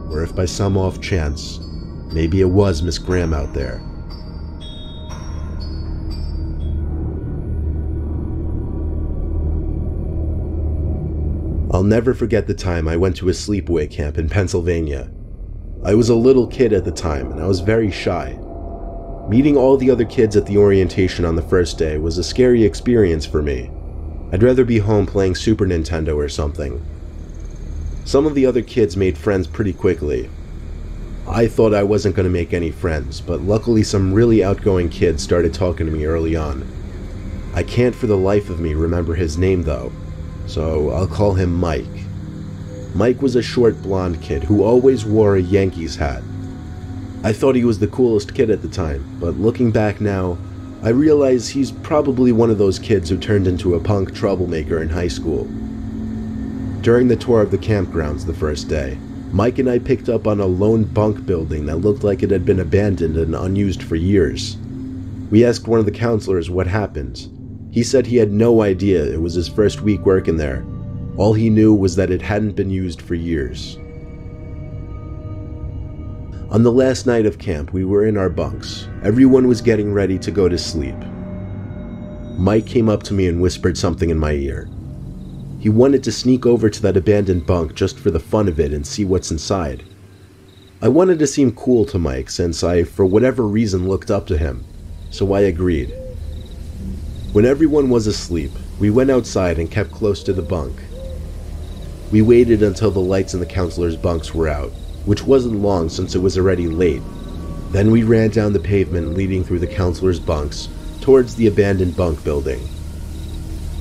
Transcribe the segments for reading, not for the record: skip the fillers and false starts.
or if by some off chance, maybe it was Miss Graham out there. I'll never forget the time I went to a sleepaway camp in Pennsylvania. I was a little kid at the time, and I was very shy. Meeting all the other kids at the orientation on the first day was a scary experience for me. I'd rather be home playing Super Nintendo or something. Some of the other kids made friends pretty quickly. I thought I wasn't going to make any friends, but luckily some really outgoing kids started talking to me early on. I can't for the life of me remember his name though, so I'll call him Mike. Mike was a short blonde kid who always wore a Yankees hat. I thought he was the coolest kid at the time, but looking back now, I realize he's probably one of those kids who turned into a punk troublemaker in high school. During the tour of the campgrounds the first day, Mike and I picked up on a lone bunk building that looked like it had been abandoned and unused for years. We asked one of the counselors what happened. He said he had no idea. It was his first week working there. All he knew was that it hadn't been used for years. On the last night of camp, we were in our bunks. Everyone was getting ready to go to sleep. Mike came up to me and whispered something in my ear. He wanted to sneak over to that abandoned bunk just for the fun of it and see what's inside. I wanted to seem cool to Mike since I, for whatever reason, looked up to him, so I agreed. When everyone was asleep, we went outside and kept close to the bunk. We waited until the lights in the counselors' bunks were out, which wasn't long since it was already late. Then we ran down the pavement leading through the counselors' bunks towards the abandoned bunk building.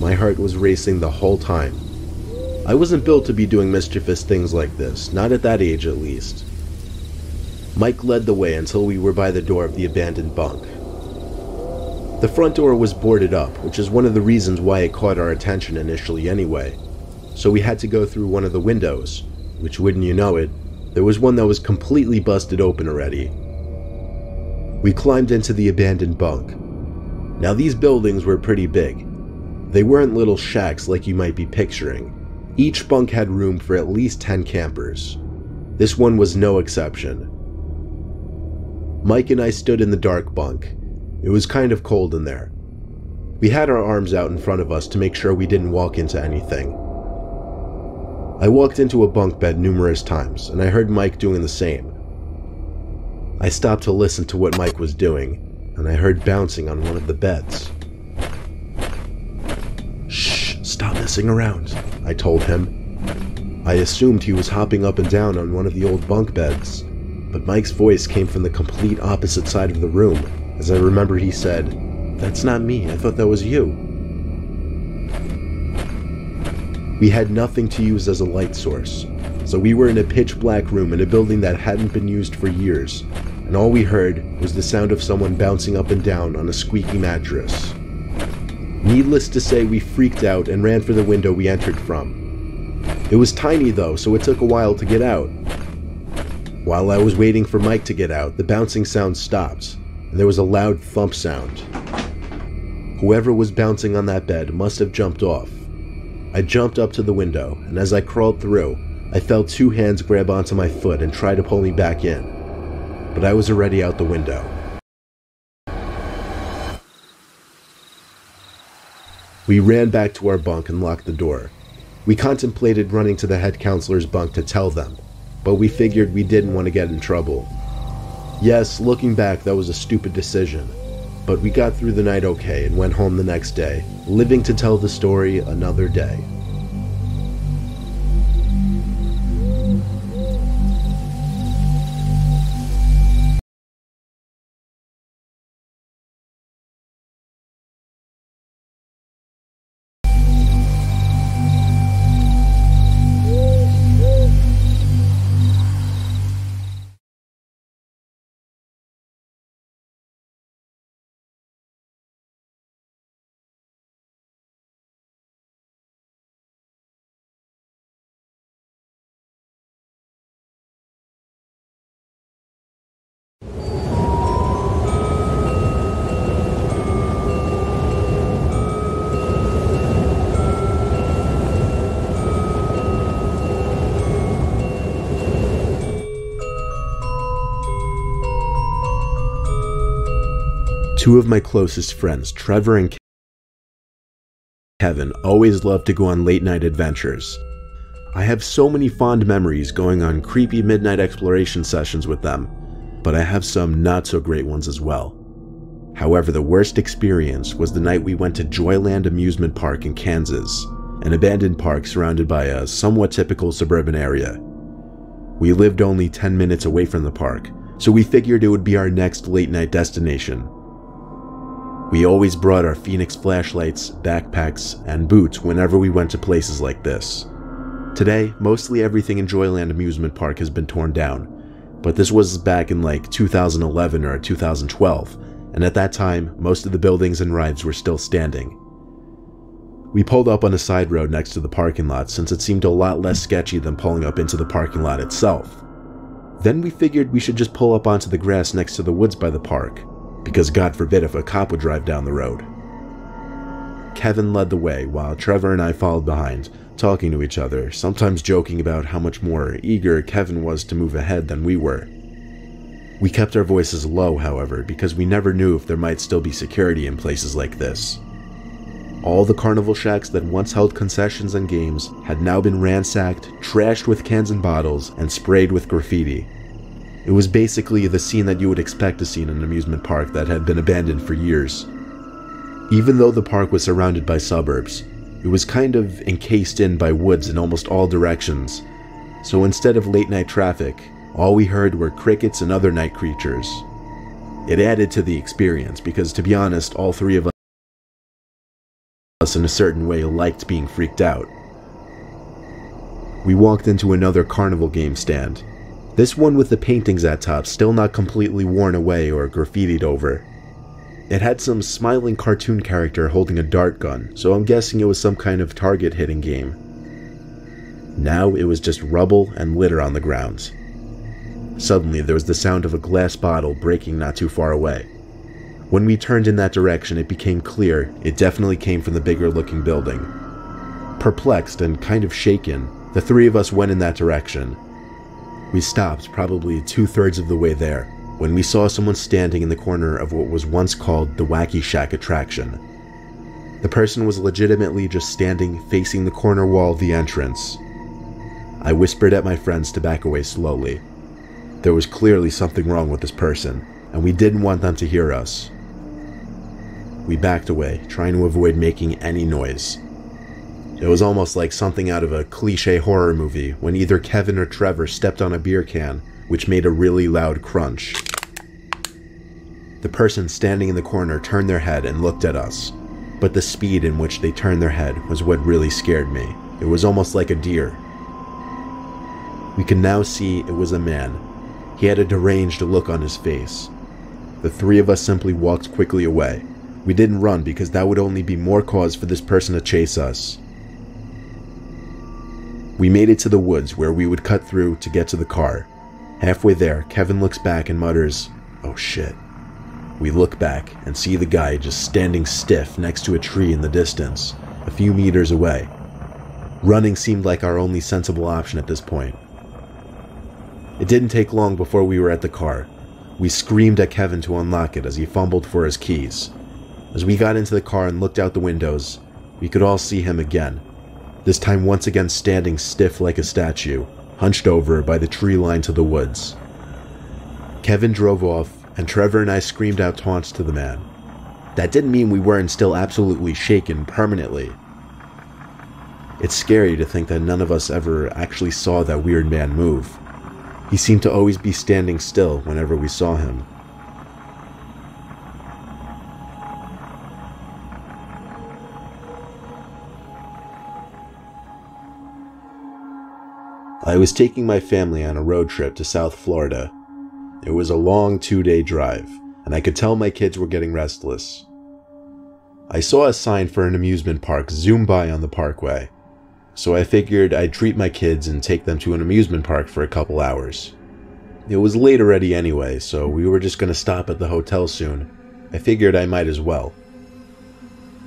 My heart was racing the whole time. I wasn't built to be doing mischievous things like this, not at that age at least. Mike led the way until we were by the door of the abandoned bunk. The front door was boarded up, which is one of the reasons why it caught our attention initially anyway. So we had to go through one of the windows, which, wouldn't you know it, there was one that was completely busted open already. We climbed into the abandoned bunk. Now these buildings were pretty big. They weren't little shacks like you might be picturing. Each bunk had room for at least 10 campers. This one was no exception. Mike and I stood in the dark bunk. It was kind of cold in there. We had our arms out in front of us to make sure we didn't walk into anything. I walked into a bunk bed numerous times, and I heard Mike doing the same. I stopped to listen to what Mike was doing, and I heard bouncing on one of the beds. "Shh, stop messing around," I told him. I assumed he was hopping up and down on one of the old bunk beds, but Mike's voice came from the complete opposite side of the room, as I remember he said, "That's not me, I thought that was you." We had nothing to use as a light source, so we were in a pitch black room in a building that hadn't been used for years, and all we heard was the sound of someone bouncing up and down on a squeaky mattress. Needless to say, we freaked out and ran for the window we entered from. It was tiny though, so it took a while to get out. While I was waiting for Mike to get out, the bouncing sound stopped, and there was a loud thump sound. Whoever was bouncing on that bed must have jumped off. I jumped up to the window, and as I crawled through, I felt 2 hands grab onto my foot and try to pull me back in. But I was already out the window. We ran back to our bunk and locked the door. We contemplated running to the head counselor's bunk to tell them, but we figured we didn't want to get in trouble. Yes, looking back, that was a stupid decision, but we got through the night okay and went home the next day, living to tell the story another day. Two of my closest friends, Trevor and Kevin, always loved to go on late-night adventures. I have so many fond memories going on creepy midnight exploration sessions with them, but I have some not-so-great ones as well. However, the worst experience was the night we went to Joyland Amusement Park in Kansas, an abandoned park surrounded by a somewhat typical suburban area. We lived only 10 minutes away from the park, so we figured it would be our next late-night destination. We always brought our Phoenix flashlights, backpacks, and boots whenever we went to places like this. Today, mostly everything in Joyland Amusement Park has been torn down, but this was back in like 2011 or 2012, and at that time, most of the buildings and rides were still standing. We pulled up on a side road next to the parking lot since it seemed a lot less sketchy than pulling up into the parking lot itself. Then we figured we should just pull up onto the grass next to the woods by the park, because God forbid if a cop would drive down the road. Kevin led the way while Trevor and I followed behind, talking to each other, sometimes joking about how much more eager Kevin was to move ahead than we were. We kept our voices low, however, because we never knew if there might still be security in places like this. All the carnival shacks that once held concessions and games had now been ransacked, trashed with cans and bottles, and sprayed with graffiti. It was basically the scene that you would expect to see in an amusement park that had been abandoned for years. Even though the park was surrounded by suburbs, it was kind of encased in by woods in almost all directions, so instead of late-night traffic, all we heard were crickets and other night creatures. It added to the experience because, to be honest, all three of us in a certain way liked being freaked out. We walked into another carnival game stand, this one with the paintings at top still not completely worn away or graffitied over. It had some smiling cartoon character holding a dart gun, so I'm guessing it was some kind of target hitting game. Now it was just rubble and litter on the ground. Suddenly there was the sound of a glass bottle breaking not too far away. When we turned in that direction, it became clear it definitely came from the bigger looking building. Perplexed and kind of shaken, the three of us went in that direction. We stopped probably 2/3 of the way there, when we saw someone standing in the corner of what was once called the Wacky Shack attraction. The person was legitimately just standing facing the corner wall of the entrance. I whispered at my friends to back away slowly. There was clearly something wrong with this person, and we didn't want them to hear us. We backed away, trying to avoid making any noise. It was almost like something out of a cliché horror movie when either Kevin or Trevor stepped on a beer can, which made a really loud crunch. The person standing in the corner turned their head and looked at us, but the speed in which they turned their head was what really scared me. It was almost like a deer. We could now see it was a man. He had a deranged look on his face. The three of us simply walked quickly away. We didn't run because that would only be more cause for this person to chase us. We made it to the woods where we would cut through to get to the car. Halfway there, Kevin looks back and mutters, "Oh shit." We look back and see the guy just standing stiff next to a tree in the distance, a few meters away. Running seemed like our only sensible option at this point. It didn't take long before we were at the car. We screamed at Kevin to unlock it as he fumbled for his keys. As we got into the car and looked out the windows, we could all see him again, this time once again standing stiff like a statue, hunched over by the tree line to the woods. Kevin drove off, and Trevor and I screamed out taunts to the man. That didn't mean we weren't still absolutely shaken permanently. It's scary to think that none of us ever actually saw that weird man move. He seemed to always be standing still whenever we saw him. I was taking my family on a road trip to South Florida. It was a long 2-day drive, and I could tell my kids were getting restless. I saw a sign for an amusement park zoom by on the parkway, so I figured I'd treat my kids and take them to an amusement park for a couple hours. It was late already anyway, so we were just going to stop at the hotel soon. I figured I might as well.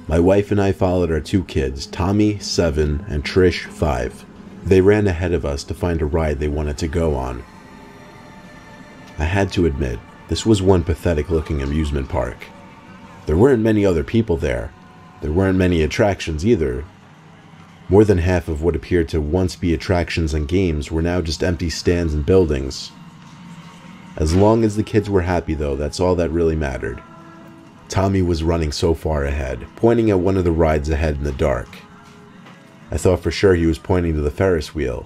My wife and I followed our 2 kids, Tommy, 7, and Trish, 5. They ran ahead of us to find a ride they wanted to go on. I had to admit, this was one pathetic looking amusement park. There weren't many other people there. There weren't many attractions either. More than half of what appeared to once be attractions and games were now just empty stands and buildings. As long as the kids were happy though, that's all that really mattered. Tommy was running so far ahead, pointing at one of the rides ahead in the dark. I thought for sure he was pointing to the Ferris wheel,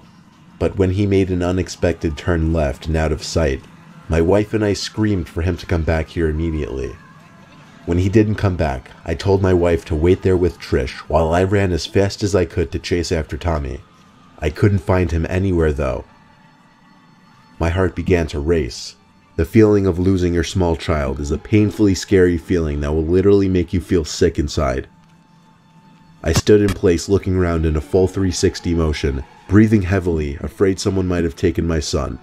but when he made an unexpected turn left and out of sight, my wife and I screamed for him to come back here immediately. When he didn't come back, I told my wife to wait there with Trish while I ran as fast as I could to chase after Tommy. I couldn't find him anywhere though. My heart began to race. The feeling of losing your small child is a painfully scary feeling that will literally make you feel sick inside. I stood in place looking around in a full 360 motion, breathing heavily, afraid someone might have taken my son.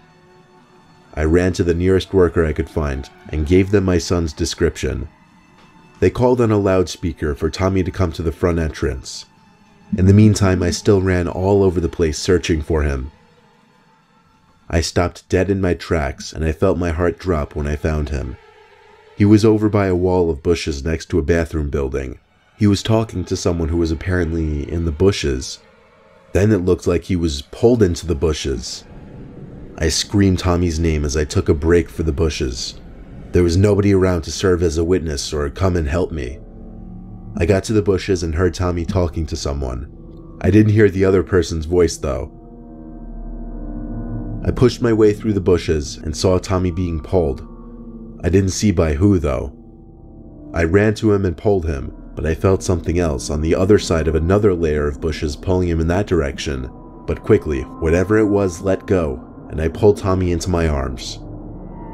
I ran to the nearest worker I could find and gave them my son's description. They called on a loudspeaker for Tommy to come to the front entrance. In the meantime, I still ran all over the place searching for him. I stopped dead in my tracks and I felt my heart drop when I found him. He was over by a wall of bushes next to a bathroom building. He was talking to someone who was apparently in the bushes. Then it looked like he was pulled into the bushes. I screamed Tommy's name as I took a break for the bushes. There was nobody around to serve as a witness or come and help me. I got to the bushes and heard Tommy talking to someone. I didn't hear the other person's voice though. I pushed my way through the bushes and saw Tommy being pulled. I didn't see by who though. I ran to him and pulled him, but I felt something else on the other side of another layer of bushes pulling him in that direction. But quickly, whatever it was let go, and I pulled Tommy into my arms.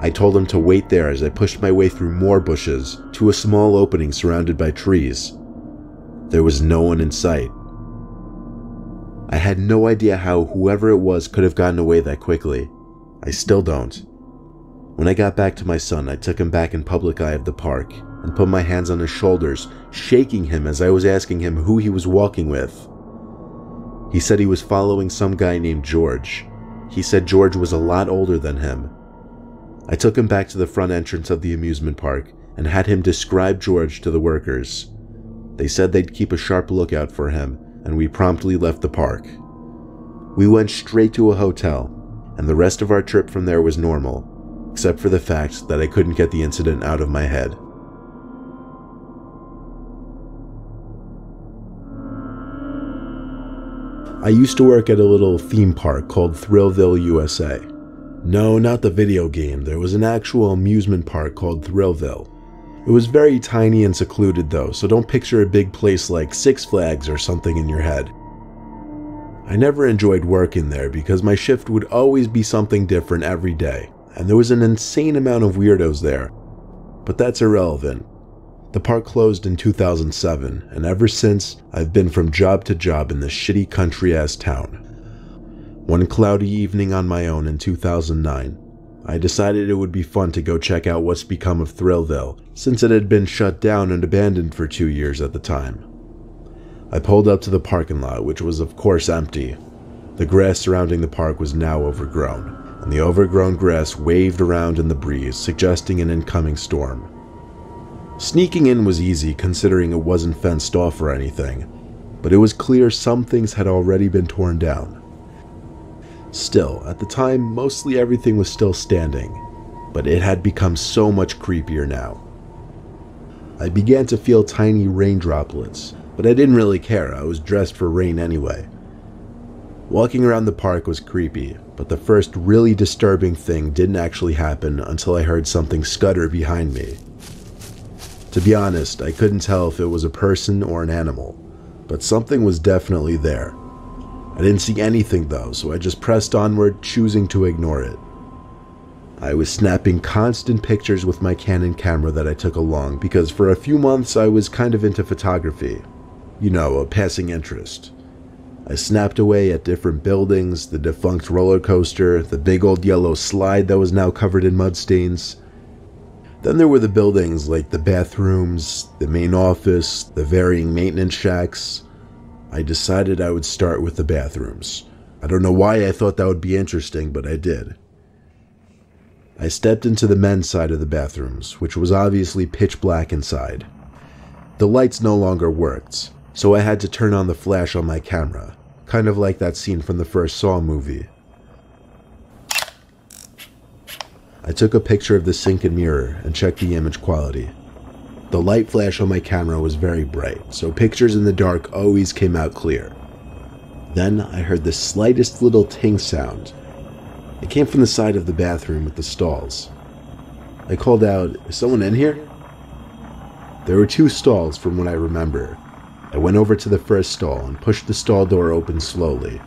I told him to wait there as I pushed my way through more bushes to a small opening surrounded by trees. There was no one in sight. I had no idea how whoever it was could have gotten away that quickly. I still don't. When I got back to my son, I took him back in public eye of the park and put my hands on his shoulders, shaking him as I was asking him who he was walking with. He said he was following some guy named George. He said George was a lot older than him. I took him back to the front entrance of the amusement park and had him describe George to the workers. They said they'd keep a sharp lookout for him, and we promptly left the park. We went straight to a hotel, and the rest of our trip from there was normal, except for the fact that I couldn't get the incident out of my head. I used to work at a little theme park called Thrillville, USA. No, not the video game. There was an actual amusement park called Thrillville. It was very tiny and secluded though, so don't picture a big place like Six Flags or something in your head. I never enjoyed working there because my shift would always be something different every day, and there was an insane amount of weirdos there. But that's irrelevant. The park closed in 2007, and ever since, I've been from job to job in this shitty country-ass town. One cloudy evening on my own in 2009, I decided it would be fun to go check out what's become of Thrillville, since it had been shut down and abandoned for 2 years at the time. I pulled up to the parking lot, which was of course empty. The grass surrounding the park was now overgrown, and the overgrown grass waved around in the breeze, suggesting an incoming storm. Sneaking in was easy considering it wasn't fenced off or anything, but it was clear some things had already been torn down. Still, at the time, mostly everything was still standing, but it had become so much creepier now. I began to feel tiny rain droplets, but I didn't really care. I was dressed for rain anyway. Walking around the park was creepy, but the first really disturbing thing didn't actually happen until I heard something scutter behind me. To be honest, I couldn't tell if it was a person or an animal, but something was definitely there. I didn't see anything though, so I just pressed onward, choosing to ignore it. I was snapping constant pictures with my Canon camera that I took along because for a few months I was kind of into photography. You know, a passing interest. I snapped away at different buildings, the defunct roller coaster, the big old yellow slide that was now covered in mud stains. Then there were the buildings like the bathrooms, the main office, the varying maintenance shacks. I decided I would start with the bathrooms. I don't know why I thought that would be interesting, but I did. I stepped into the men's side of the bathrooms, which was obviously pitch black inside. The lights no longer worked, so I had to turn on the flash on my camera, kind of like that scene from the first Saw movie. I took a picture of the sink and mirror and checked the image quality. The light flash on my camera was very bright, so pictures in the dark always came out clear. Then I heard the slightest little ting sound. It came from the side of the bathroom with the stalls. I called out, "Is someone in here?" There were 2 stalls from what I remember. I went over to the first stall and pushed the stall door open slowly.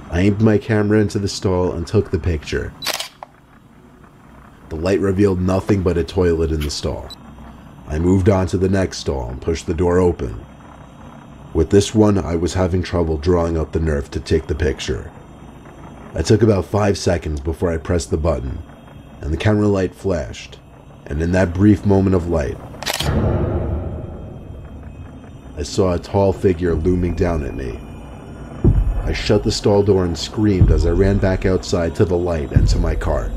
I aimed my camera into the stall and took the picture. The light revealed nothing but a toilet in the stall. I moved on to the next stall and pushed the door open. With this one, I was having trouble drawing up the nerve to take the picture. I took about 5 seconds before I pressed the button, and the camera light flashed, and in that brief moment of light, I saw a tall figure looming down at me. I shut the stall door and screamed as I ran back outside to the light and to my car.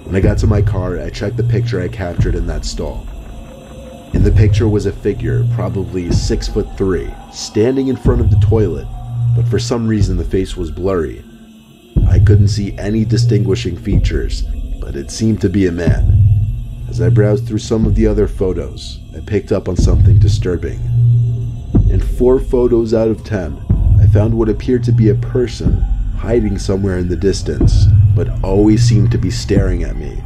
When I got to my car, I checked the picture I captured in that stall. In the picture was a figure, probably 6'3", standing in front of the toilet, but for some reason the face was blurry. I couldn't see any distinguishing features, but it seemed to be a man. As I browsed through some of the other photos, I picked up on something disturbing. In 4 photos out of 10, I found what appeared to be a person hiding somewhere in the distance, but always seemed to be staring at me.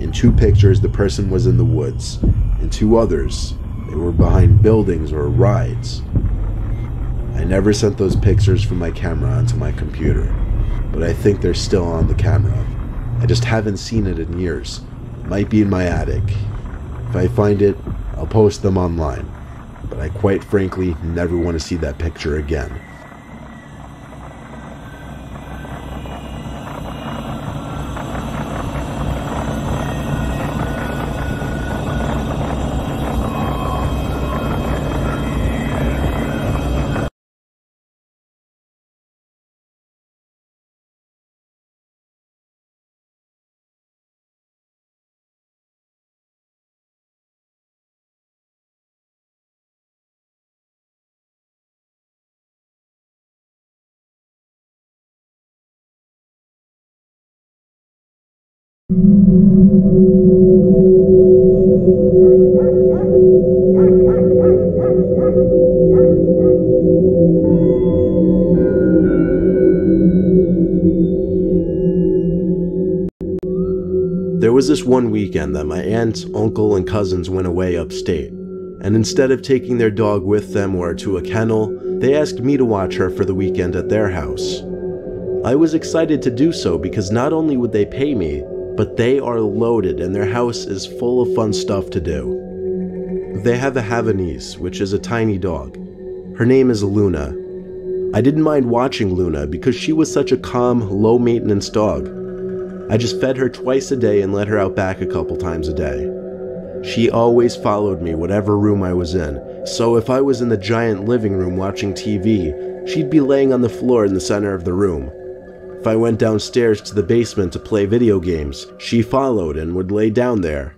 In 2 pictures, the person was in the woods. In 2 others, they were behind buildings or rides. I never sent those pictures from my camera onto my computer, but I think they're still on the camera. I just haven't seen it in years. It might be in my attic. If I find it, I'll post them online, but I quite frankly never want to see that picture again. There was this one weekend that my aunt, uncle, and cousins went away upstate, and instead of taking their dog with them or to a kennel, they asked me to watch her for the weekend at their house. I was excited to do so because not only would they pay me, but they are loaded and their house is full of fun stuff to do. They have a Havanese, which is a tiny dog. Her name is Luna. I didn't mind watching Luna because she was such a calm, low-maintenance dog. I just fed her twice a day and let her out back a couple times a day. She always followed me whatever room I was in, so if I was in the giant living room watching TV, she'd be laying on the floor in the center of the room. If I went downstairs to the basement to play video games, she followed and would lay down there.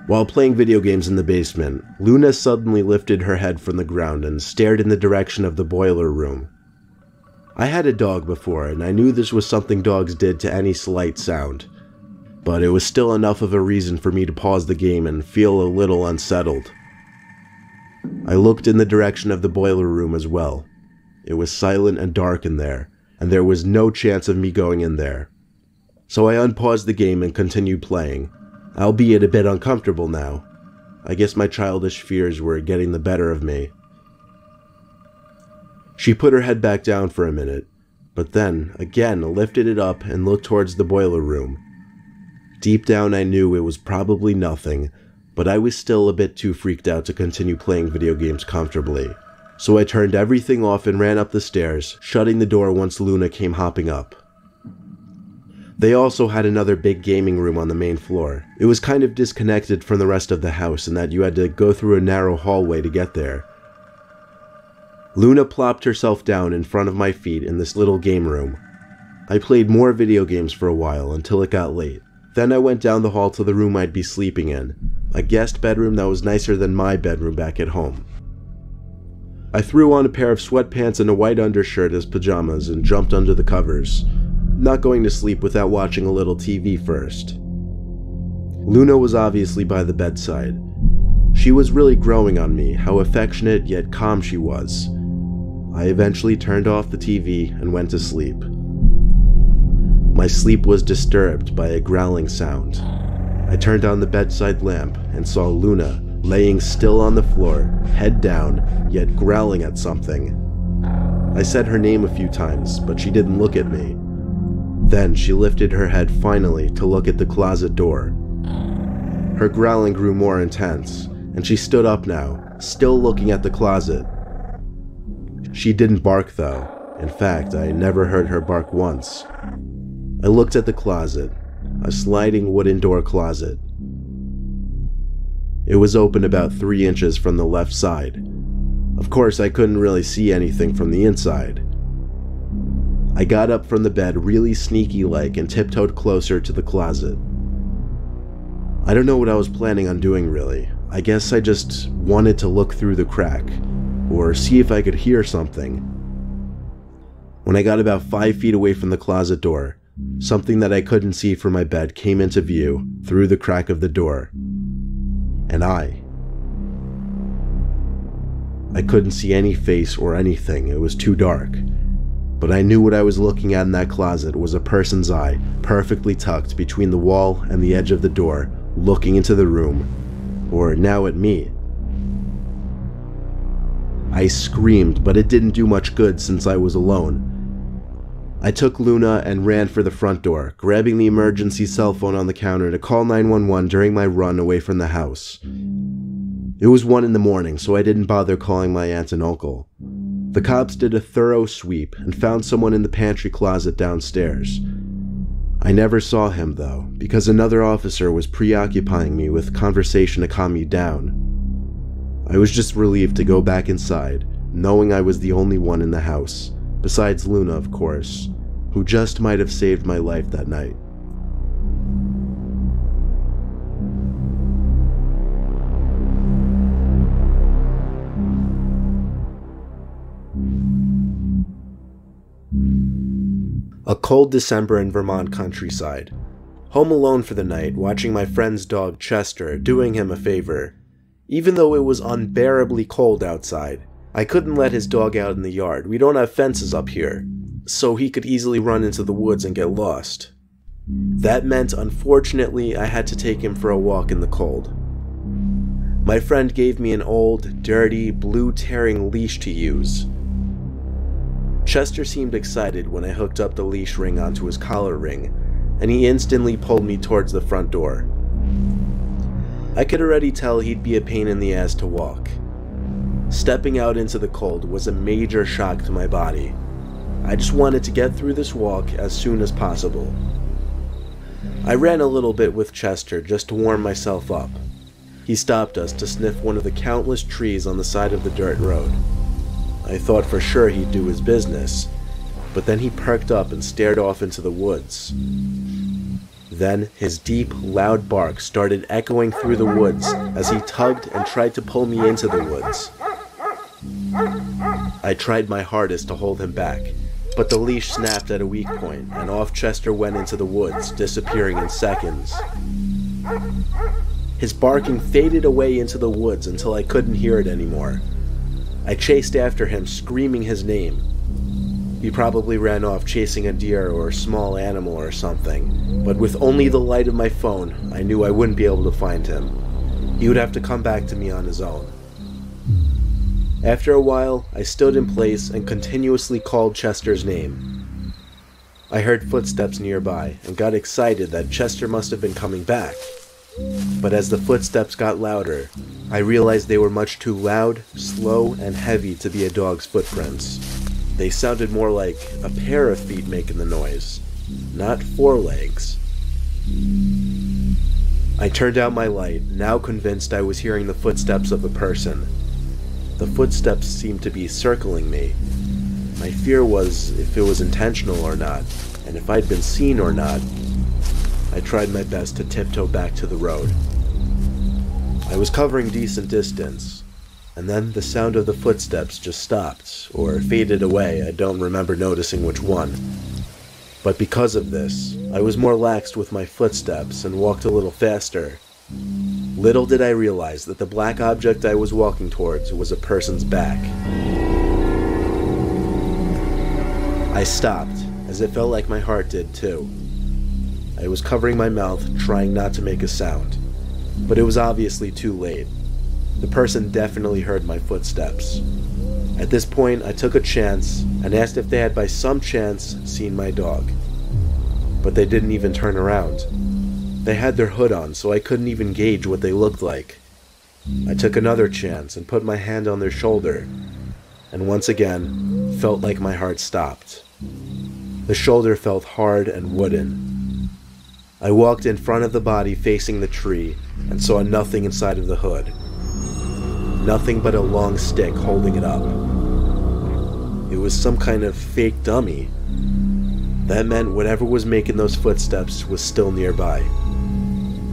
While playing video games in the basement, Luna suddenly lifted her head from the ground and stared in the direction of the boiler room. I had a dog before, and I knew this was something dogs did to any slight sound, but it was still enough of a reason for me to pause the game and feel a little unsettled. I looked in the direction of the boiler room as well. It was silent and dark in there, and there was no chance of me going in there. So I unpaused the game and continued playing, albeit a bit uncomfortable now. I guess my childish fears were getting the better of me. She put her head back down for a minute, but then, again, lifted it up and looked towards the boiler room. Deep down I knew it was probably nothing, but I was still a bit too freaked out to continue playing video games comfortably. So I turned everything off and ran up the stairs, shutting the door once Luna came hopping up. They also had another big gaming room on the main floor. It was kind of disconnected from the rest of the house in that you had to go through a narrow hallway to get there. Luna plopped herself down in front of my feet in this little game room. I played more video games for a while until it got late. Then I went down the hall to the room I'd be sleeping in, a guest bedroom that was nicer than my bedroom back at home. I threw on a pair of sweatpants and a white undershirt as pajamas and jumped under the covers, not going to sleep without watching a little TV first. Luna was obviously by the bedside. She was really growing on me, how affectionate yet calm she was. I eventually turned off the TV and went to sleep. My sleep was disturbed by a growling sound. I turned on the bedside lamp and saw Luna laying still on the floor, head down, yet growling at something. I said her name a few times, but she didn't look at me. Then she lifted her head finally to look at the closet door. Her growling grew more intense, and she stood up now, still looking at the closet. She didn't bark though. In fact, I never heard her bark once. I looked at the closet, a sliding wooden door closet. It was open about 3 inches from the left side. Of course, I couldn't really see anything from the inside. I got up from the bed really sneaky-like and tiptoed closer to the closet. I don't know what I was planning on doing really. I guess I just wanted to look through the crack, or see if I could hear something. When I got about 5 feet away from the closet door, something that I couldn't see from my bed came into view through the crack of the door. And I couldn't see any face or anything, it was too dark. But I knew what I was looking at in that closet was a person's eye, perfectly tucked between the wall and the edge of the door, looking into the room, or now at me. I screamed, but it didn't do much good since I was alone. I took Luna and ran for the front door, grabbing the emergency cell phone on the counter to call 911 during my run away from the house. It was 1 in the morning, so I didn't bother calling my aunt and uncle. The cops did a thorough sweep and found someone in the pantry closet downstairs. I never saw him though, because another officer was preoccupying me with conversation to calm me down. I was just relieved to go back inside, knowing I was the only one in the house, besides Luna of course, who just might have saved my life that night. A cold December in Vermont countryside. Home alone for the night, watching my friend's dog Chester, doing him a favor. Even though it was unbearably cold outside, I couldn't let his dog out in the yard. We don't have fences up here, so he could easily run into the woods and get lost. That meant, unfortunately, I had to take him for a walk in the cold. My friend gave me an old, dirty, blue tearing leash to use. Chester seemed excited when I hooked up the leash ring onto his collar ring, and he instantly pulled me towards the front door. I could already tell he'd be a pain in the ass to walk. Stepping out into the cold was a major shock to my body. I just wanted to get through this walk as soon as possible. I ran a little bit with Chester just to warm myself up. He stopped us to sniff one of the countless trees on the side of the dirt road. I thought for sure he'd do his business, but then he perked up and stared off into the woods. Then his deep, loud bark started echoing through the woods as he tugged and tried to pull me into the woods. I tried my hardest to hold him back, but the leash snapped at a weak point, and off Chester went into the woods, disappearing in seconds. His barking faded away into the woods until I couldn't hear it anymore. I chased after him, screaming his name. He probably ran off chasing a deer or a small animal or something, but with only the light of my phone, I knew I wouldn't be able to find him. He would have to come back to me on his own. After a while, I stood in place and continuously called Chester's name. I heard footsteps nearby and got excited that Chester must have been coming back. But as the footsteps got louder, I realized they were much too loud, slow, and heavy to be a dog's footprints. They sounded more like a pair of feet making the noise, not 4 legs. I turned out my light, now convinced I was hearing the footsteps of a person. The footsteps seemed to be circling me. My fear was if it was intentional or not, and if I'd been seen or not. I tried my best to tiptoe back to the road. I was covering decent distance, and then the sound of the footsteps just stopped, or faded away. I don't remember noticing which one. But because of this, I was more laxed with my footsteps and walked a little faster. Little did I realize that the black object I was walking towards was a person's back. I stopped, as it felt like my heart did too. I was covering my mouth, trying not to make a sound, but it was obviously too late. The person definitely heard my footsteps. At this point, I took a chance and asked if they had by some chance seen my dog. But they didn't even turn around. They had their hood on, so I couldn't even gauge what they looked like. I took another chance and put my hand on their shoulder, and once again, felt like my heart stopped. The shoulder felt hard and wooden. I walked in front of the body facing the tree and saw nothing inside of the hood. Nothing but a long stick holding it up. It was some kind of fake dummy. That meant whatever was making those footsteps was still nearby.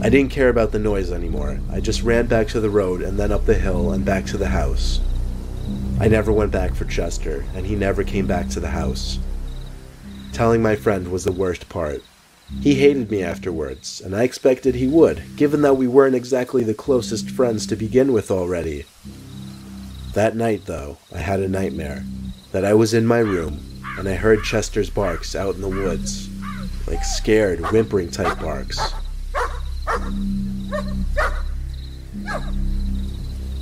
I didn't care about the noise anymore. I just ran back to the road and then up the hill and back to the house. I never went back for Chester, and he never came back to the house. Telling my friend was the worst part. He hated me afterwards, and I expected he would, given that we weren't exactly the closest friends to begin with already. That night, though, I had a nightmare. That I was in my room, and I heard Chester's barks out in the woods. Like scared, whimpering type barks.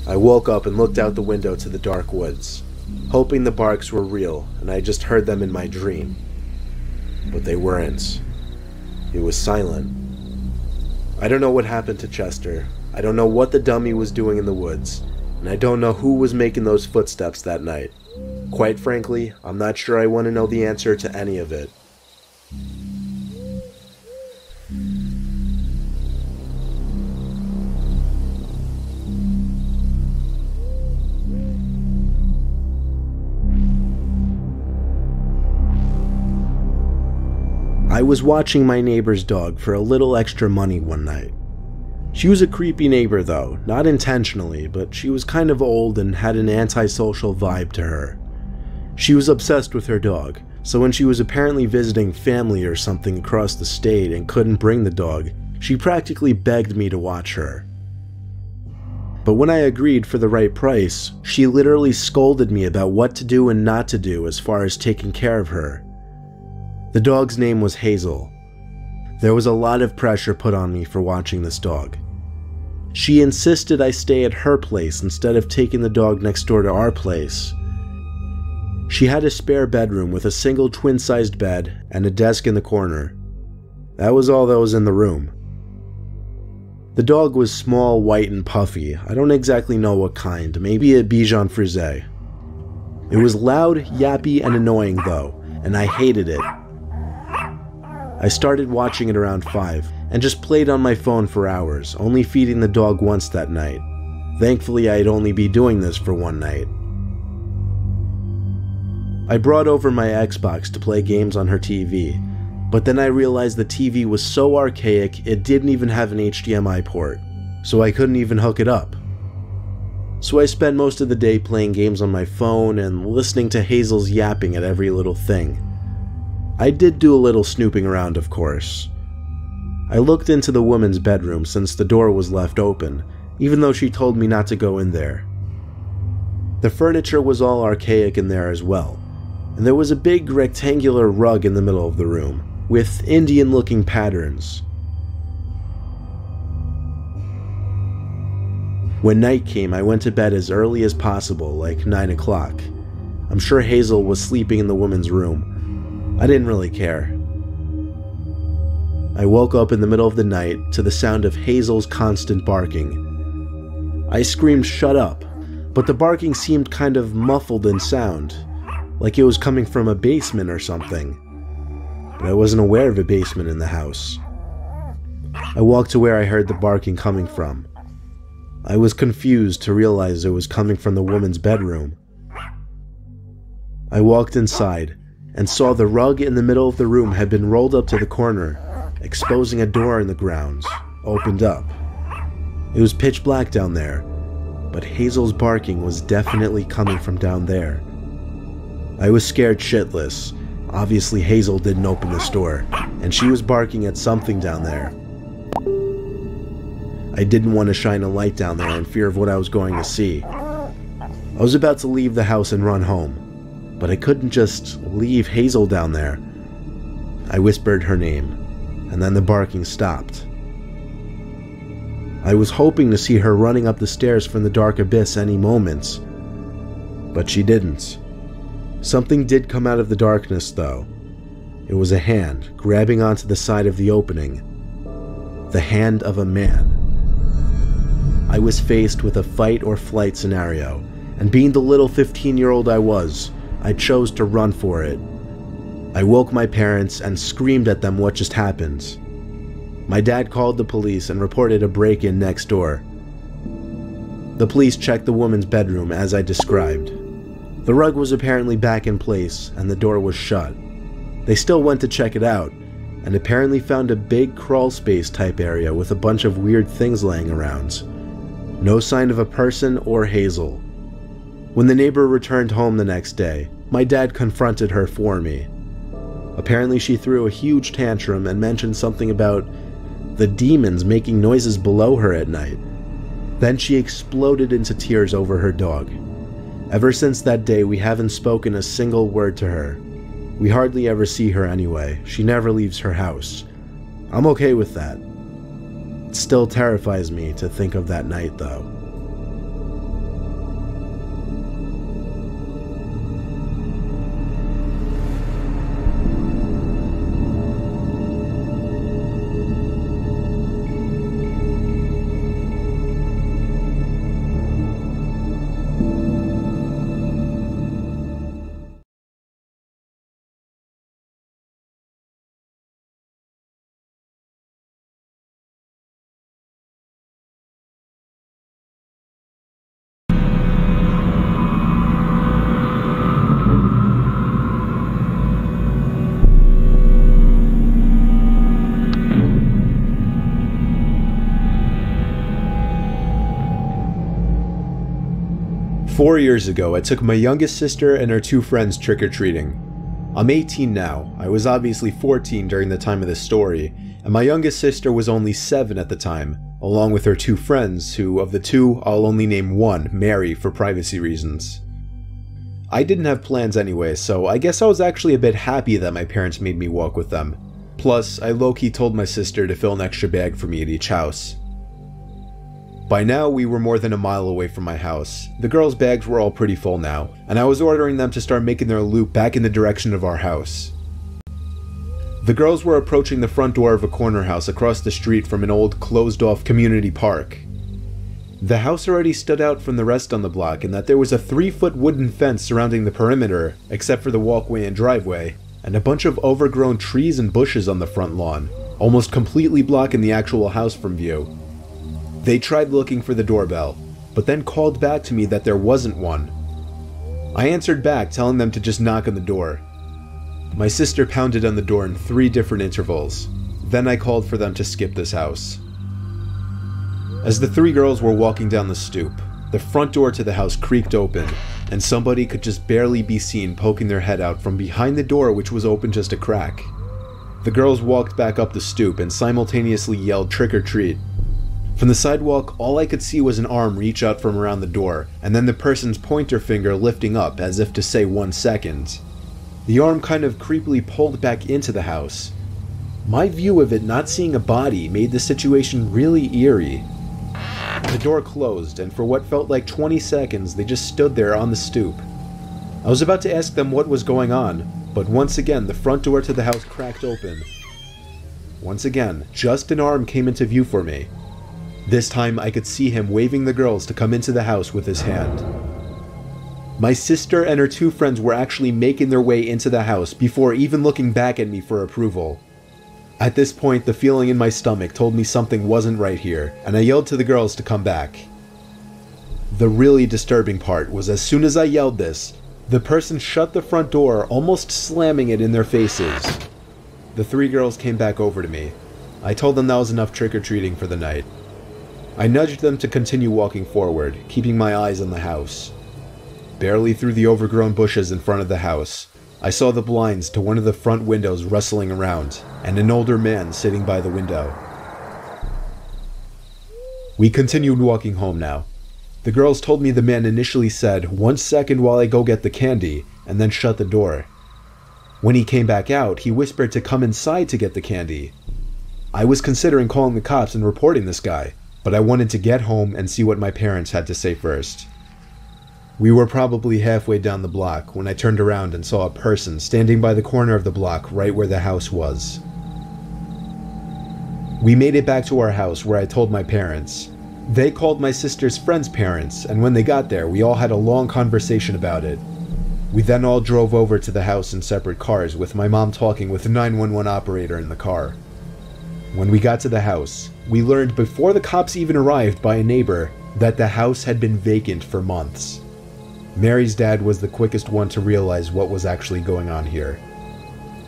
I woke up and looked out the window to the dark woods, hoping the barks were real and I just heard them in my dream. But they weren't. It was silent. I don't know what happened to Chester. I don't know what the dummy was doing in the woods, and I don't know who was making those footsteps that night. Quite frankly, I'm not sure I want to know the answer to any of it. I was watching my neighbor's dog for a little extra money one night. She was a creepy neighbor though, not intentionally, but she was kind of old and had an antisocial vibe to her. She was obsessed with her dog, so when she was apparently visiting family or something across the state and couldn't bring the dog, she practically begged me to watch her. But when I agreed for the right price, she literally scolded me about what to do and not to do as far as taking care of her. The dog's name was Hazel. There was a lot of pressure put on me for watching this dog. She insisted I stay at her place instead of taking the dog next door to our place. She had a spare bedroom with a single twin-sized bed and a desk in the corner. That was all that was in the room. The dog was small, white, and puffy. I don't exactly know what kind, maybe a Bichon Frise. It was loud, yappy, and annoying though, and I hated it. I started watching it around 5, and just played on my phone for hours, only feeding the dog once that night. Thankfully, I'd only be doing this for one night. I brought over my Xbox to play games on her TV, but then I realized the TV was so archaic it didn't even have an HDMI port, so I couldn't even hook it up. So I spent most of the day playing games on my phone and listening to Hazel's yapping at every little thing. I did do a little snooping around, of course. I looked into the woman's bedroom since the door was left open, even though she told me not to go in there. The furniture was all archaic in there as well, and there was a big rectangular rug in the middle of the room, with Indian-looking patterns. When night came, I went to bed as early as possible, like 9 o'clock. I'm sure Hazel was sleeping in the woman's room. I didn't really care. I woke up in the middle of the night to the sound of Hazel's constant barking. I screamed, "Shut up," but the barking seemed kind of muffled in sound, like it was coming from a basement or something. But I wasn't aware of a basement in the house. I walked to where I heard the barking coming from. I was confused to realize it was coming from the woman's bedroom. I walked inside and saw the rug in the middle of the room had been rolled up to the corner, exposing a door in the ground, opened up. It was pitch black down there, but Hazel's barking was definitely coming from down there. I was scared shitless. Obviously Hazel didn't open this door, and she was barking at something down there. I didn't want to shine a light down there in fear of what I was going to see. I was about to leave the house and run home, but I couldn't just leave Hazel down there. I whispered her name, and then the barking stopped. I was hoping to see her running up the stairs from the dark abyss any moment, but she didn't. Something did come out of the darkness, though. It was a hand grabbing onto the side of the opening. The hand of a man. I was faced with a fight or flight scenario, and being the little 15-year-old I was, I chose to run for it. I woke my parents and screamed at them what just happened. My dad called the police and reported a break-in next door. The police checked the woman's bedroom as I described. The rug was apparently back in place and the door was shut. They still went to check it out, and apparently found a big crawl space type area with a bunch of weird things laying around. No sign of a person or Hazel. When the neighbor returned home the next day, my dad confronted her for me. Apparently she threw a huge tantrum and mentioned something about the demons making noises below her at night. Then she exploded into tears over her dog. Ever since that day, we haven't spoken a single word to her. We hardly ever see her anyway. She never leaves her house. I'm okay with that. It still terrifies me to think of that night, though. 4 years ago, I took my youngest sister and her 2 friends trick-or-treating. I'm 18 now. I was obviously 14 during the time of this story, and my youngest sister was only 7 at the time, along with her 2 friends, who, of the 2, I'll only name one, Mary, for privacy reasons. I didn't have plans anyway, so I guess I was actually a bit happy that my parents made me walk with them. Plus, I low-key told my sister to fill an extra bag for me at each house. By now, we were more than a mile away from my house. The girls' bags were all pretty full now, and I was ordering them to start making their loop back in the direction of our house. The girls were approaching the front door of a corner house across the street from an old, closed-off community park. The house already stood out from the rest on the block in that there was a 3-foot wooden fence surrounding the perimeter, except for the walkway and driveway, and a bunch of overgrown trees and bushes on the front lawn, almost completely blocking the actual house from view. They tried looking for the doorbell, but then called back to me that there wasn't one. I answered back, telling them to just knock on the door. My sister pounded on the door in 3 different intervals. Then I called for them to skip this house. As the 3 girls were walking down the stoop, the front door to the house creaked open, and somebody could just barely be seen poking their head out from behind the door, which was open just a crack. The girls walked back up the stoop and simultaneously yelled "trick or treat." From the sidewalk, all I could see was an arm reach out from around the door, and then the person's pointer finger lifting up as if to say 1 second. The arm kind of creepily pulled back into the house. My view of it not seeing a body made the situation really eerie. The door closed, and for what felt like 20 seconds, they just stood there on the stoop. I was about to ask them what was going on, but once again the front door to the house cracked open. Once again, just an arm came into view for me. This time I could see him waving the girls to come into the house with his hand. My sister and her 2 friends were actually making their way into the house before even looking back at me for approval. At this point, the feeling in my stomach told me something wasn't right here, and I yelled to the girls to come back. The really disturbing part was as soon as I yelled this, the person shut the front door, almost slamming it in their faces. The 3 girls came back over to me. I told them that was enough trick-or-treating for the night. I nudged them to continue walking forward, keeping my eyes on the house. Barely through the overgrown bushes in front of the house, I saw the blinds to one of the front windows rustling around, and an older man sitting by the window. We continued walking home now. The girls told me the man initially said, "1 second while I go get the candy," and then shut the door. When he came back out, he whispered to come inside to get the candy. I was considering calling the cops and reporting this guy, but I wanted to get home and see what my parents had to say first. We were probably halfway down the block when I turned around and saw a person standing by the corner of the block right where the house was. We made it back to our house where I told my parents. They called my sister's friend's parents, and when they got there, we all had a long conversation about it. We then all drove over to the house in separate cars, with my mom talking with the 911 operator in the car. When we got to the house, we learned before the cops even arrived by a neighbor that the house had been vacant for months. Mary's dad was the quickest one to realize what was actually going on here.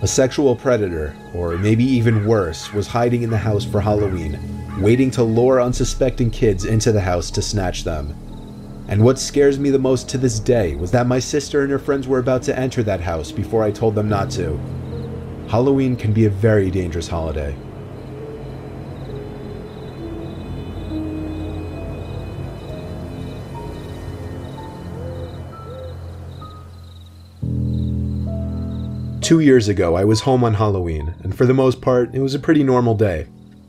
A sexual predator, or maybe even worse, was hiding in the house for Halloween, waiting to lure unsuspecting kids into the house to snatch them. And what scares me the most to this day was that my sister and her friends were about to enter that house before I told them not to. Halloween can be a very dangerous holiday. Two years ago, I was home on Halloween, and for the most part, it was a pretty normal day.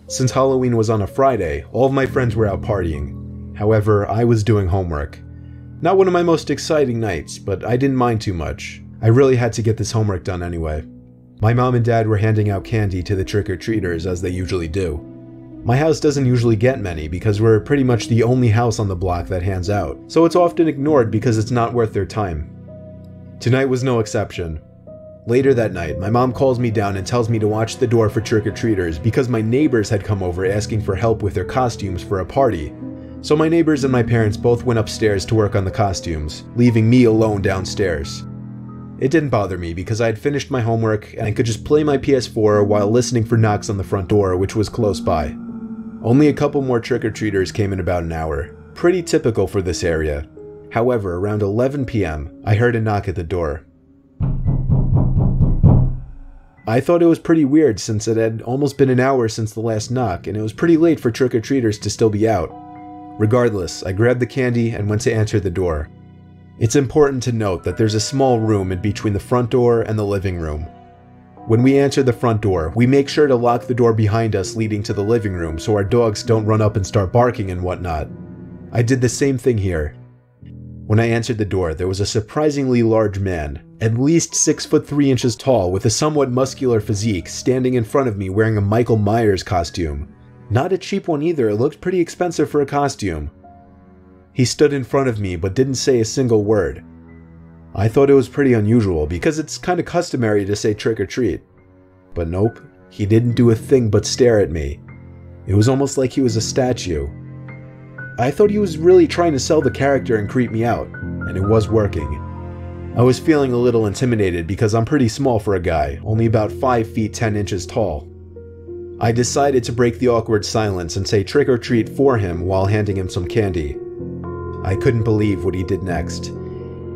Since Halloween was on a Friday, all of my friends were out partying. However, I was doing homework. Not one of my most exciting nights, but I didn't mind too much. I really had to get this homework done anyway. My mom and dad were handing out candy to the trick-or-treaters as they usually do. My house doesn't usually get many because we're pretty much the only house on the block that hands out, so it's often ignored because it's not worth their time. Tonight was no exception. Later that night, my mom calls me down and tells me to watch the door for trick-or-treaters because my neighbors had come over asking for help with their costumes for a party. So my neighbors and my parents both went upstairs to work on the costumes, leaving me alone downstairs. It didn't bother me because I had finished my homework and I could just play my PS4 while listening for knocks on the front door, which was close by. Only a couple more trick-or-treaters came in about an hour, pretty typical for this area. However, around 11 p.m., I heard a knock at the door. I thought it was pretty weird since it had almost been an hour since the last knock and it was pretty late for trick-or-treaters to still be out. Regardless, I grabbed the candy and went to answer the door. It's important to note that there's a small room in between the front door and the living room. When we answer the front door, we make sure to lock the door behind us leading to the living room so our dogs don't run up and start barking and whatnot. I did the same thing here. When I answered the door, there was a surprisingly large man, at least 6'3" tall with a somewhat muscular physique, standing in front of me wearing a Michael Myers costume. Not a cheap one either, it looked pretty expensive for a costume. He stood in front of me but didn't say a single word. I thought it was pretty unusual because it's kinda customary to say trick or treat. But nope, he didn't do a thing but stare at me. It was almost like he was a statue. I thought he was really trying to sell the character and creep me out, and it was working. I was feeling a little intimidated because I'm pretty small for a guy, only about 5 feet 10 inches tall. I decided to break the awkward silence and say trick or treat for him while handing him some candy. I couldn't believe what he did next.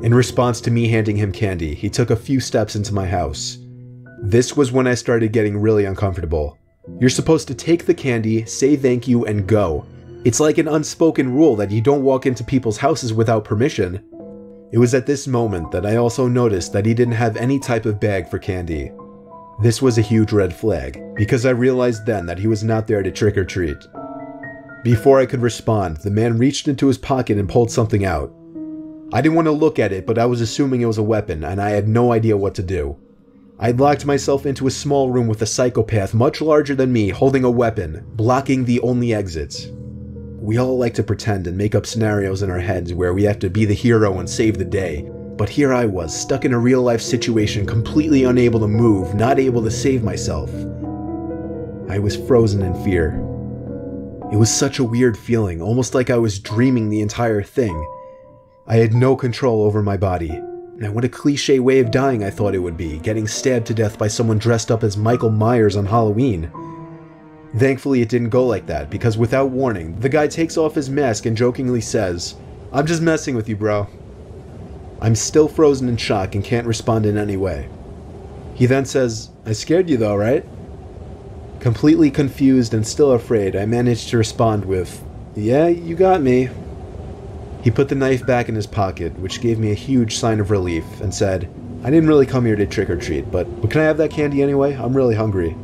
In response to me handing him candy, he took a few steps into my house. This was when I started getting really uncomfortable. You're supposed to take the candy, say thank you, and go. It's like an unspoken rule that you don't walk into people's houses without permission. It was at this moment that I also noticed that he didn't have any type of bag for candy. This was a huge red flag, because I realized then that he was not there to trick or treat. Before I could respond, the man reached into his pocket and pulled something out. I didn't want to look at it, but I was assuming it was a weapon, and I had no idea what to do. I'd locked myself into a small room with a psychopath much larger than me holding a weapon, blocking the only exits. We all like to pretend and make up scenarios in our heads where we have to be the hero and save the day, but here I was, stuck in a real-life situation, completely unable to move, not able to save myself. I was frozen in fear. It was such a weird feeling, almost like I was dreaming the entire thing. I had no control over my body. And what a cliche way of dying I thought it would be, getting stabbed to death by someone dressed up as Michael Myers on Halloween. Thankfully it didn't go like that, because without warning, the guy takes off his mask and jokingly says, "I'm just messing with you, bro." I'm still frozen in shock and can't respond in any way. He then says, "I scared you though, right?" Completely confused and still afraid, I managed to respond with, "Yeah, you got me." He put the knife back in his pocket, which gave me a huge sign of relief, and said, "I didn't really come here to trick-or-treat, but can I have that candy anyway? I'm really hungry."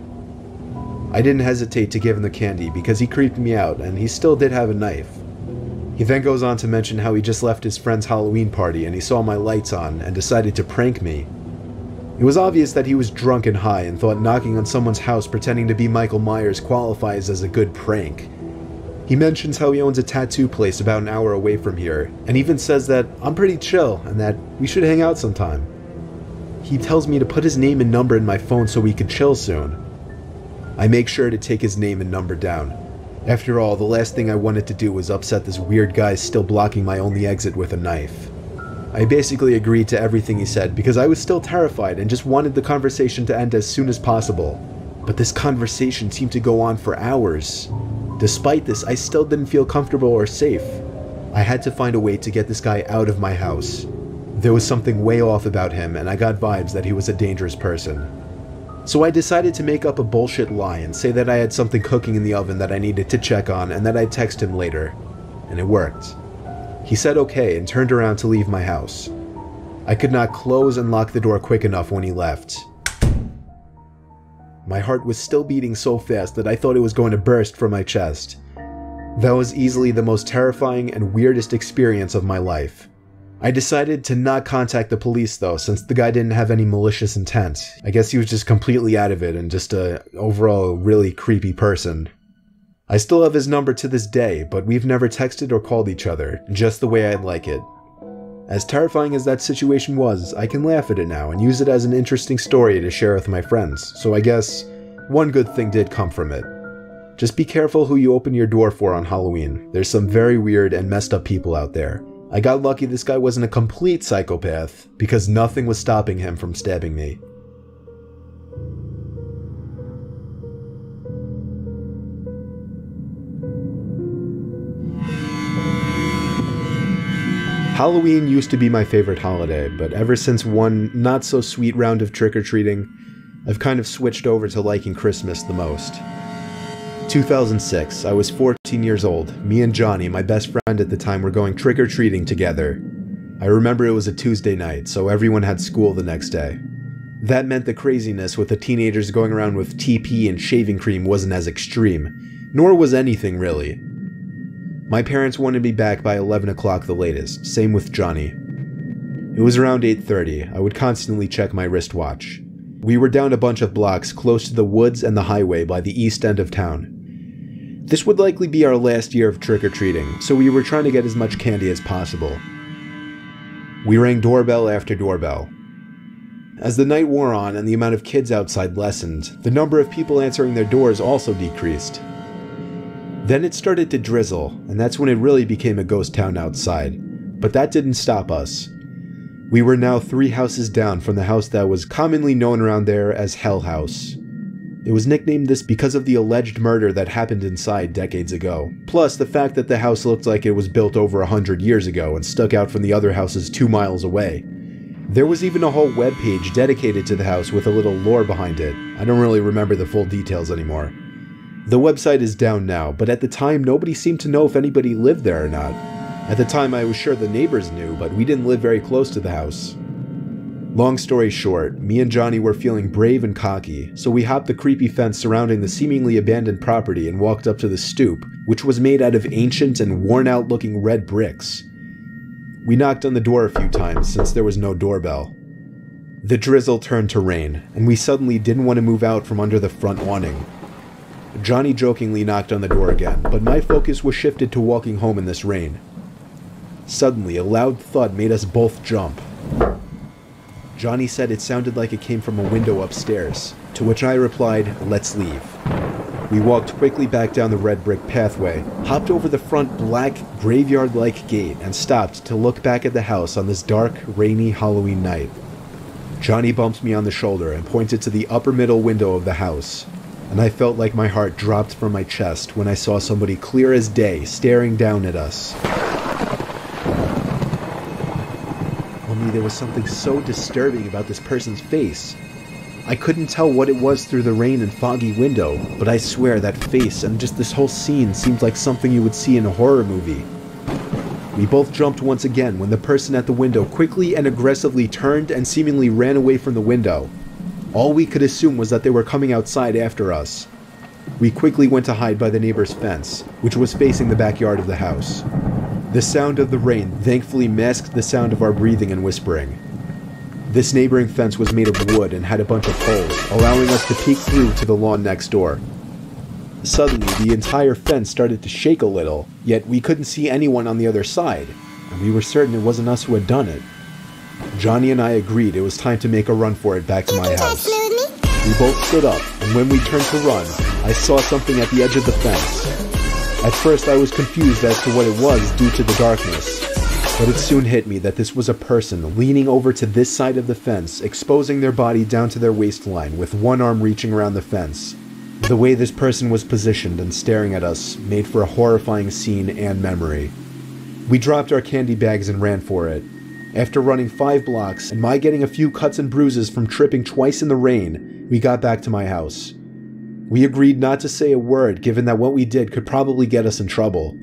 I didn't hesitate to give him the candy because he creeped me out, and he still did have a knife. He then goes on to mention how he just left his friend's Halloween party and he saw my lights on and decided to prank me. It was obvious that he was drunk and high and thought knocking on someone's house pretending to be Michael Myers qualifies as a good prank. He mentions how he owns a tattoo place about an hour away from here, and even says that I'm pretty chill and that we should hang out sometime. He tells me to put his name and number in my phone so we could chill soon. I make sure to take his name and number down. After all, the last thing I wanted to do was upset this weird guy still blocking my only exit with a knife. I basically agreed to everything he said because I was still terrified and just wanted the conversation to end as soon as possible. But this conversation seemed to go on for hours. Despite this, I still didn't feel comfortable or safe. I had to find a way to get this guy out of my house. There was something way off about him, and I got vibes that he was a dangerous person. So I decided to make up a bullshit lie and say that I had something cooking in the oven that I needed to check on and that I'd text him later. And it worked. He said okay and turned around to leave my house. I could not close and lock the door quick enough when he left. My heart was still beating so fast that I thought it was going to burst from my chest. That was easily the most terrifying and weirdest experience of my life. I decided to not contact the police though, since the guy didn't have any malicious intent. I guess he was just completely out of it and just a overall really creepy person. I still have his number to this day, but we've never texted or called each other, just the way I'd like it. As terrifying as that situation was, I can laugh at it now and use it as an interesting story to share with my friends, so I guess one good thing did come from it. Just be careful who you open your door for on Halloween. There's some very weird and messed up people out there. I got lucky this guy wasn't a complete psychopath, because nothing was stopping him from stabbing me. Halloween used to be my favorite holiday, but ever since one not-so-sweet round of trick-or-treating, I've kind of switched over to liking Christmas the most. 2006, I was 14 years old. Me and Johnny, my best friend at the time, were going trick-or-treating together. I remember it was a Tuesday night, so everyone had school the next day. That meant the craziness with the teenagers going around with TP and shaving cream wasn't as extreme, nor was anything really. My parents wanted me back by 11 o'clock the latest, same with Johnny. It was around 8:30, I would constantly check my wristwatch. We were down a bunch of blocks close to the woods and the highway by the east end of town. This would likely be our last year of trick-or-treating, so we were trying to get as much candy as possible. We rang doorbell after doorbell. As the night wore on and the amount of kids outside lessened, the number of people answering their doors also decreased. Then it started to drizzle, and that's when it really became a ghost town outside. But that didn't stop us. We were now 3 houses down from the house that was commonly known around there as Hell House. It was nicknamed this because of the alleged murder that happened inside decades ago, plus the fact that the house looked like it was built over 100 years ago and stuck out from the other houses 2 miles away. There was even a whole webpage dedicated to the house with a little lore behind it. I don't really remember the full details anymore. The website is down now, but at the time nobody seemed to know if anybody lived there or not. At the time I was sure the neighbors knew, but we didn't live very close to the house. Long story short, me and Johnny were feeling brave and cocky, so we hopped the creepy fence surrounding the seemingly abandoned property and walked up to the stoop, which was made out of ancient and worn-out looking red bricks. We knocked on the door a few times since there was no doorbell. The drizzle turned to rain, and we suddenly didn't want to move out from under the front awning. Johnny jokingly knocked on the door again, but my focus was shifted to walking home in this rain. Suddenly, a loud thud made us both jump. Johnny said it sounded like it came from a window upstairs, to which I replied, "Let's leave." We walked quickly back down the red brick pathway, hopped over the front black, graveyard-like gate, and stopped to look back at the house on this dark, rainy Halloween night. Johnny bumped me on the shoulder and pointed to the upper middle window of the house. and I felt like my heart dropped from my chest when I saw somebody clear as day staring down at us. Only there was something so disturbing about this person's face. I couldn't tell what it was through the rain and foggy window, but I swear that face and just this whole scene seemed like something you would see in a horror movie. We both jumped once again when the person at the window quickly and aggressively turned and seemingly ran away from the window. All we could assume was that they were coming outside after us. We quickly went to hide by the neighbor's fence, which was facing the backyard of the house. The sound of the rain thankfully masked the sound of our breathing and whispering. This neighboring fence was made of wood and had a bunch of holes, allowing us to peek through to the lawn next door. Suddenly, the entire fence started to shake a little, yet we couldn't see anyone on the other side, and we were certain it wasn't us who had done it. Johnny and I agreed it was time to make a run for it back to my house. We both stood up, and when we turned to run, I saw something at the edge of the fence. At first I was confused as to what it was due to the darkness, but it soon hit me that this was a person leaning over to this side of the fence, exposing their body down to their waistline with one arm reaching around the fence. The way this person was positioned and staring at us made for a horrifying scene and memory. We dropped our candy bags and ran for it. After running 5 blocks and my getting a few cuts and bruises from tripping twice in the rain, we got back to my house. We agreed not to say a word given that what we did could probably get us in trouble.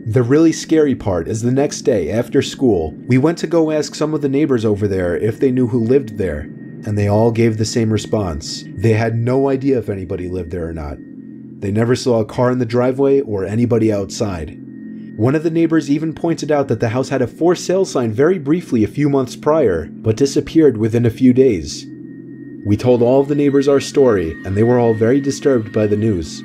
The really scary part is the next day after school, we went to go ask some of the neighbors over there if they knew who lived there. And they all gave the same response. They had no idea if anybody lived there or not. They never saw a car in the driveway or anybody outside. One of the neighbors even pointed out that the house had a for sale sign very briefly a few months prior, but disappeared within a few days. We told all of the neighbors our story, and they were all very disturbed by the news.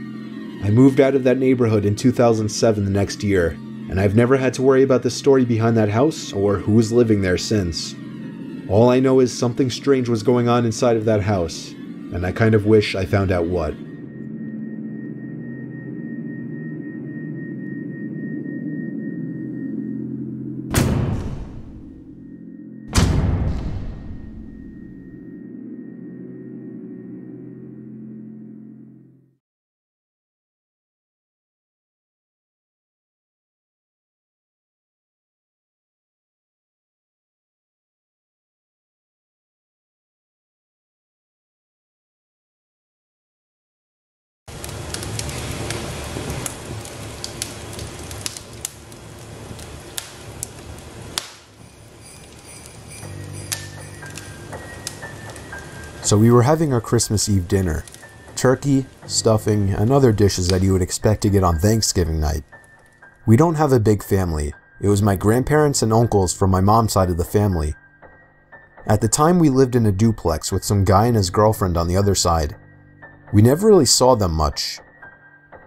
I moved out of that neighborhood in 2007 the next year, and I've never had to worry about the story behind that house or who was living there since. All I know is something strange was going on inside of that house, and I kind of wish I found out what. So we were having our Christmas Eve dinner. Turkey, stuffing, and other dishes that you would expect to get on Thanksgiving night. We don't have a big family. It was my grandparents and uncles from my mom's side of the family. At the time we lived in a duplex with some guy and his girlfriend on the other side. We never really saw them much.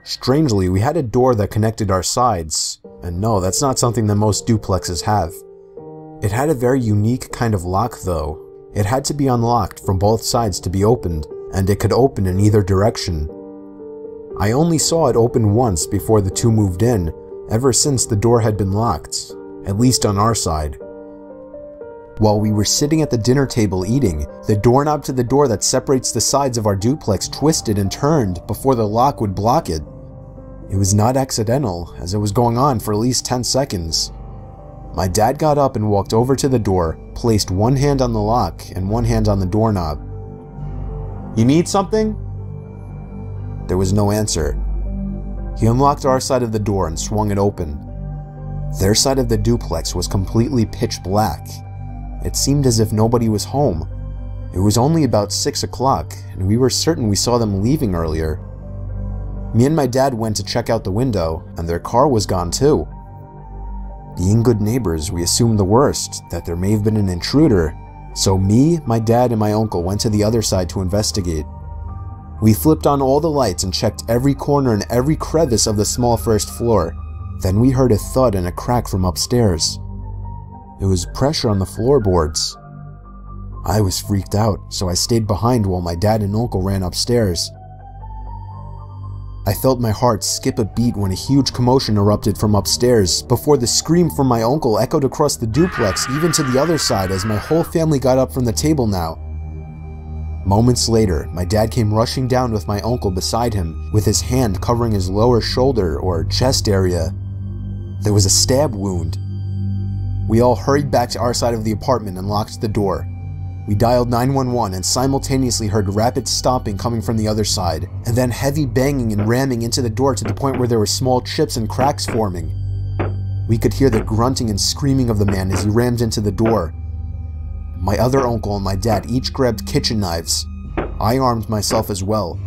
Strangely, we had a door that connected our sides, and no, that's not something that most duplexes have. It had a very unique kind of lock though. It had to be unlocked from both sides to be opened, and it could open in either direction. I only saw it open once before the two moved in, ever since the door had been locked, at least on our side. While we were sitting at the dinner table eating, the doorknob to the door that separates the sides of our duplex twisted and turned before the lock would block it. It was not accidental, as it was going on for at least 10 seconds. My dad got up and walked over to the door, placed one hand on the lock and one hand on the doorknob. "You need something?" There was no answer. He unlocked our side of the door and swung it open. Their side of the duplex was completely pitch black. It seemed as if nobody was home. It was only about 6 o'clock, and we were certain we saw them leaving earlier. Me and my dad went to check out the window, and their car was gone too. Being good neighbors, we assumed the worst, that there may have been an intruder, so me, my dad, and my uncle went to the other side to investigate. We flipped on all the lights and checked every corner and every crevice of the small first floor. Then we heard a thud and a crack from upstairs. It was pressure on the floorboards. I was freaked out, so I stayed behind while my dad and uncle ran upstairs. I felt my heart skip a beat when a huge commotion erupted from upstairs, before the scream from my uncle echoed across the duplex even to the other side as my whole family got up from the table now. Moments later, my dad came rushing down with my uncle beside him, with his hand covering his lower shoulder or chest area. There was a stab wound. We all hurried back to our side of the apartment and locked the door. We dialed 911 and simultaneously heard rapid stomping coming from the other side, and then heavy banging and ramming into the door to the point where there were small chips and cracks forming. We could hear the grunting and screaming of the man as he rammed into the door. My other uncle and my dad each grabbed kitchen knives. I armed myself as well.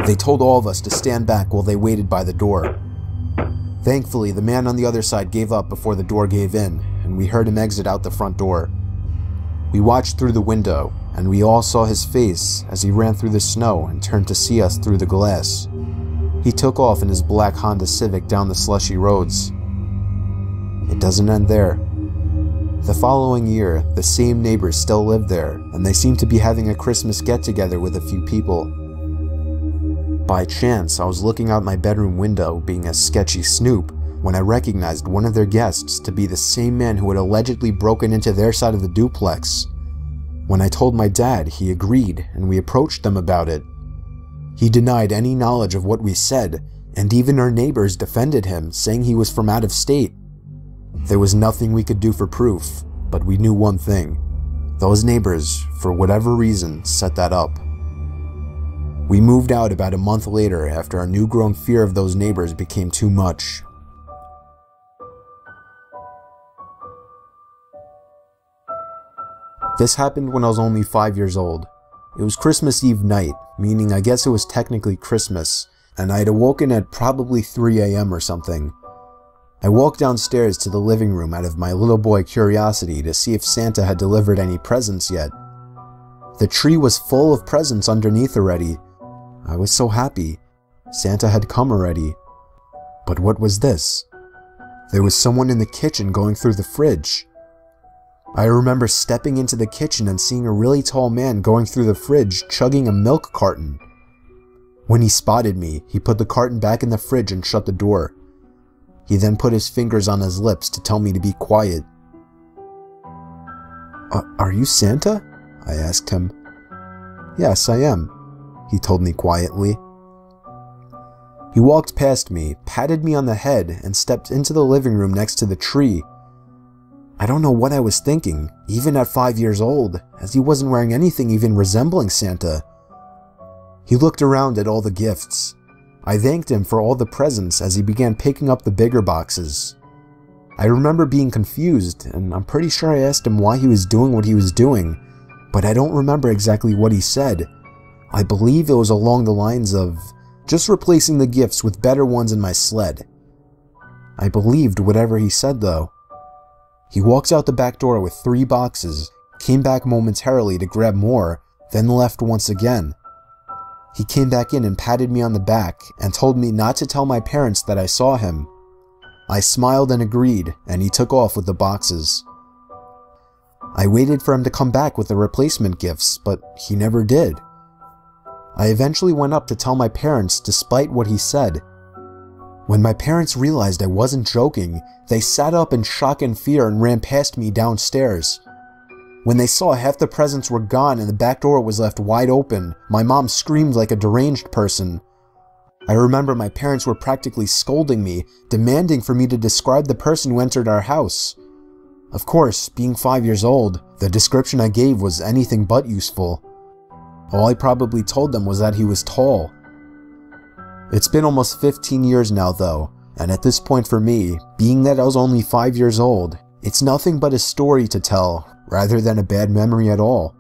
They told all of us to stand back while they waited by the door. Thankfully, the man on the other side gave up before the door gave in, and we heard him exit out the front door. We watched through the window, and we all saw his face as he ran through the snow and turned to see us through the glass. He took off in his black Honda Civic down the slushy roads. It doesn't end there. The following year, the same neighbors still lived there, and they seemed to be having a Christmas get-together with a few people. By chance, I was looking out my bedroom window, being a sketchy snoop, when I recognized one of their guests to be the same man who had allegedly broken into their side of the duplex. When I told my dad, he agreed, and we approached them about it. He denied any knowledge of what we said, and even our neighbors defended him, saying he was from out of state. There was nothing we could do for proof, but we knew one thing. Those neighbors, for whatever reason, set that up. We moved out about a month later after our newgrown fear of those neighbors became too much. This happened when I was only 5 years old. It was Christmas Eve night, meaning I guess it was technically Christmas, and I had awoken at probably 3 a.m. or something. I walked downstairs to the living room out of my little boy curiosity to see if Santa had delivered any presents yet. The tree was full of presents underneath already. I was so happy. Santa had come already. But what was this? There was someone in the kitchen going through the fridge. I remember stepping into the kitchen and seeing a really tall man going through the fridge chugging a milk carton. When he spotted me, he put the carton back in the fridge and shut the door. He then put his fingers on his lips to tell me to be quiet. Are you Santa? I asked him. Yes, I am, he told me quietly. He walked past me, patted me on the head, and stepped into the living room next to the tree. I don't know what I was thinking, even at 5 years old, as he wasn't wearing anything even resembling Santa. He looked around at all the gifts. I thanked him for all the presents as he began picking up the bigger boxes. I remember being confused, and I'm pretty sure I asked him why he was doing what he was doing, but I don't remember exactly what he said. I believe it was along the lines of just replacing the gifts with better ones in my sled. I believed whatever he said though. He walked out the back door with 3 boxes, came back momentarily to grab more, then left once again. He came back in and patted me on the back and told me not to tell my parents that I saw him. I smiled and agreed, and he took off with the boxes. I waited for him to come back with the replacement gifts, but he never did. I eventually went up to tell my parents despite what he said. When my parents realized I wasn't joking, they sat up in shock and fear and ran past me downstairs. When they saw half the presents were gone and the back door was left wide open, my mom screamed like a deranged person. I remember my parents were practically scolding me, demanding for me to describe the person who entered our house. Of course, being 5 years old, the description I gave was anything but useful. All I probably told them was that he was tall. It's been almost 15 years now though, and at this point for me, being that I was only 5 years old, it's nothing but a story to tell, rather than a bad memory at all.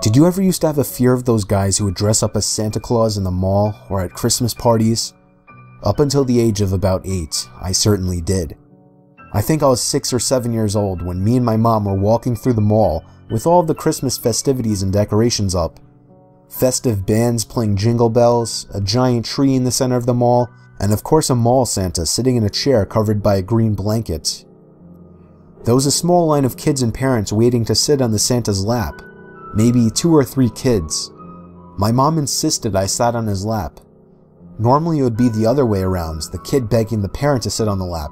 Did you ever used to have a fear of those guys who would dress up as Santa Claus in the mall or at Christmas parties? Up until the age of about 8, I certainly did. I think I was 6 or 7 years old when me and my mom were walking through the mall with all of the Christmas festivities and decorations up. Festive bands playing jingle bells, a giant tree in the center of the mall, and of course a mall Santa sitting in a chair covered by a green blanket. There was a small line of kids and parents waiting to sit on the Santa's lap. Maybe 2 or 3 kids. My mom insisted I sat on his lap. Normally it would be the other way around, the kid begging the parent to sit on the lap.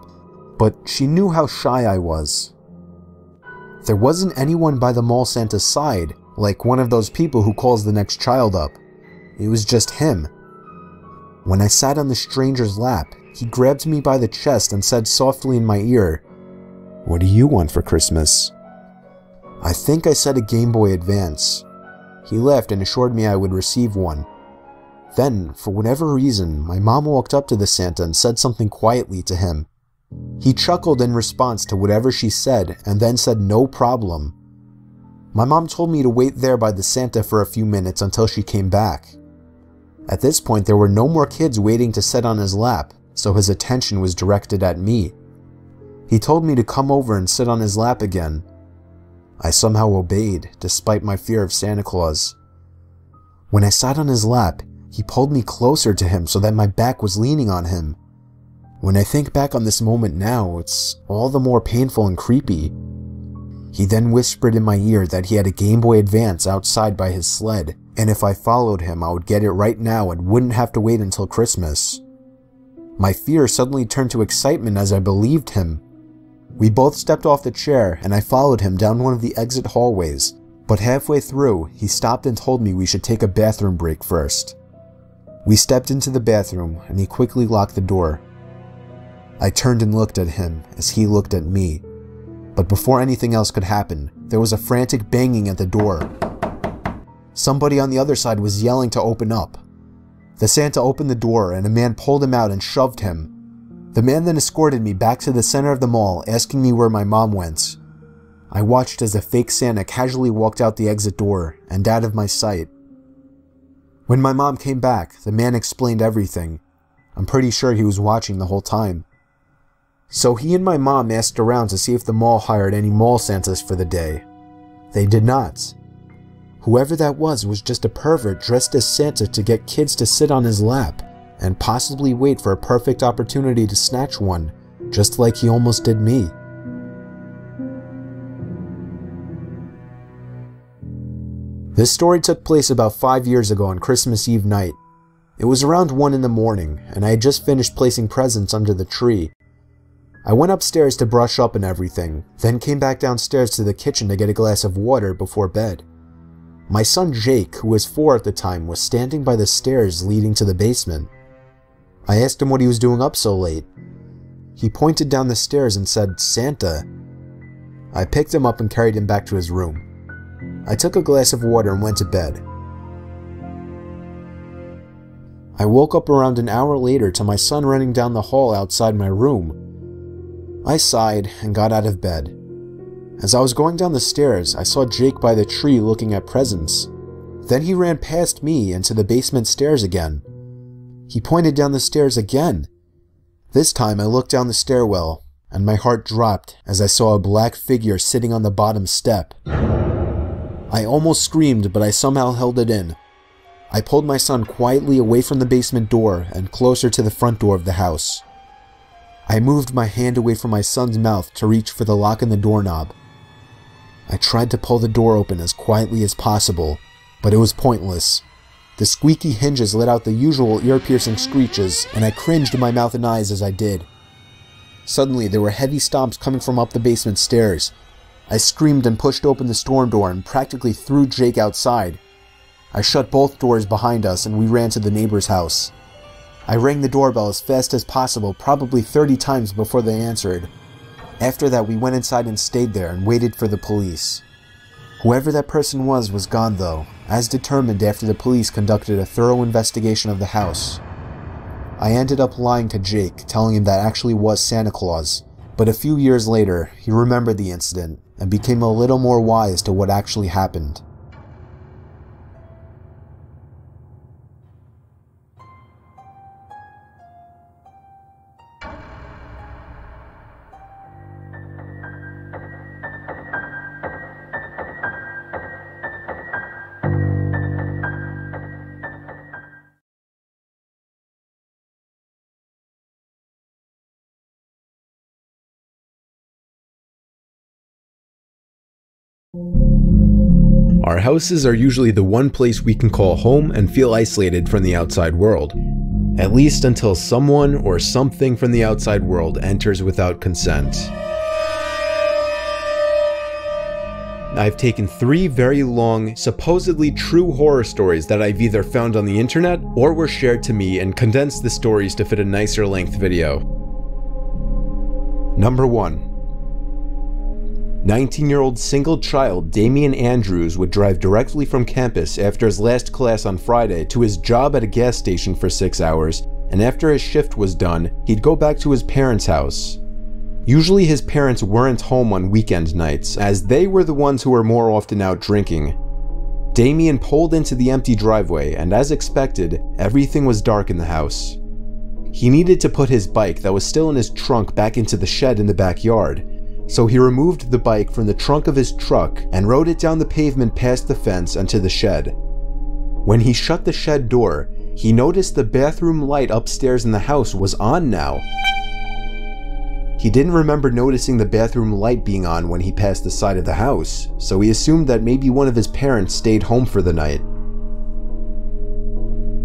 but she knew how shy I was. There wasn't anyone by the mall Santa's side, like one of those people who calls the next child up. It was just him. When I sat on the stranger's lap, he grabbed me by the chest and said softly in my ear, "What do you want for Christmas?" I think I said a Game Boy Advance. He laughed and assured me I would receive one. Then, for whatever reason, my mom walked up to the Santa and said something quietly to him. He chuckled in response to whatever she said and then said no problem. My mom told me to wait there by the Santa for a few minutes until she came back. At this point, there were no more kids waiting to sit on his lap, so his attention was directed at me. He told me to come over and sit on his lap again. I somehow obeyed, despite my fear of Santa Claus. When I sat on his lap, he pulled me closer to him so that my back was leaning on him. When I think back on this moment now, it's all the more painful and creepy. He then whispered in my ear that he had a Game Boy Advance outside by his sled, and if I followed him, I would get it right now and wouldn't have to wait until Christmas. My fear suddenly turned to excitement as I believed him. We both stepped off the chair, and I followed him down one of the exit hallways, but halfway through, he stopped and told me we should take a bathroom break first. We stepped into the bathroom, and he quickly locked the door. I turned and looked at him as he looked at me. But before anything else could happen, there was a frantic banging at the door. Somebody on the other side was yelling to open up. The Santa opened the door and a man pulled him out and shoved him. The man then escorted me back to the center of the mall, asking me where my mom went. I watched as a fake Santa casually walked out the exit door and out of my sight. When my mom came back, the man explained everything. I'm pretty sure he was watching the whole time. So he and my mom asked around to see if the mall hired any mall Santas for the day. They did not. Whoever that was just a pervert dressed as Santa to get kids to sit on his lap and possibly wait for a perfect opportunity to snatch one, just like he almost did me. This story took place about 5 years ago on Christmas Eve night. It was around 1 in the morning, and I had just finished placing presents under the tree. I went upstairs to brush up and everything, then came back downstairs to the kitchen to get a glass of water before bed. My son Jake, who was 4 at the time, was standing by the stairs leading to the basement. I asked him what he was doing up so late. He pointed down the stairs and said, "Santa." I picked him up and carried him back to his room. I took a glass of water and went to bed. I woke up around an hour later to my son running down the hall outside my room. I sighed and got out of bed. As I was going down the stairs, I saw Jake by the tree looking at presents. Then he ran past me into the basement stairs again. He pointed down the stairs again. This time I looked down the stairwell, and my heart dropped as I saw a black figure sitting on the bottom step. I almost screamed, but I somehow held it in. I pulled my son quietly away from the basement door and closer to the front door of the house. I moved my hand away from my son's mouth to reach for the lock in the doorknob. I tried to pull the door open as quietly as possible, but it was pointless. The squeaky hinges let out the usual ear-piercing screeches, and I cringed in my mouth and eyes as I did. Suddenly, there were heavy stomps coming from up the basement stairs. I screamed and pushed open the storm door and practically threw Jake outside. I shut both doors behind us and we ran to the neighbor's house. I rang the doorbell as fast as possible, probably 30 times before they answered. After that, we went inside and stayed there and waited for the police. Whoever that person was gone though, as determined after the police conducted a thorough investigation of the house. I ended up lying to Jake, telling him that actually was Santa Claus, but a few years later, he remembered the incident and became a little more wise to what actually happened. Our houses are usually the one place we can call home and feel isolated from the outside world. at least until someone or something from the outside world enters without consent. I've taken 3 very long, supposedly true horror stories that I've either found on the internet or were shared to me and condensed the stories to fit a nicer length video. Number 1. 19-year-old single child Damian Andrews would drive directly from campus after his last class on Friday to his job at a gas station for 6 hours, and after his shift was done, he'd go back to his parents' house. Usually his parents weren't home on weekend nights, as they were the ones who were more often out drinking. Damian pulled into the empty driveway, and as expected, everything was dark in the house. He needed to put his bike that was still in his trunk back into the shed in the backyard, so he removed the bike from the trunk of his truck and rode it down the pavement past the fence and to the shed. When he shut the shed door, he noticed the bathroom light upstairs in the house was on now. He didn't remember noticing the bathroom light being on when he passed the side of the house, so he assumed that maybe one of his parents stayed home for the night.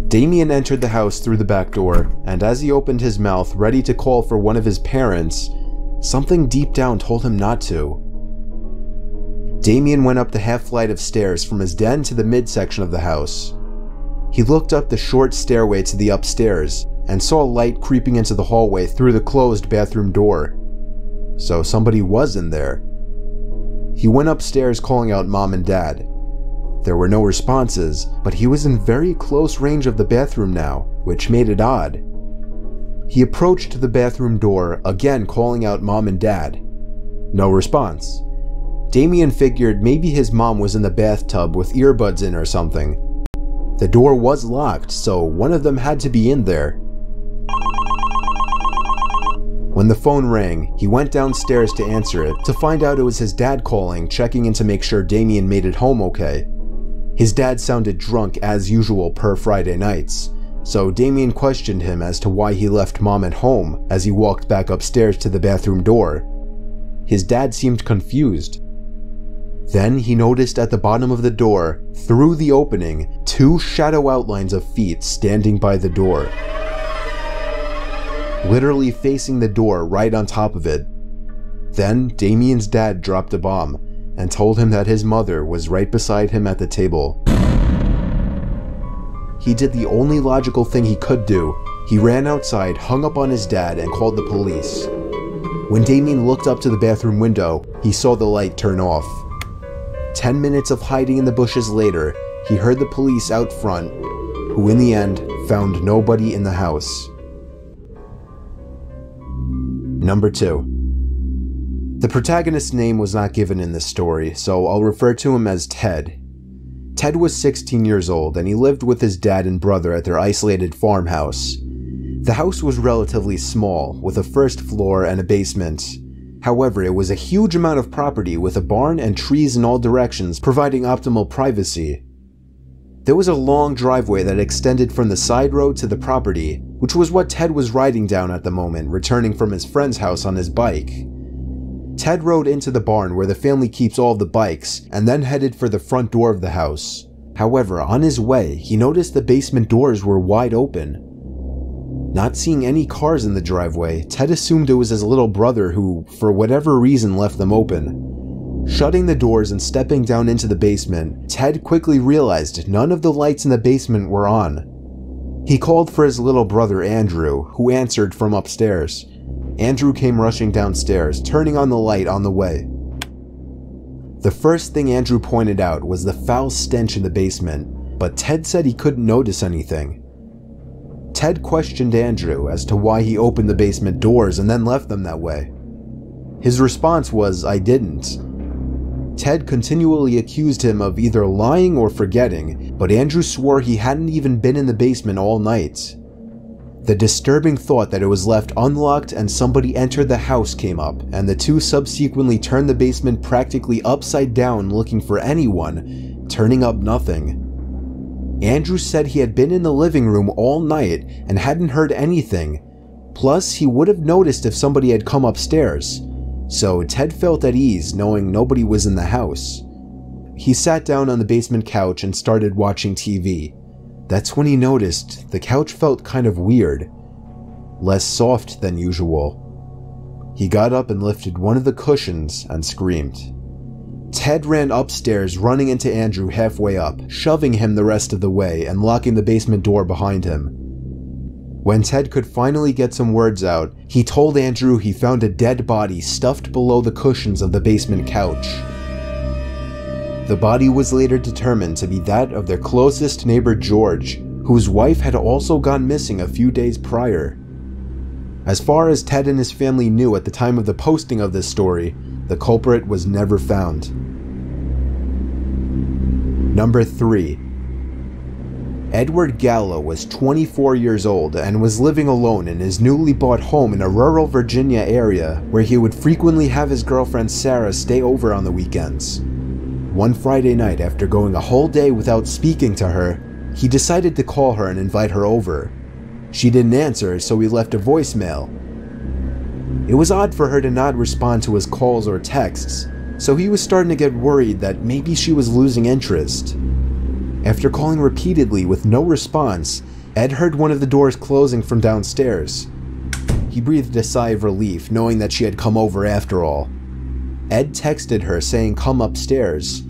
Damian entered the house through the back door, and as he opened his mouth ready to call for one of his parents, something deep down told him not to. Damian went up the half flight of stairs from his den to the midsection of the house. He looked up the short stairway to the upstairs and saw light creeping into the hallway through the closed bathroom door. So somebody was in there. He went upstairs calling out Mom and Dad. There were no responses, but he was in very close range of the bathroom now, which made it odd. He approached the bathroom door, again calling out Mom and Dad. No response. Damian figured maybe his mom was in the bathtub with earbuds in or something. The door was locked, so one of them had to be in there. When the phone rang, he went downstairs to answer it, to find out it was his dad calling, checking in to make sure Damian made it home okay. His dad sounded drunk as usual per Friday nights, so Damian questioned him as to why he left Mom at home as he walked back upstairs to the bathroom door. His dad seemed confused. Then he noticed at the bottom of the door, through the opening, 2 shadow outlines of feet standing by the door. Literally facing the door right on top of it. Then Damian's dad dropped a bomb and told him that his mother was right beside him at the table. He did the only logical thing he could do. He ran outside, hung up on his dad, and called the police. When Damian looked up to the bathroom window, he saw the light turn off. 10 minutes of hiding in the bushes later, he heard the police out front, who in the end found nobody in the house. Number 2. The protagonist's name was not given in this story, so I'll refer to him as Ted. Ted was 16 years old, and he lived with his dad and brother at their isolated farmhouse. The house was relatively small, with a first floor and a basement. However, it was a huge amount of property with a barn and trees in all directions, providing optimal privacy. There was a long driveway that extended from the side road to the property, which was what Ted was riding down at the moment, returning from his friend's house on his bike. Ted rode into the barn where the family keeps all the bikes, and then headed for the front door of the house. However, on his way, he noticed the basement doors were wide open. Not seeing any cars in the driveway, Ted assumed it was his little brother who, for whatever reason, left them open. Shutting the doors and stepping down into the basement, Ted quickly realized none of the lights in the basement were on. He called for his little brother Andrew, who answered from upstairs. Andrew came rushing downstairs, turning on the light on the way. The first thing Andrew pointed out was the foul stench in the basement, but Ted said he couldn't notice anything. Ted questioned Andrew as to why he opened the basement doors and then left them that way. His response was, "I didn't." Ted continually accused him of either lying or forgetting, but Andrew swore he hadn't even been in the basement all night. The disturbing thought that it was left unlocked and somebody entered the house came up, and the two subsequently turned the basement practically upside down looking for anyone, turning up nothing. Andrew said he had been in the living room all night and hadn't heard anything, plus he would have noticed if somebody had come upstairs, so Ted felt at ease knowing nobody was in the house. He sat down on the basement couch and started watching TV. That's when he noticed the couch felt kind of weird, less soft than usual. He got up and lifted one of the cushions and screamed. Ted ran upstairs, running into Andrew halfway up, shoving him the rest of the way and locking the basement door behind him. When Ted could finally get some words out, he told Andrew he found a dead body stuffed below the cushions of the basement couch. The body was later determined to be that of their closest neighbor George, whose wife had also gone missing a few days prior. As far as Ted and his family knew at the time of the posting of this story, the culprit was never found. Number 3. Edward Gallo was 24 years old and was living alone in his newly bought home in a rural Virginia area where he would frequently have his girlfriend Sarah stay over on the weekends. One Friday night, after going a whole day without speaking to her, he decided to call her and invite her over. She didn't answer, so he left a voicemail. It was odd for her to not respond to his calls or texts, so he was starting to get worried that maybe she was losing interest. After calling repeatedly with no response, Ed heard one of the doors closing from downstairs. He breathed a sigh of relief, knowing that she had come over after all. Ed texted her saying come upstairs.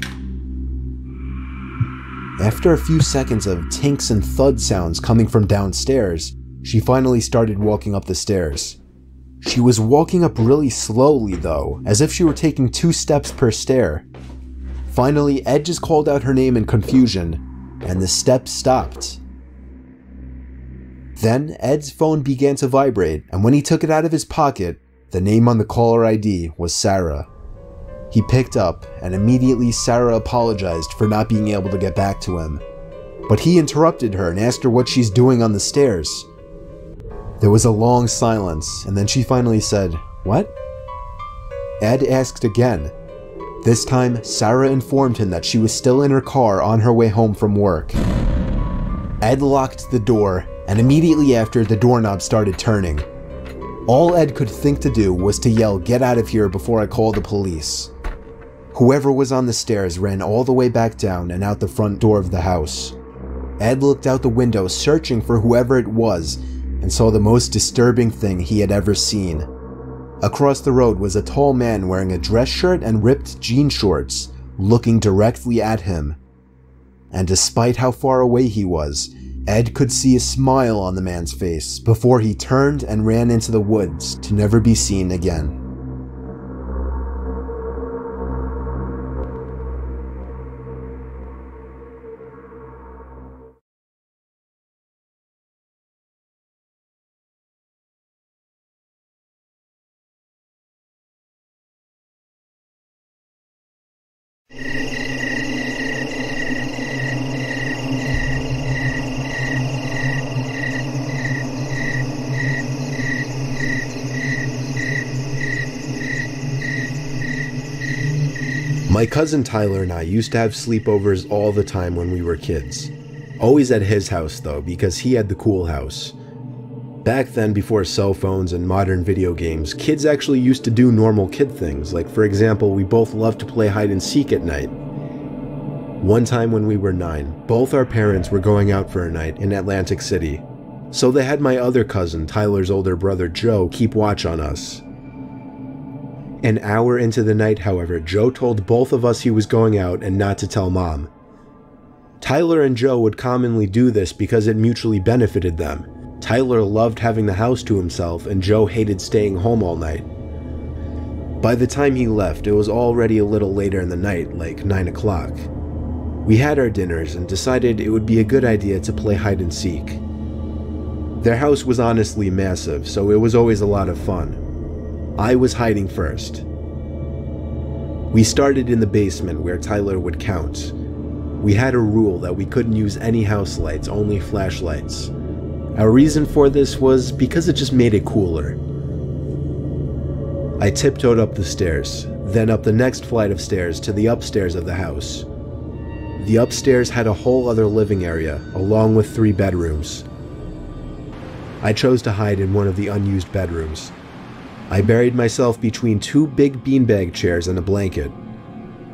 After a few seconds of tinks and thud sounds coming from downstairs, she finally started walking up the stairs. She was walking up really slowly though, as if she were taking 2 steps per stair. Finally, Ed just called out her name in confusion, and the steps stopped. Then, Ed's phone began to vibrate, and when he took it out of his pocket, the name on the caller ID was Sarah. He picked up, and immediately Sarah apologized for not being able to get back to him. But he interrupted her and asked her what she's doing on the stairs. There was a long silence, and then she finally said, "What?" Ed asked again. This time, Sarah informed him that she was still in her car on her way home from work. Ed locked the door, and immediately after, the doorknob started turning. All Ed could think to do was to yell, "Get out of here before I call the police." Whoever was on the stairs ran all the way back down and out the front door of the house. Ed looked out the window searching for whoever it was and saw the most disturbing thing he had ever seen. Across the road was a tall man wearing a dress shirt and ripped jean shorts, looking directly at him. And despite how far away he was, Ed could see a smile on the man's face before he turned and ran into the woods to never be seen again. My cousin Tyler and I used to have sleepovers all the time when we were kids. Always at his house though, because he had the cool house. Back then, before cell phones and modern video games, kids actually used to do normal kid things, like for example, we both loved to play hide and seek at night. One time when we were 9, both our parents were going out for a night in Atlantic City, so they had my other cousin, Tyler's older brother Joe, keep watch on us. An hour into the night, however, Joe told both of us he was going out and not to tell Mom. Tyler and Joe would commonly do this because it mutually benefited them. Tyler loved having the house to himself and Joe hated staying home all night. By the time he left, it was already a little later in the night, like 9 o'clock. We had our dinners and decided it would be a good idea to play hide and seek. Their house was honestly massive, so it was always a lot of fun. I was hiding first. We started in the basement where Tyler would count. We had a rule that we couldn't use any house lights, only flashlights. Our reason for this was because it just made it cooler. I tiptoed up the stairs, then up the next flight of stairs to the upstairs of the house. The upstairs had a whole other living area, along with 3 bedrooms. I chose to hide in one of the unused bedrooms. I buried myself between 2 big beanbag chairs and a blanket.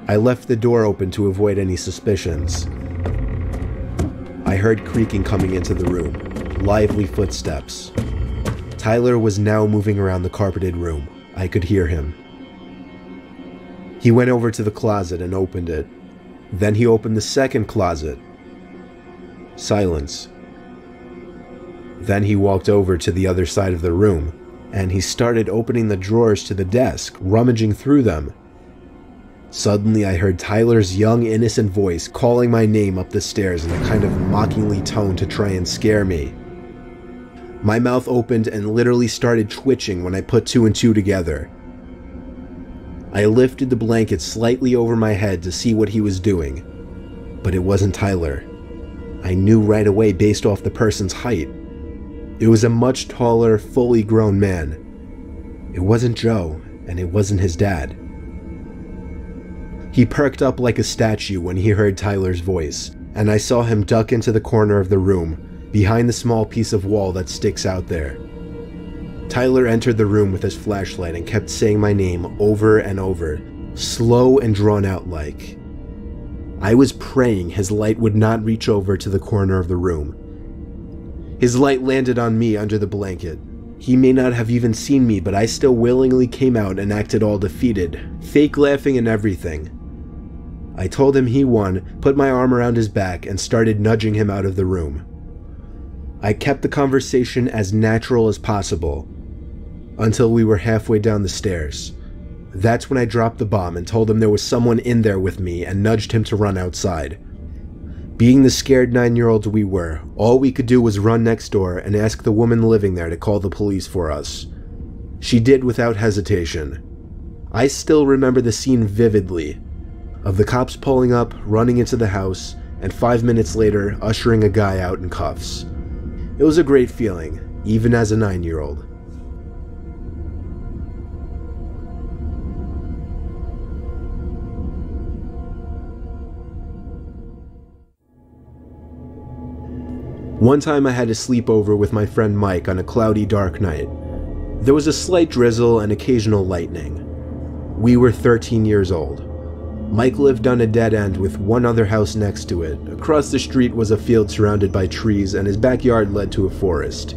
I left the door open to avoid any suspicions. I heard creaking coming into the room, lively footsteps. Tyler was now moving around the carpeted room. I could hear him. He went over to the closet and opened it. Then he opened the second closet. Silence. Then he walked over to the other side of the room, and he started opening the drawers to the desk, rummaging through them. Suddenly I heard Tyler's young, innocent voice calling my name up the stairs in a kind of mockingly tone to try and scare me. My mouth opened and literally started twitching when I put two and two together. I lifted the blanket slightly over my head to see what he was doing, but it wasn't Tyler. I knew right away based off the person's height. It was a much taller, fully grown man. It wasn't Joe, and it wasn't his dad. He perked up like a statue when he heard Tyler's voice, and I saw him duck into the corner of the room, behind the small piece of wall that sticks out there. Tyler entered the room with his flashlight and kept saying my name over and over, slow and drawn out like. I was praying his light would not reach over to the corner of the room. His light landed on me under the blanket. He may not have even seen me, but I still willingly came out and acted all defeated, fake laughing and everything. I told him he won, put my arm around his back, and started nudging him out of the room. I kept the conversation as natural as possible, until we were halfway down the stairs. That's when I dropped the bomb and told him there was someone in there with me and nudged him to run outside. Being the scared 9-year-olds we were, all we could do was run next door and ask the woman living there to call the police for us. She did without hesitation. I still remember the scene vividly, of the cops pulling up, running into the house, and 5 minutes later ushering a guy out in cuffs. It was a great feeling, even as a 9-year-old. One time I had a sleepover with my friend Mike on a cloudy, dark night. There was a slight drizzle and occasional lightning. We were 13 years old. Mike lived on a dead end with one other house next to it. Across the street was a field surrounded by trees, and his backyard led to a forest.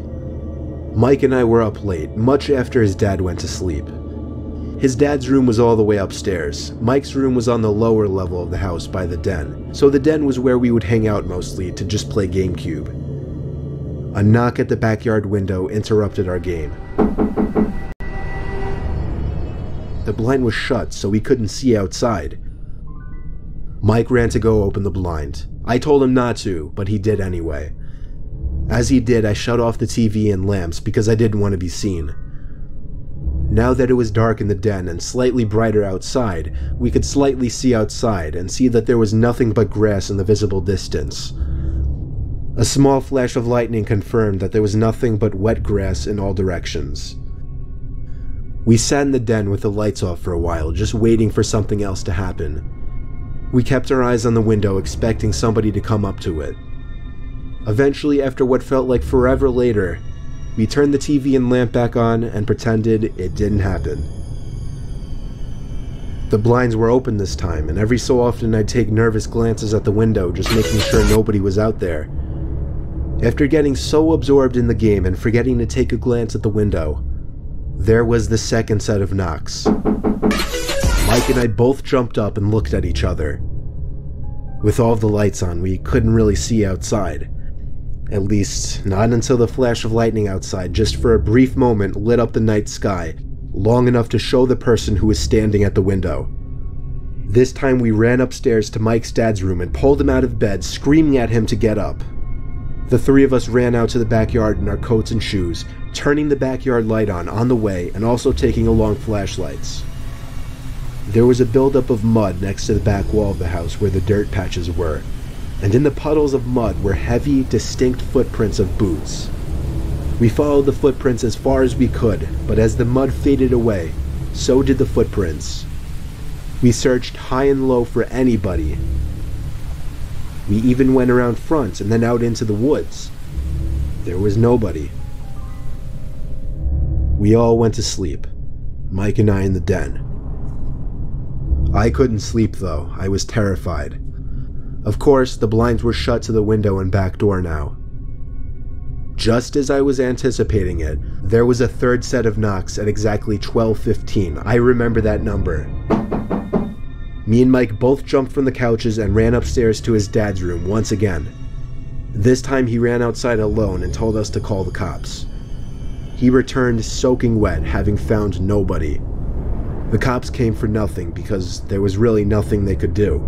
Mike and I were up late, much after his dad went to sleep. His dad's room was all the way upstairs. Mike's room was on the lower level of the house by the den, so the den was where we would hang out mostly to just play GameCube. A knock at the backyard window interrupted our game. The blind was shut, so we couldn't see outside. Mike ran to go open the blind. I told him not to, but he did anyway. As he did, I shut off the TV and lamps because I didn't want to be seen. Now that it was dark in the den and slightly brighter outside, we could slightly see outside and see that there was nothing but grass in the visible distance. A small flash of lightning confirmed that there was nothing but wet grass in all directions. We sat in the den with the lights off for a while, just waiting for something else to happen. We kept our eyes on the window, expecting somebody to come up to it. Eventually, after what felt like forever later, we turned the TV and lamp back on and pretended it didn't happen. The blinds were open this time, and every so often I'd take nervous glances at the window, just making sure nobody was out there. After getting so absorbed in the game and forgetting to take a glance at the window, there was the second set of knocks. Mike and I both jumped up and looked at each other. With all the lights on, we couldn't really see outside. At least, not until the flash of lightning outside just for a brief moment lit up the night sky, long enough to show the person who was standing at the window. This time we ran upstairs to Mike's dad's room and pulled him out of bed, screaming at him to get up. The three of us ran out to the backyard in our coats and shoes, turning the backyard light on the way and also taking along flashlights. There was a buildup of mud next to the back wall of the house where the dirt patches were, and in the puddles of mud were heavy, distinct footprints of boots. We followed the footprints as far as we could, but as the mud faded away, so did the footprints. We searched high and low for anybody. We even went around front and then out into the woods. There was nobody. We all went to sleep, Mike and I in the den. I couldn't sleep though, I was terrified. Of course, the blinds were shut to the window and back door now. Just as I was anticipating it, there was a third set of knocks at exactly 12:15. I remember that number. Me and Mike both jumped from the couches and ran upstairs to his dad's room once again. This time he ran outside alone and told us to call the cops. He returned soaking wet, having found nobody. The cops came for nothing because there was really nothing they could do.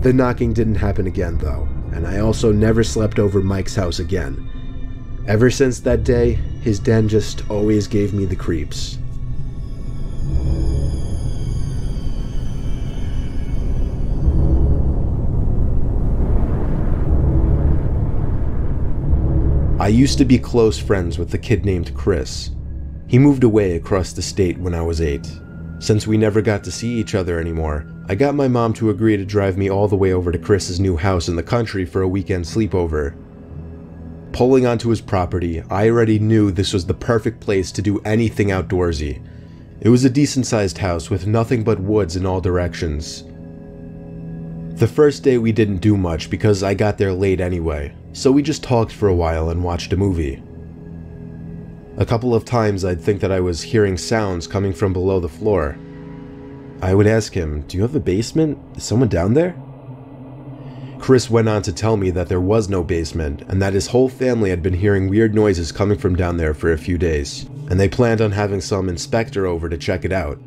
The knocking didn't happen again though, and I also never slept over Mike's house again. Ever since that day, his den just always gave me the creeps. I used to be close friends with a kid named Chris. He moved away across the state when I was 8. Since we never got to see each other anymore, I got my mom to agree to drive me all the way over to Chris's new house in the country for a weekend sleepover. Pulling onto his property, I already knew this was the perfect place to do anything outdoorsy. It was a decent-sized house with nothing but woods in all directions. The first day we didn't do much because I got there late anyway, so we just talked for a while and watched a movie. A couple of times I'd think that I was hearing sounds coming from below the floor. I would ask him, "Do you have a basement? Is someone down there?" Chris went on to tell me that there was no basement and that his whole family had been hearing weird noises coming from down there for a few days, and they planned on having some inspector over to check it out.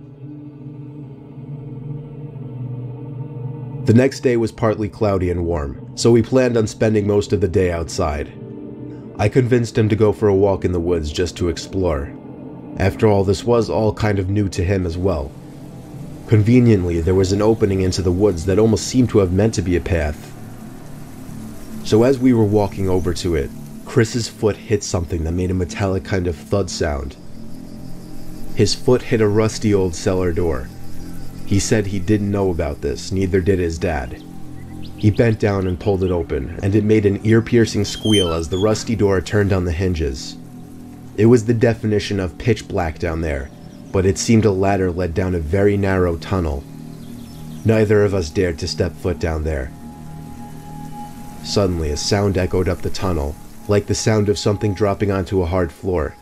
The next day was partly cloudy and warm, so we planned on spending most of the day outside. I convinced him to go for a walk in the woods just to explore. After all, this was all kind of new to him as well. Conveniently, there was an opening into the woods that almost seemed to have meant to be a path. So as we were walking over to it, Chris's foot hit something that made a metallic kind of thud sound. His foot hit a rusty old cellar door. He said he didn't know about this, neither did his dad. He bent down and pulled it open, and it made an ear-piercing squeal as the rusty door turned on the hinges. It was the definition of pitch black down there, but it seemed a ladder led down a very narrow tunnel. Neither of us dared to step foot down there. Suddenly, a sound echoed up the tunnel, like the sound of something dropping onto a hard floor.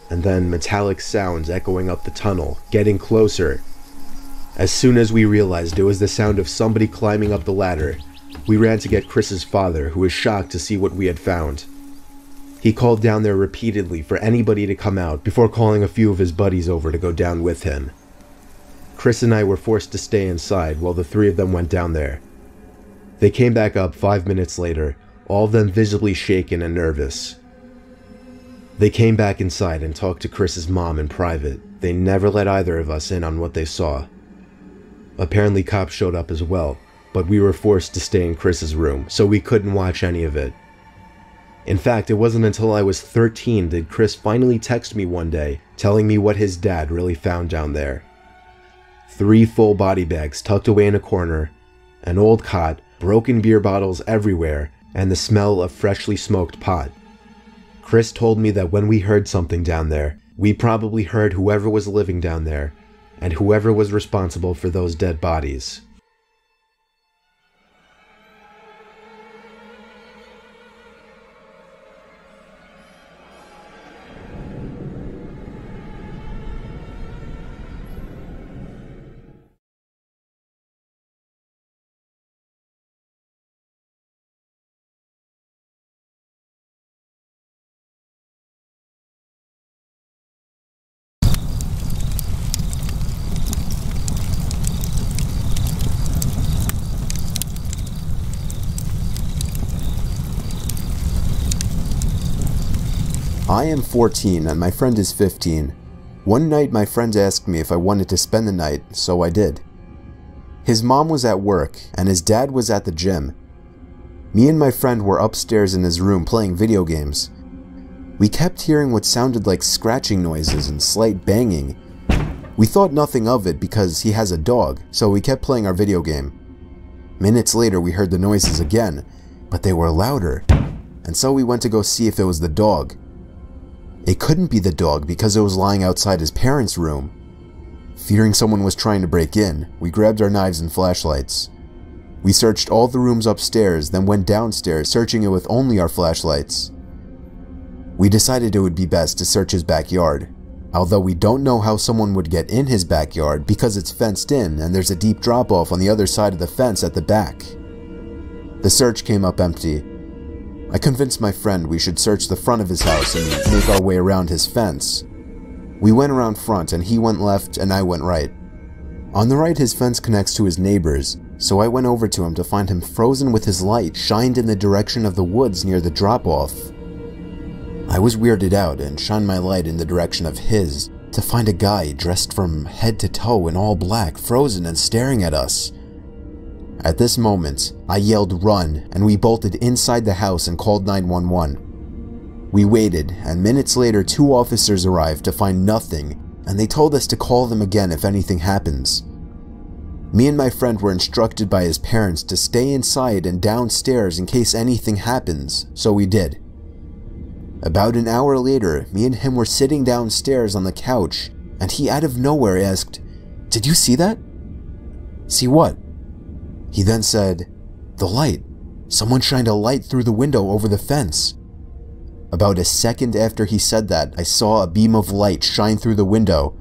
And then metallic sounds echoing up the tunnel, getting closer. As soon as we realized it was the sound of somebody climbing up the ladder, we ran to get Chris's father, who was shocked to see what we had found. He called down there repeatedly for anybody to come out before calling a few of his buddies over to go down with him. Chris and I were forced to stay inside while the three of them went down there. They came back up 5 minutes later, all of them visibly shaken and nervous. They came back inside and talked to Chris's mom in private. They never let either of us in on what they saw. Apparently cops showed up as well, but we were forced to stay in Chris's room, so we couldn't watch any of it. In fact, it wasn't until I was 13 that Chris finally texted me one day, telling me what his dad really found down there. 3 full body bags tucked away in a corner, an old cot, broken beer bottles everywhere, and the smell of freshly smoked pot. Chris told me that when we heard something down there, we probably heard whoever was living down there, and whoever was responsible for those dead bodies. I am 14 and my friend is 15. One night my friend asked me if I wanted to spend the night, so I did. His mom was at work and his dad was at the gym. Me and my friend were upstairs in his room playing video games. We kept hearing what sounded like scratching noises and slight banging. We thought nothing of it because he has a dog, so we kept playing our video game. Minutes later we heard the noises again, but they were louder, and so we went to go see if it was the dog. It couldn't be the dog because it was lying outside his parents' room. Fearing someone was trying to break in, we grabbed our knives and flashlights. We searched all the rooms upstairs, then went downstairs, searching it with only our flashlights. We decided it would be best to search his backyard, although we don't know how someone would get in his backyard because it's fenced in and there's a deep drop-off on the other side of the fence at the back. The search came up empty. I convinced my friend we should search the front of his house and make our way around his fence. We went around front and he went left and I went right. On the right, his fence connects to his neighbor's, so I went over to him to find him frozen with his light shined in the direction of the woods near the drop-off. I was weirded out and shined my light in the direction of his to find a guy dressed from head to toe in all black, frozen and staring at us. At this moment, I yelled "run" and we bolted inside the house and called 911. We waited, and minutes later 2 officers arrived to find nothing, and they told us to call them again if anything happens. Me and my friend were instructed by his parents to stay inside and downstairs in case anything happens, so we did. About an hour later, me and him were sitting downstairs on the couch, and he out of nowhere asked, "Did you see that?" "See what?" He then said, "The light. Someone shined a light through the window over the fence." About a second after he said that, I saw a beam of light shine through the window.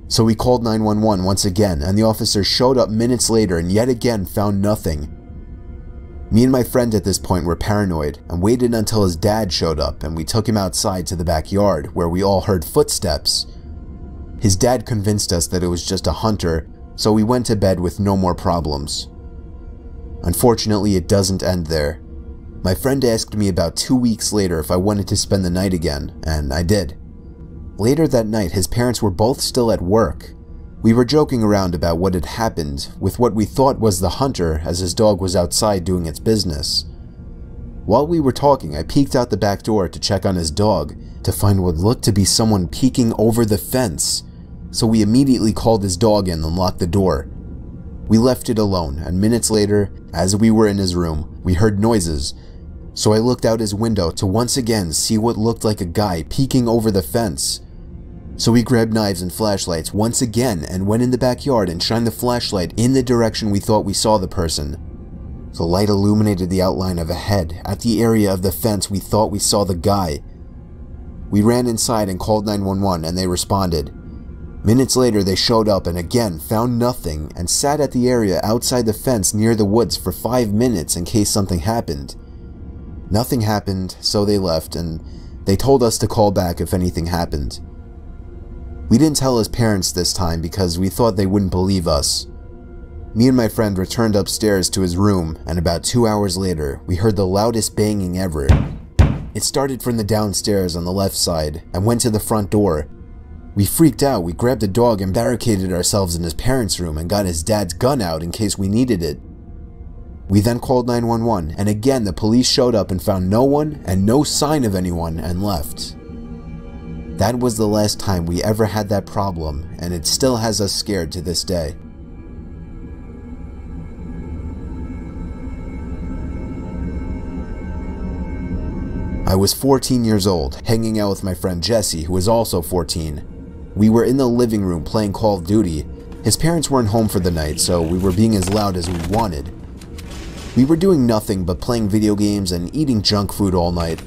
So we called 911 once again, and the officers showed up minutes later and yet again found nothing. Me and my friend at this point were paranoid and waited until his dad showed up, and we took him outside to the backyard where we all heard footsteps. His dad convinced us that it was just a hunter, so we went to bed with no more problems. Unfortunately, it doesn't end there. My friend asked me about 2 weeks later if I wanted to spend the night again, and I did. Later that night, his parents were both still at work. We were joking around about what had happened with what we thought was the hunter, as his dog was outside doing its business. While we were talking, I peeked out the back door to check on his dog to find what looked to be someone peeking over the fence, so we immediately called his dog in and locked the door. We left it alone, and minutes later, as we were in his room, we heard noises, so I looked out his window to once again see what looked like a guy peeking over the fence. So we grabbed knives and flashlights once again and went in the backyard and shined the flashlight in the direction we thought we saw the person. The light illuminated the outline of a head at the area of the fence we thought we saw the guy. We ran inside and called 911 and they responded. Minutes later they showed up and again found nothing and sat at the area outside the fence near the woods for 5 minutes in case something happened. Nothing happened, so they left and they told us to call back if anything happened. We didn't tell his parents this time because we thought they wouldn't believe us. Me and my friend returned upstairs to his room, and about 2 hours later, we heard the loudest banging ever. It started from the downstairs on the left side and went to the front door. We freaked out, we grabbed the dog and barricaded ourselves in his parents' room and got his dad's gun out in case we needed it. We then called 911, and again the police showed up and found no one and no sign of anyone and left. That was the last time we ever had that problem, and it still has us scared to this day. I was 14 years old, hanging out with my friend Jesse, who was also 14. We were in the living room playing Call of Duty. His parents weren't home for the night, so we were being as loud as we wanted. We were doing nothing but playing video games and eating junk food all night,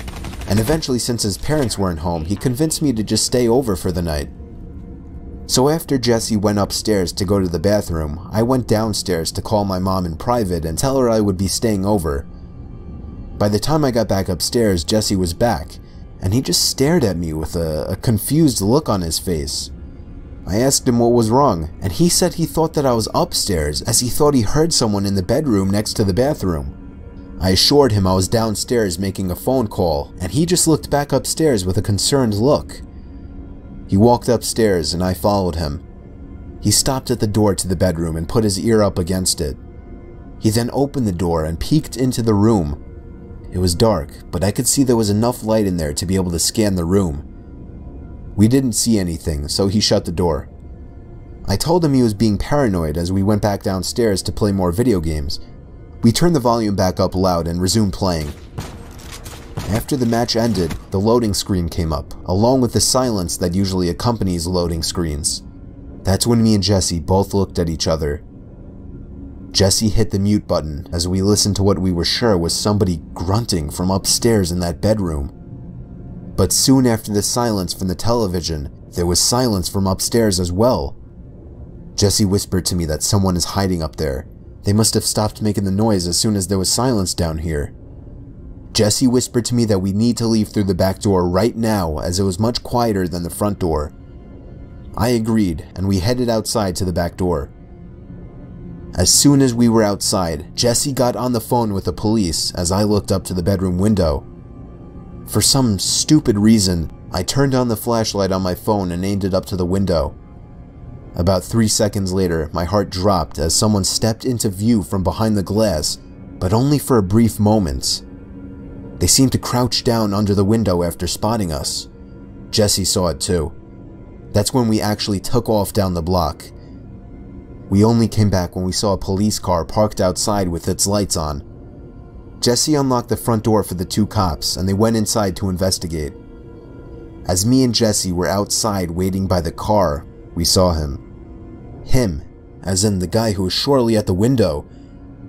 and eventually, since his parents weren't home, he convinced me to just stay over for the night. So after Jesse went upstairs to go to the bathroom, I went downstairs to call my mom in private and tell her I would be staying over. By the time I got back upstairs, Jesse was back, and he just stared at me with a confused look on his face. I asked him what was wrong, and he said he thought that I was upstairs as he thought he heard someone in the bedroom next to the bathroom. I assured him I was downstairs making a phone call, and he just looked back upstairs with a concerned look. He walked upstairs and I followed him. He stopped at the door to the bedroom and put his ear up against it. He then opened the door and peeked into the room. It was dark, but I could see there was enough light in there to be able to scan the room. We didn't see anything, so he shut the door. I told him he was being paranoid as we went back downstairs to play more video games. We turned the volume back up loud and resumed playing. After the match ended, the loading screen came up, along with the silence that usually accompanies loading screens. That's when me and Jesse both looked at each other. Jesse hit the mute button as we listened to what we were sure was somebody grunting from upstairs in that bedroom. But soon after the silence from the television, there was silence from upstairs as well. Jesse whispered to me that someone is hiding up there. They must have stopped making the noise as soon as there was silence down here. Jesse whispered to me that we need to leave through the back door right now as it was much quieter than the front door. I agreed, and we headed outside to the back door. As soon as we were outside, Jesse got on the phone with the police as I looked up to the bedroom window. For some stupid reason, I turned on the flashlight on my phone and aimed it up to the window. About 3 seconds later, my heart dropped as someone stepped into view from behind the glass, but only for a brief moment. They seemed to crouch down under the window after spotting us. Jesse saw it too. That's when we actually took off down the block. We only came back when we saw a police car parked outside with its lights on. Jesse unlocked the front door for the 2 cops, and they went inside to investigate. As me and Jesse were outside waiting by the car, we saw him. Him, as in the guy who was surely at the window.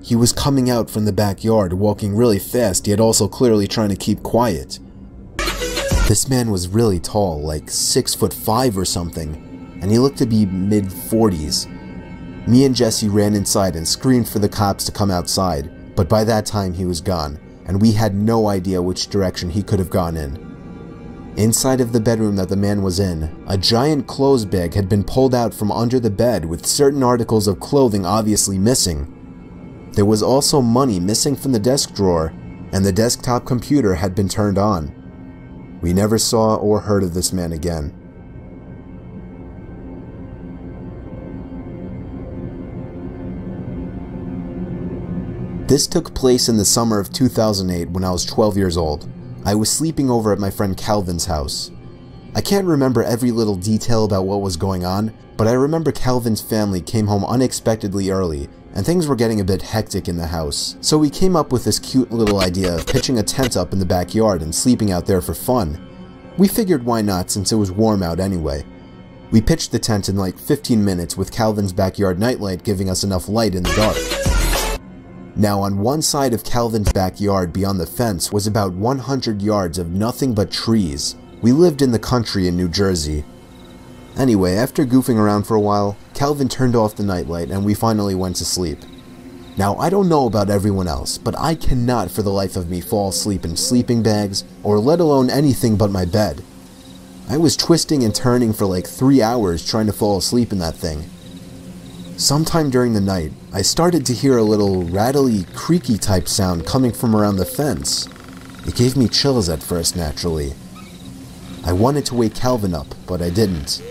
He was coming out from the backyard, walking really fast, yet also clearly trying to keep quiet. This man was really tall, like 6'5" or something, and he looked to be mid-40s. Me and Jesse ran inside and screamed for the cops to come outside, but by that time he was gone, and we had no idea which direction he could have gone in. Inside of the bedroom that the man was in, a giant clothes bag had been pulled out from under the bed with certain articles of clothing obviously missing. There was also money missing from the desk drawer, and the desktop computer had been turned on. We never saw or heard of this man again. This took place in the summer of 2008 when I was 12 years old. I was sleeping over at my friend Calvin's house. I can't remember every little detail about what was going on, but I remember Calvin's family came home unexpectedly early, and things were getting a bit hectic in the house. So we came up with this cute little idea of pitching a tent up in the backyard and sleeping out there for fun. We figured why not since it was warm out anyway. We pitched the tent in like 15 minutes with Calvin's backyard nightlight giving us enough light in the dark. Now on one side of Calvin's backyard beyond the fence was about 100 yards of nothing but trees. We lived in the country in New Jersey. Anyway, after goofing around for a while, Calvin turned off the nightlight and we finally went to sleep. Now I don't know about everyone else, but I cannot for the life of me fall asleep in sleeping bags or let alone anything but my bed. I was twisting and turning for like 3 hours trying to fall asleep in that thing. Sometime during the night, I started to hear a little rattly, creaky type sound coming from around the fence. It gave me chills at first, naturally. I wanted to wake Calvin up, but I didn't.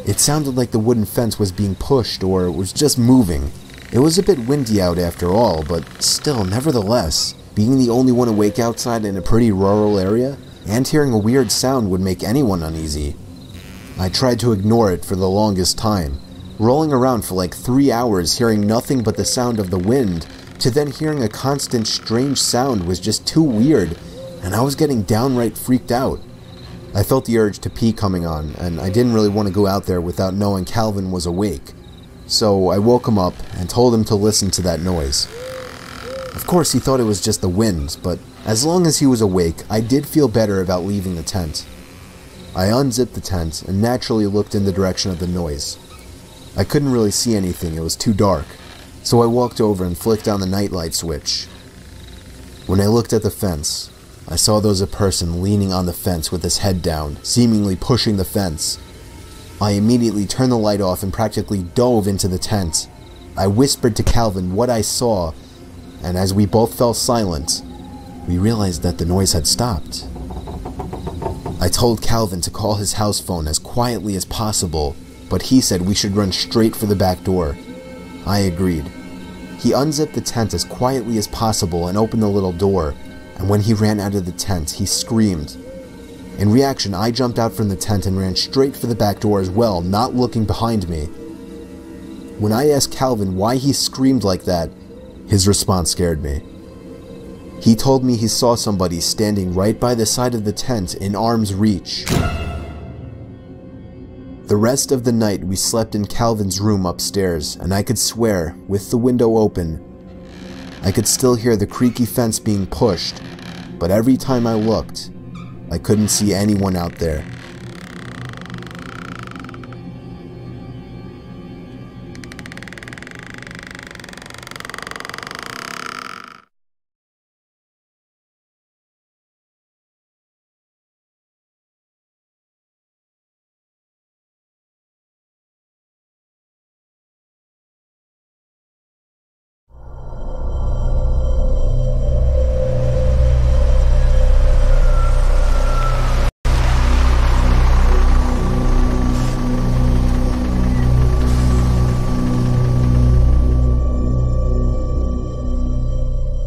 It sounded like the wooden fence was being pushed or it was just moving. It was a bit windy out after all, but still, nevertheless, being the only one awake outside in a pretty rural area and hearing a weird sound would make anyone uneasy. I tried to ignore it for the longest time, rolling around for like 3 hours hearing nothing but the sound of the wind, to then hearing a constant strange sound was just too weird, and I was getting downright freaked out. I felt the urge to pee coming on, and I didn't really want to go out there without knowing Calvin was awake. So I woke him up and told him to listen to that noise. Of course he thought it was just the wind, but as long as he was awake, I did feel better about leaving the tent. I unzipped the tent and naturally looked in the direction of the noise. I couldn't really see anything, it was too dark, so I walked over and flicked on the nightlight switch. When I looked at the fence, I saw there was a person leaning on the fence with his head down, seemingly pushing the fence. I immediately turned the light off and practically dove into the tent. I whispered to Calvin what I saw, and as we both fell silent, we realized that the noise had stopped. I told Calvin to call his house phone as quietly as possible, but he said we should run straight for the back door. I agreed. He unzipped the tent as quietly as possible and opened the little door, and when he ran out of the tent, he screamed. In reaction, I jumped out from the tent and ran straight for the back door as well, not looking behind me. When I asked Calvin why he screamed like that, his response scared me. He told me he saw somebody standing right by the side of the tent in arm's reach. The rest of the night we slept in Calvin's room upstairs, and I could swear, with the window open, I could still hear the creaky fence being pushed, but every time I looked, I couldn't see anyone out there.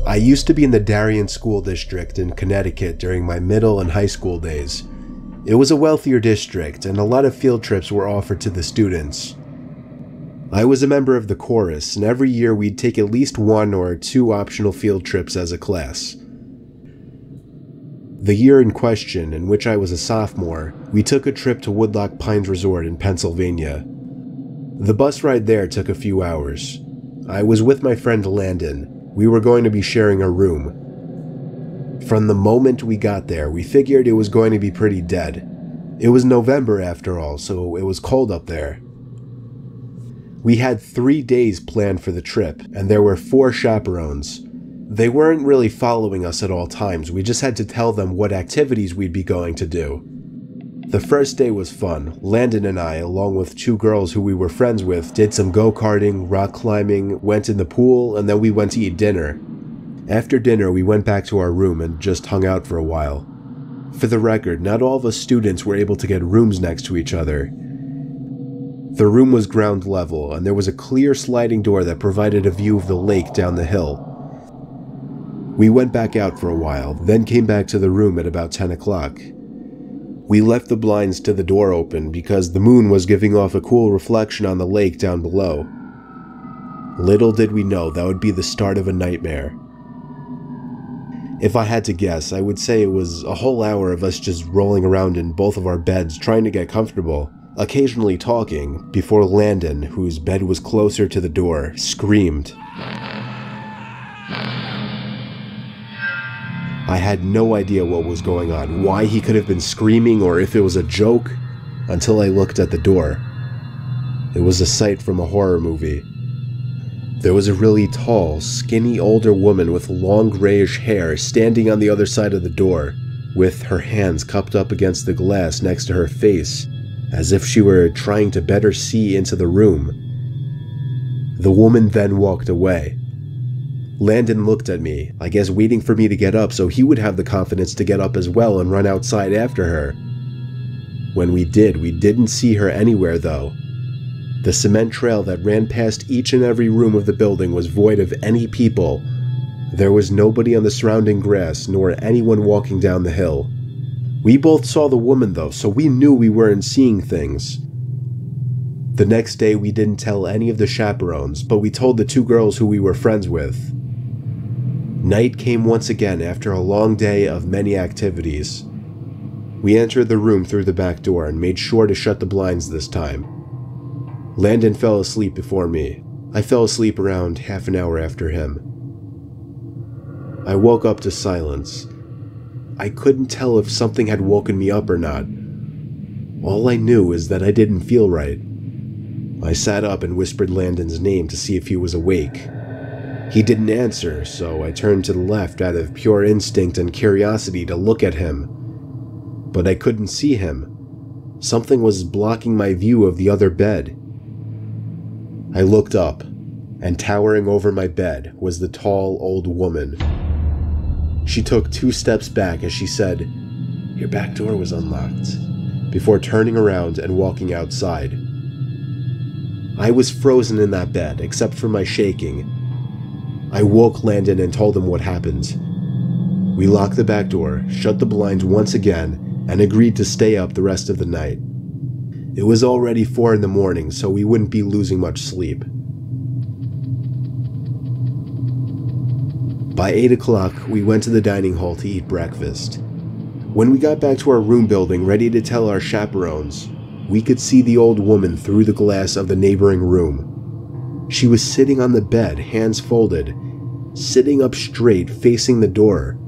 I used to be in the Darien School District in Connecticut during my middle and high school days. It was a wealthier district, and a lot of field trips were offered to the students. I was a member of the chorus, and every year we'd take at least 1 or 2 optional field trips as a class. The year in question, in which I was a sophomore, we took a trip to Woodloch Pines Resort in Pennsylvania. The bus ride there took a few hours. I was with my friend Landon. We were going to be sharing a room. From the moment we got there, we figured it was going to be pretty dead. It was November after all, so it was cold up there. We had 3 days planned for the trip, and there were 4 chaperones. They weren't really following us at all times, we just had to tell them what activities we'd be going to do. The first day was fun. Landon and I, along with 2 girls who we were friends with, did some go-karting, rock climbing, went in the pool, and then we went to eat dinner. After dinner, we went back to our room and just hung out for a while. For the record, not all of us students were able to get rooms next to each other. The room was ground level, and there was a clear sliding door that provided a view of the lake down the hill. We went back out for a while, then came back to the room at about 10 o'clock. We left the blinds to the door open because the moon was giving off a cool reflection on the lake down below. Little did we know that would be the start of a nightmare. If I had to guess, I would say it was a whole hour of us just rolling around in both of our beds trying to get comfortable, occasionally talking, before Landon, whose bed was closer to the door, screamed. I had no idea what was going on, why he could have been screaming, or if it was a joke, until I looked at the door. It was a sight from a horror movie. There was a really tall, skinny older woman with long grayish hair standing on the other side of the door, with her hands cupped up against the glass next to her face, as if she were trying to better see into the room. The woman then walked away. Landon looked at me, I guess waiting for me to get up so he would have the confidence to get up as well and run outside after her. When we did, we didn't see her anywhere though. The cement trail that ran past each and every room of the building was void of any people. There was nobody on the surrounding grass, nor anyone walking down the hill. We both saw the woman though, so we knew we weren't seeing things. The next day we didn't tell any of the chaperones, but we told the 2 girls who we were friends with. Night came once again after a long day of many activities. We entered the room through the back door and made sure to shut the blinds this time. Landon fell asleep before me. I fell asleep around half an hour after him. I woke up to silence. I couldn't tell if something had woken me up or not. All I knew is that I didn't feel right. I sat up and whispered Landon's name to see if he was awake. He didn't answer, so I turned to the left out of pure instinct and curiosity to look at him. But I couldn't see him. Something was blocking my view of the other bed. I looked up, and towering over my bed was the tall old woman. She took 2 steps back as she said, "Your back door was unlocked," before turning around and walking outside. I was frozen in that bed, except for my shaking. I woke Landon and told him what happened. We locked the back door, shut the blinds once again, and agreed to stay up the rest of the night. It was already 4 in the morning, so we wouldn't be losing much sleep. By 8 o'clock, we went to the dining hall to eat breakfast. When we got back to our room building ready to tell our chaperones, we could see the old woman through the glass of the neighboring room. She was sitting on the bed, hands folded, sitting up straight, facing the door,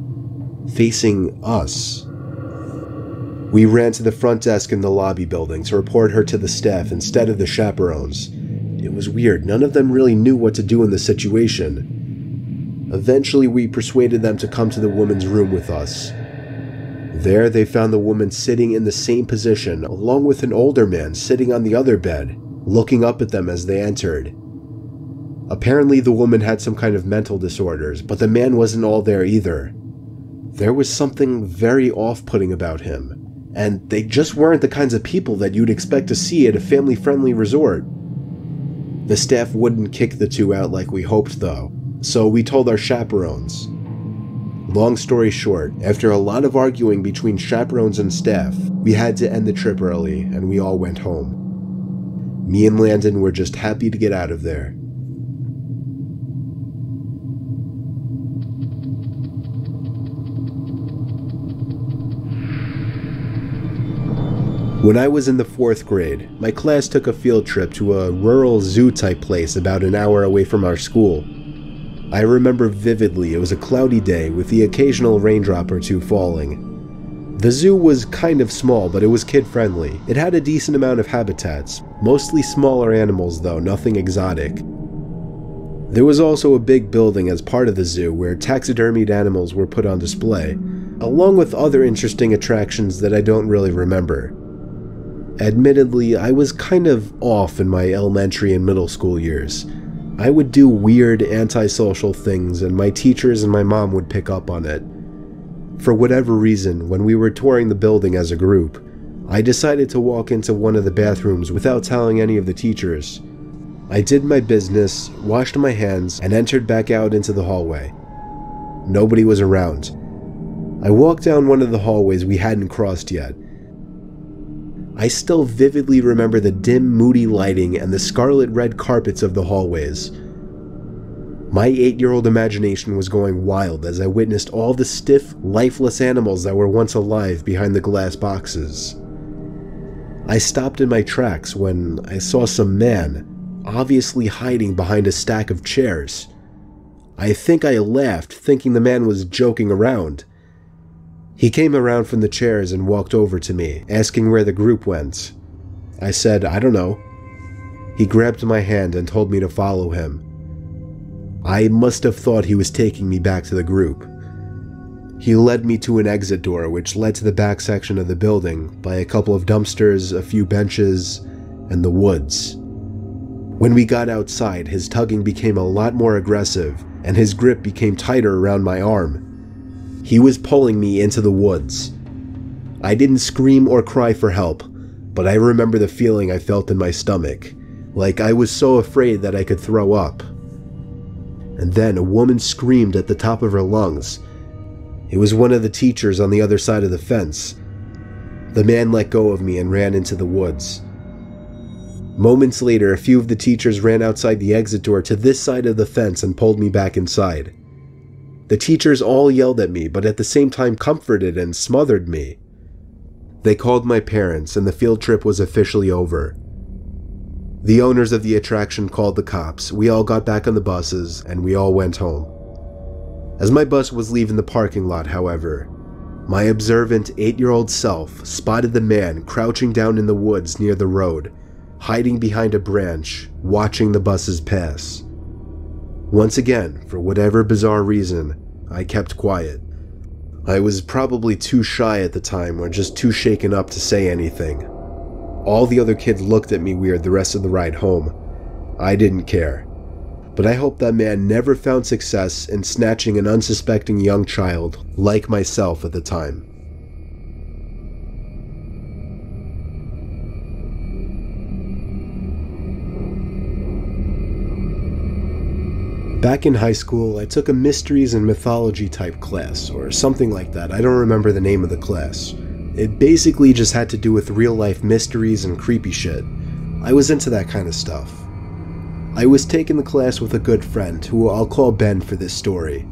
facing us. We ran to the front desk in the lobby building to report her to the staff instead of the chaperones. It was weird, none of them really knew what to do in the situation. Eventually, we persuaded them to come to the woman's room with us. There, they found the woman sitting in the same position, along with an older man sitting on the other bed, looking up at them as they entered. Apparently, the woman had some kind of mental disorders, but the man wasn't all there either. There was something very off-putting about him, and they just weren't the kinds of people that you'd expect to see at a family-friendly resort. The staff wouldn't kick the two out like we hoped, though, so we told our chaperones. Long story short, after a lot of arguing between chaperones and staff, we had to end the trip early, and we all went home. Me and Landon were just happy to get out of there. When I was in the 4th grade, my class took a field trip to a rural zoo-type place about an hour away from our school. I remember vividly it was a cloudy day with the occasional raindrop or two falling. The zoo was kind of small, but it was kid-friendly. It had a decent amount of habitats, mostly smaller animals though, nothing exotic. There was also a big building as part of the zoo where taxidermied animals were put on display, along with other interesting attractions that I don't really remember. Admittedly, I was kind of off in my elementary and middle school years. I would do weird antisocial things and my teachers and my mom would pick up on it. For whatever reason, when we were touring the building as a group, I decided to walk into one of the bathrooms without telling any of the teachers. I did my business, washed my hands, and entered back out into the hallway. Nobody was around. I walked down one of the hallways we hadn't crossed yet. I still vividly remember the dim, moody lighting and the scarlet red carpets of the hallways. My 8-year-old imagination was going wild as I witnessed all the stiff, lifeless animals that were once alive behind the glass boxes. I stopped in my tracks when I saw some man, obviously hiding behind a stack of chairs. I think I laughed, thinking the man was joking around. He came around from the chairs and walked over to me, asking where the group went. I said, "I don't know." He grabbed my hand and told me to follow him. I must have thought he was taking me back to the group. He led me to an exit door which led to the back section of the building by a couple of dumpsters, a few benches, and the woods. When we got outside, his tugging became a lot more aggressive, and his grip became tighter around my arm. He was pulling me into the woods. I didn't scream or cry for help, but I remember the feeling I felt in my stomach, like I was so afraid that I could throw up. And then a woman screamed at the top of her lungs. It was one of the teachers on the other side of the fence. The man let go of me and ran into the woods. Moments later, a few of the teachers ran outside the exit door to this side of the fence and pulled me back inside. The teachers all yelled at me, but at the same time comforted and smothered me. They called my parents, and the field trip was officially over. The owners of the attraction called the cops, we all got back on the buses, and we all went home. As my bus was leaving the parking lot, however, my observant 8-year-old self spotted the man crouching down in the woods near the road, hiding behind a branch, watching the buses pass. Once again, for whatever bizarre reason, I kept quiet. I was probably too shy at the time or just too shaken up to say anything. All the other kids looked at me weird the rest of the ride home. I didn't care. But I hope that man never found success in snatching an unsuspecting young child like myself at the time. Back in high school, I took a mysteries and mythology type class, or something like that. I don't remember the name of the class. It basically just had to do with real life mysteries and creepy shit. I was into that kind of stuff. I was taking the class with a good friend, who I'll call Ben for this story.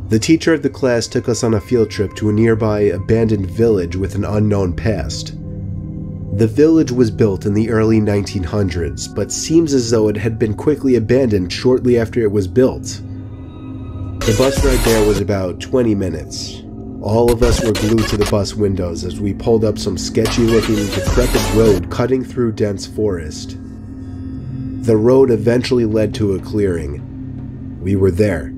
The teacher of the class took us on a field trip to a nearby abandoned village with an unknown past. The village was built in the early 1900s, but seems as though it had been quickly abandoned shortly after it was built. The bus ride there was about 20 minutes. All of us were glued to the bus windows as we pulled up some sketchy-looking, decrepit road cutting through dense forest. The road eventually led to a clearing. We were there.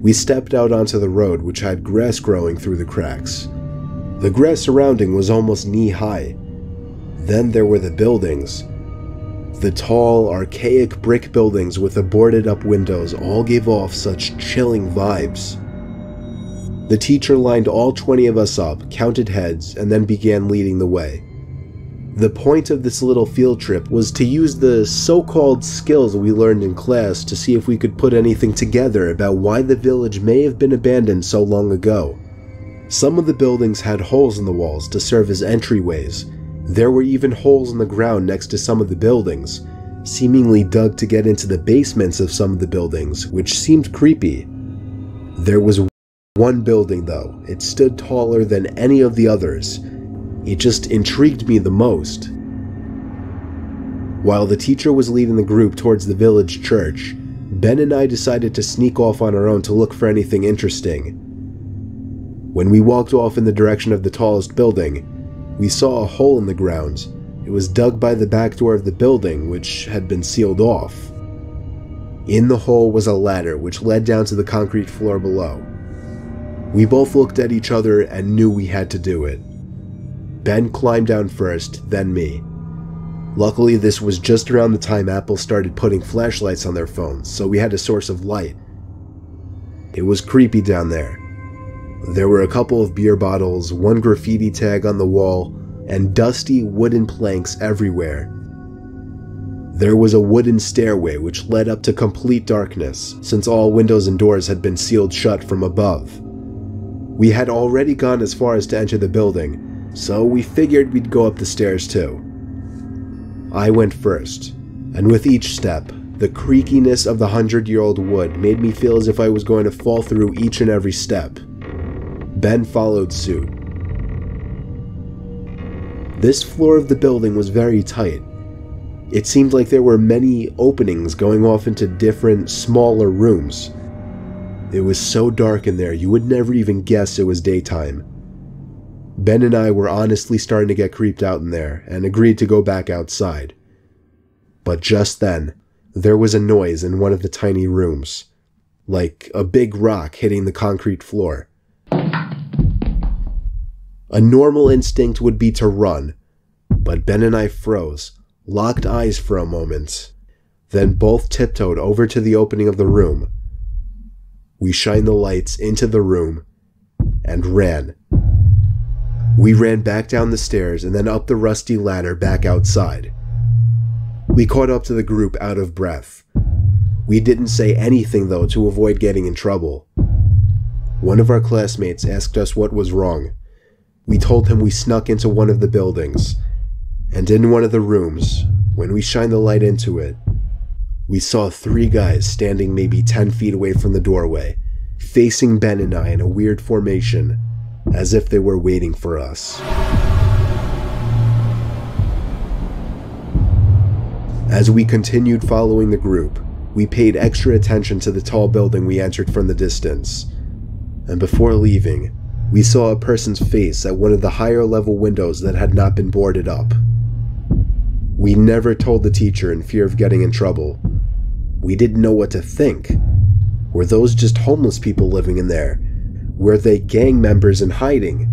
We stepped out onto the road, which had grass growing through the cracks. The grass surrounding was almost knee-high. Then there were the buildings. The tall, archaic brick buildings with the boarded-up windows all gave off such chilling vibes. The teacher lined all 20 of us up, counted heads, and then began leading the way. The point of this little field trip was to use the so-called skills we learned in class to see if we could put anything together about why the village may have been abandoned so long ago. Some of the buildings had holes in the walls to serve as entryways. There were even holes in the ground next to some of the buildings, seemingly dug to get into the basements of some of the buildings, which seemed creepy. There was one building though. It stood taller than any of the others. It just intrigued me the most. While the teacher was leading the group towards the village church, Ben and I decided to sneak off on our own to look for anything interesting. When we walked off in the direction of the tallest building, we saw a hole in the ground. It was dug by the back door of the building, which had been sealed off. In the hole was a ladder which led down to the concrete floor below. We both looked at each other and knew we had to do it. Ben climbed down first, then me. Luckily, this was just around the time Apple started putting flashlights on their phones, so we had a source of light. It was creepy down there. There were a couple of beer bottles, one graffiti tag on the wall, and dusty wooden planks everywhere. There was a wooden stairway which led up to complete darkness, since all windows and doors had been sealed shut from above. We had already gone as far as to enter the building, so we figured we'd go up the stairs too. I went first, and with each step, the creakiness of the 100-year-old wood made me feel as if I was going to fall through each and every step. Ben followed suit. This floor of the building was very tight. It seemed like there were many openings going off into different, smaller rooms. It was so dark in there you would never even guess it was daytime. Ben and I were honestly starting to get creeped out in there and agreed to go back outside. But just then, there was a noise in one of the tiny rooms, like a big rock hitting the concrete floor. A normal instinct would be to run, but Ben and I froze, locked eyes for a moment, then both tiptoed over to the opening of the room. We shined the lights into the room and ran. We ran back down the stairs and then up the rusty ladder back outside. We caught up to the group out of breath. We didn't say anything though to avoid getting in trouble. One of our classmates asked us what was wrong. We told him we snuck into one of the buildings, and in one of the rooms, when we shined the light into it, we saw 3 guys standing maybe 10 feet away from the doorway, facing Ben and I in a weird formation, as if they were waiting for us. As we continued following the group, we paid extra attention to the tall building we entered from the distance, and before leaving, we saw a person's face at one of the higher level windows that had not been boarded up. We never told the teacher in fear of getting in trouble. We didn't know what to think. Were those just homeless people living in there? Were they gang members in hiding?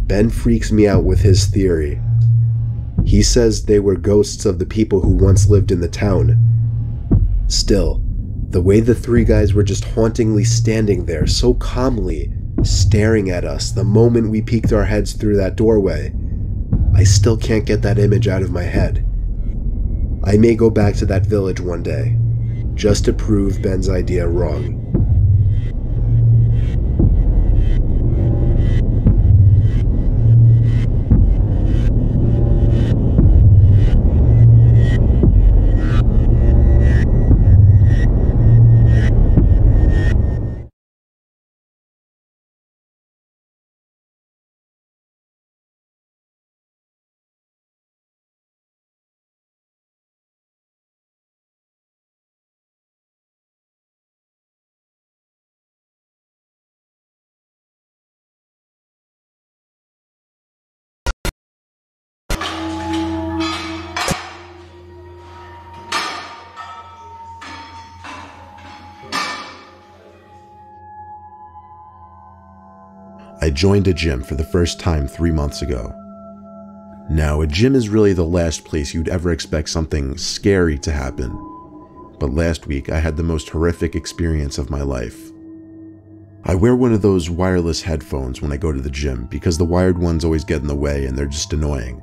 Ben freaks me out with his theory. He says they were ghosts of the people who once lived in the town. Still, the way the 3 guys were just hauntingly standing there so calmly, staring at us the moment we peeked our heads through that doorway, I still can't get that image out of my head. I may go back to that village one day, just to prove Ben's idea wrong. I joined a gym for the first time 3 months ago. Now, a gym is really the last place you'd ever expect something scary to happen. But last week, I had the most horrific experience of my life. I wear one of those wireless headphones when I go to the gym because the wired ones always get in the way and they're just annoying.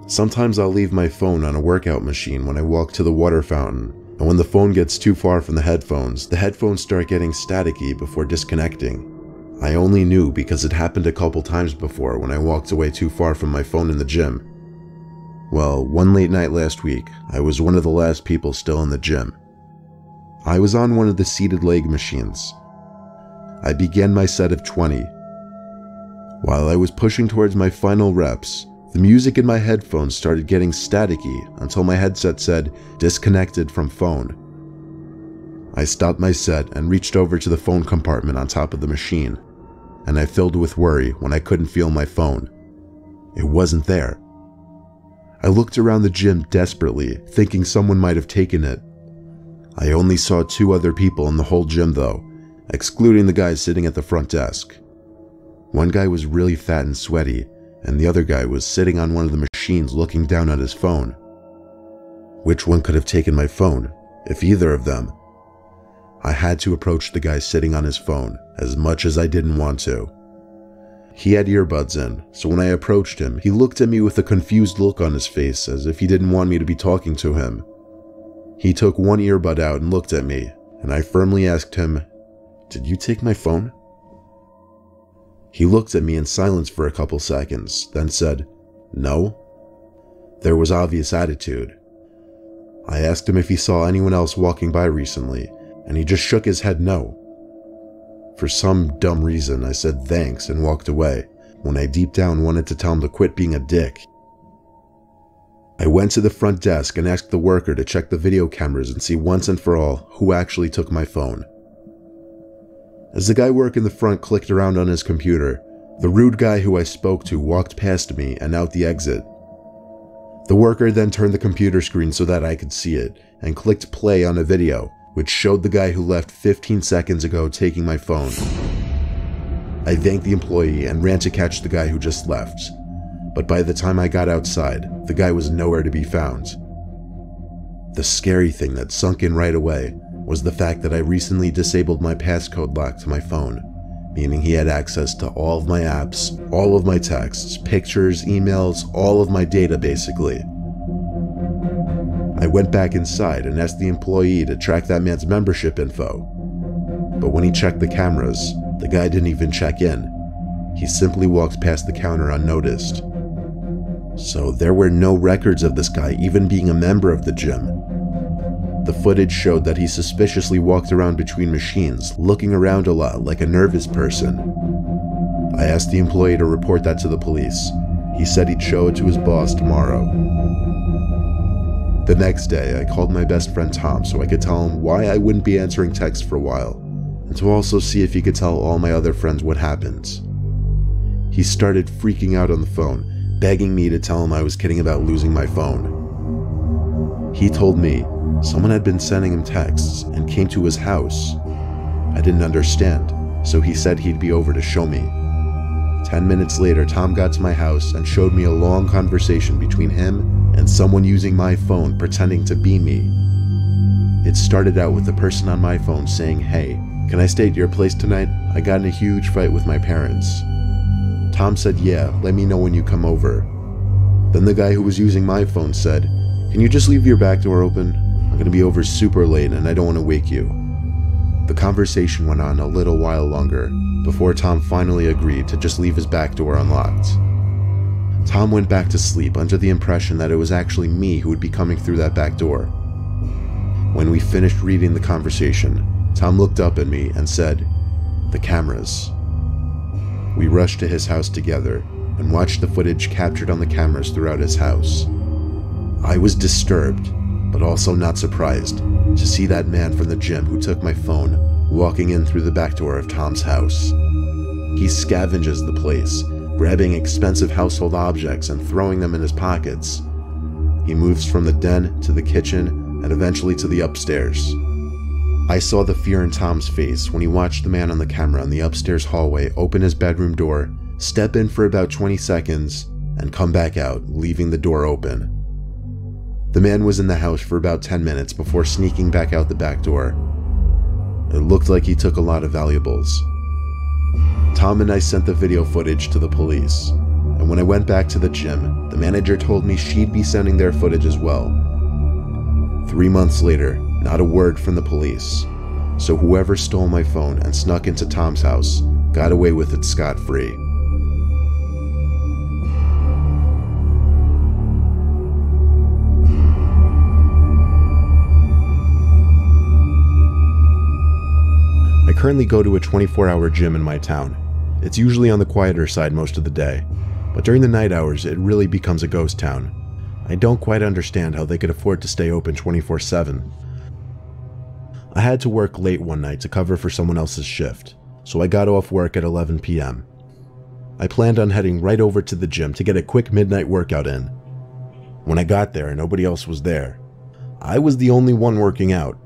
Sometimes I'll leave my phone on a workout machine when I walk to the water fountain, and when the phone gets too far from the headphones start getting staticky before disconnecting. I only knew because it happened a couple times before when I walked away too far from my phone in the gym. Well, one late night last week, I was one of the last people still in the gym. I was on one of the seated leg machines. I began my set of 20. While I was pushing towards my final reps, the music in my headphones started getting staticky until my headset said, "Disconnected from phone." I stopped my set and reached over to the phone compartment on top of the machine, and I filled with worry when I couldn't feel my phone. It wasn't there. I looked around the gym desperately, thinking someone might have taken it. I only saw 2 other people in the whole gym though, excluding the guy sitting at the front desk. One guy was really fat and sweaty, and the other guy was sitting on one of the machines looking down at his phone. Which one could have taken my phone, if either of them? I had to approach the guy sitting on his phone, as much as I didn't want to. He had earbuds in, so when I approached him, he looked at me with a confused look on his face, as if he didn't want me to be talking to him. He took one earbud out and looked at me, and I firmly asked him, "Did you take my phone?" He looked at me in silence for a couple seconds, then said, "No." There was obvious attitude. I asked him if he saw anyone else walking by recently, and he just shook his head no. For some dumb reason, I said thanks and walked away, when I deep down wanted to tell him to quit being a dick. I went to the front desk and asked the worker to check the video cameras and see once and for all who actually took my phone. As the guy working the front clicked around on his computer, the rude guy who I spoke to walked past me and out the exit. The worker then turned the computer screen so that I could see it, and clicked play on a video, which showed the guy who left 15 seconds ago taking my phone. I thanked the employee and ran to catch the guy who just left, but by the time I got outside, the guy was nowhere to be found. The scary thing that sunk in right away was the fact that I recently disabled my passcode lock to my phone, meaning he had access to all of my apps, all of my texts, pictures, emails, all of my data basically. I went back inside and asked the employee to track that man's membership info, but when he checked the cameras, the guy didn't even check in. He simply walked past the counter unnoticed. So there were no records of this guy even being a member of the gym. The footage showed that he suspiciously walked around between machines, looking around a lot like a nervous person. I asked the employee to report that to the police. He said he'd show it to his boss tomorrow. The next day, I called my best friend Tom so I could tell him why I wouldn't be answering texts for a while, and to also see if he could tell all my other friends what happened. He started freaking out on the phone, begging me to tell him I was kidding about losing my phone. He told me someone had been sending him texts and came to his house. I didn't understand, so he said he'd be over to show me. 10 minutes later, Tom got to my house and showed me a long conversation between him and someone using my phone pretending to be me. It started out with the person on my phone saying, "Hey, can I stay at your place tonight? I got in a huge fight with my parents." Tom said, "Yeah, let me know when you come over." Then the guy who was using my phone said, "Can you just leave your back door open? I'm gonna be over super late and I don't want to wake you." The conversation went on a little while longer before Tom finally agreed to just leave his back door unlocked. Tom went back to sleep under the impression that it was actually me who would be coming through that back door. When we finished reading the conversation, Tom looked up at me and said, "The cameras." We rushed to his house together and watched the footage captured on the cameras throughout his house. I was disturbed, but also not surprised, to see that man from the gym who took my phone walking in through the back door of Tom's house. He scavenges the place, grabbing expensive household objects and throwing them in his pockets. He moves from the den to the kitchen and eventually to the upstairs. I saw the fear in Tom's face when he watched the man on the camera in the upstairs hallway open his bedroom door, step in for about 20 seconds, and come back out, leaving the door open. The man was in the house for about 10 minutes before sneaking back out the back door. It looked like he took a lot of valuables. Tom and I sent the video footage to the police, and when I went back to the gym, the manager told me she'd be sending their footage as well. 3 months later, not a word from the police, so whoever stole my phone and snuck into Tom's house got away with it scot-free. I currently go to a 24-hour gym in my town. It's usually on the quieter side most of the day, but during the night hours it really becomes a ghost town. I don't quite understand how they could afford to stay open 24/7. I had to work late one night to cover for someone else's shift, so I got off work at 11 p.m. I planned on heading right over to the gym to get a quick midnight workout in. When I got there, nobody else was there. I was the only one working out.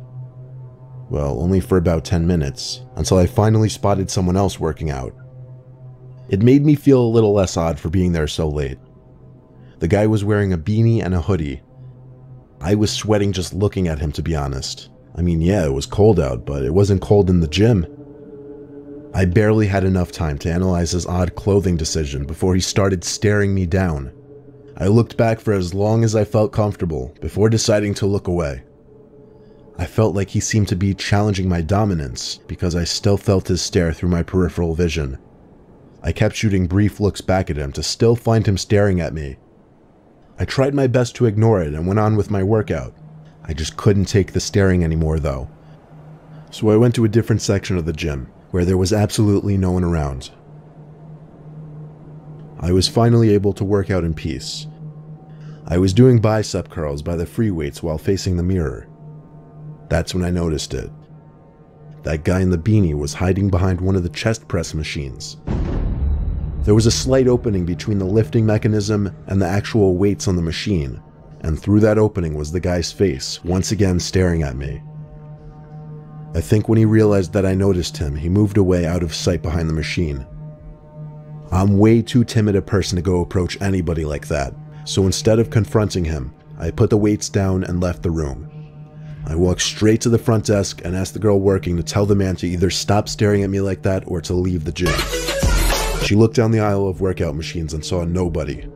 Well, only for about 10 minutes, until I finally spotted someone else working out. It made me feel a little less odd for being there so late. The guy was wearing a beanie and a hoodie. I was sweating just looking at him, to be honest. I mean, yeah, it was cold out, but it wasn't cold in the gym. I barely had enough time to analyze his odd clothing decision before he started staring me down. I looked back for as long as I felt comfortable before deciding to look away. I felt like he seemed to be challenging my dominance because I still felt his stare through my peripheral vision. I kept shooting brief looks back at him to still find him staring at me. I tried my best to ignore it and went on with my workout. I just couldn't take the staring anymore though. So I went to a different section of the gym where there was absolutely no one around. I was finally able to work out in peace. I was doing bicep curls by the free weights while facing the mirror. That's when I noticed it. That guy in the beanie was hiding behind one of the chest press machines. There was a slight opening between the lifting mechanism and the actual weights on the machine, and through that opening was the guy's face, once again staring at me. I think when he realized that I noticed him, he moved away out of sight behind the machine. I'm way too timid a person to go approach anybody like that, so instead of confronting him, I put the weights down and left the room. I walked straight to the front desk and asked the girl working to tell the man to either stop staring at me like that or to leave the gym. She looked down the aisle of workout machines and saw nobody.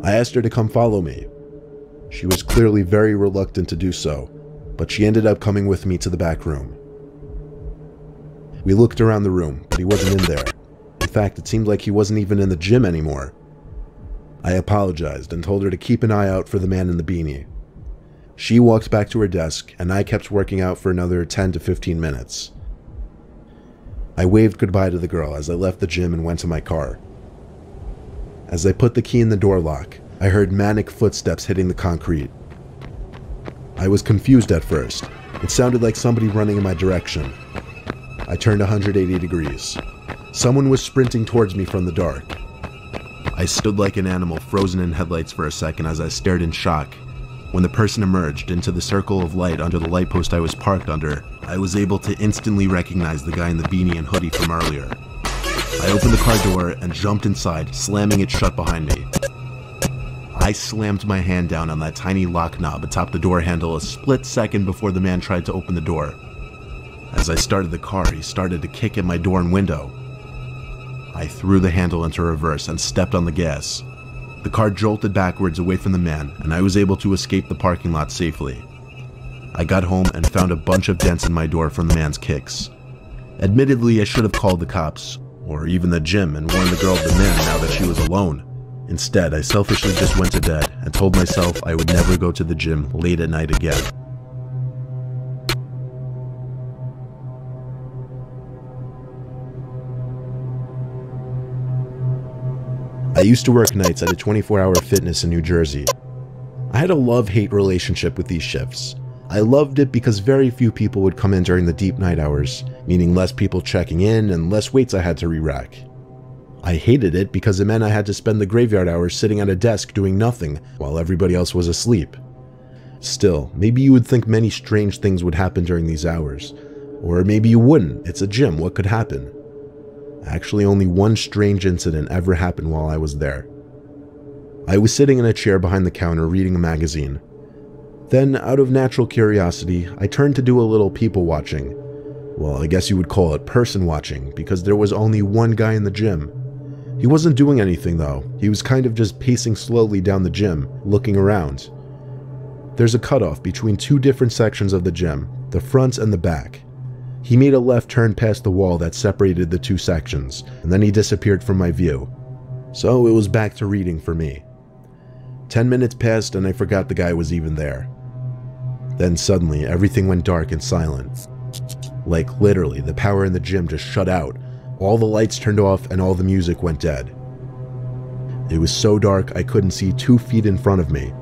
I asked her to come follow me. She was clearly very reluctant to do so, but she ended up coming with me to the back room. We looked around the room, but he wasn't in there. In fact, it seemed like he wasn't even in the gym anymore. I apologized and told her to keep an eye out for the man in the beanie. She walked back to her desk, and I kept working out for another 10 to 15 minutes. I waved goodbye to the girl as I left the gym and went to my car. As I put the key in the door lock, I heard manic footsteps hitting the concrete. I was confused at first. It sounded like somebody running in my direction. I turned 180 degrees. Someone was sprinting towards me from the dark. I stood like an animal frozen in headlights for a second as I stared in shock. When the person emerged into the circle of light under the light post I was parked under, I was able to instantly recognize the guy in the beanie and hoodie from earlier. I opened the car door and jumped inside, slamming it shut behind me. I slammed my hand down on that tiny lock knob atop the door handle a split second before the man tried to open the door. As I started the car, he started to kick at my door and window. I threw the handle into reverse and stepped on the gas. The car jolted backwards away from the man, and I was able to escape the parking lot safely. I got home and found a bunch of dents in my door from the man's kicks. Admittedly, I should have called the cops, or even the gym, and warned the girl of the man now that she was alone. Instead, I selfishly just went to bed and told myself I would never go to the gym late at night again. I used to work nights at a 24-hour fitness in New Jersey. I had a love-hate relationship with these shifts. I loved it because very few people would come in during the deep night hours, meaning less people checking in and less weights I had to re-rack. I hated it because it meant I had to spend the graveyard hours sitting at a desk doing nothing while everybody else was asleep. Still, maybe you would think many strange things would happen during these hours. Or maybe you wouldn't. It's a gym, what could happen? Actually, only one strange incident ever happened while I was there. I was sitting in a chair behind the counter reading a magazine. Then, out of natural curiosity, I turned to do a little people watching. Well, I guess you would call it person watching, because there was only one guy in the gym. He wasn't doing anything though, he was kind of just pacing slowly down the gym, looking around. There's a cutoff between two different sections of the gym, the front and the back. He made a left turn past the wall that separated the two sections, and then he disappeared from my view. So it was back to reading for me. 10 minutes passed and I forgot the guy was even there. Then suddenly everything went dark and silent. Like literally, the power in the gym just shut out. All the lights turned off and all the music went dead. It was so dark I couldn't see 2 feet in front of me.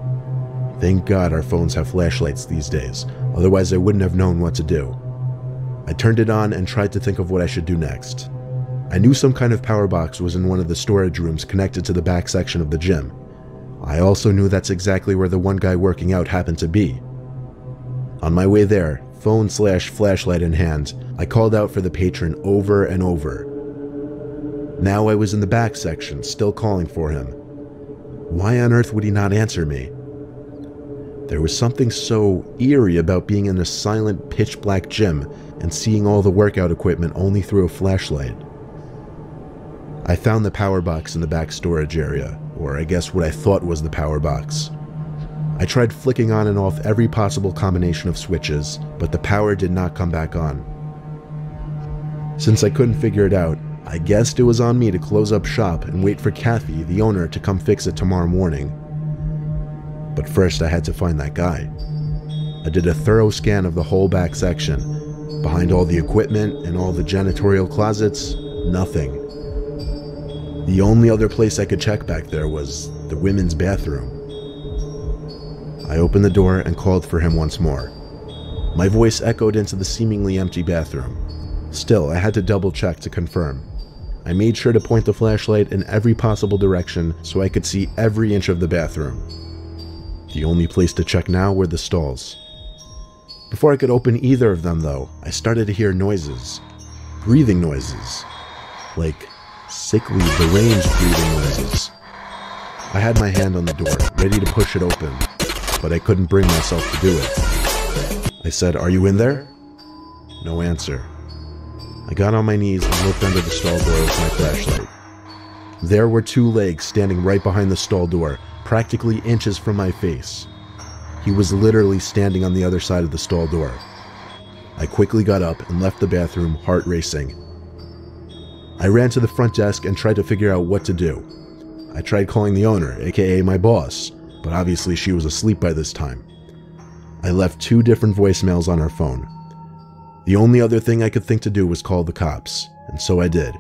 Thank God our phones have flashlights these days, otherwise I wouldn't have known what to do. I turned it on and tried to think of what I should do next. I knew some kind of power box was in one of the storage rooms connected to the back section of the gym. I also knew that's exactly where the one guy working out happened to be. On my way there, phone/flashlight in hand, I called out for the patron over and over. Now I was in the back section, still calling for him. Why on earth would he not answer me? There was something so eerie about being in a silent, pitch-black gym and seeing all the workout equipment only through a flashlight. I found the power box in the back storage area, or I guess what I thought was the power box. I tried flicking on and off every possible combination of switches, but the power did not come back on. Since I couldn't figure it out, I guessed it was on me to close up shop and wait for Kathy, the owner, to come fix it tomorrow morning. But first I had to find that guy. I did a thorough scan of the whole back section. Behind all the equipment and all the janitorial closets, nothing. The only other place I could check back there was the women's bathroom. I opened the door and called for him once more. My voice echoed into the seemingly empty bathroom. Still, I had to double check to confirm. I made sure to point the flashlight in every possible direction so I could see every inch of the bathroom. The only place to check now were the stalls. Before I could open either of them though, I started to hear noises. Breathing noises. Like sickly, deranged breathing noises. I had my hand on the door, ready to push it open, but I couldn't bring myself to do it. I said, "Are you in there?" No answer. I got on my knees and looked under the stall door with my flashlight. There were 2 legs standing right behind the stall door, practically inches from my face. He was literally standing on the other side of the stall door. I quickly got up and left the bathroom, heart racing. I ran to the front desk and tried to figure out what to do. I tried calling the owner, aka my boss, but obviously she was asleep by this time. I left 2 different voicemails on her phone. The only other thing I could think to do was call the cops, and so I did.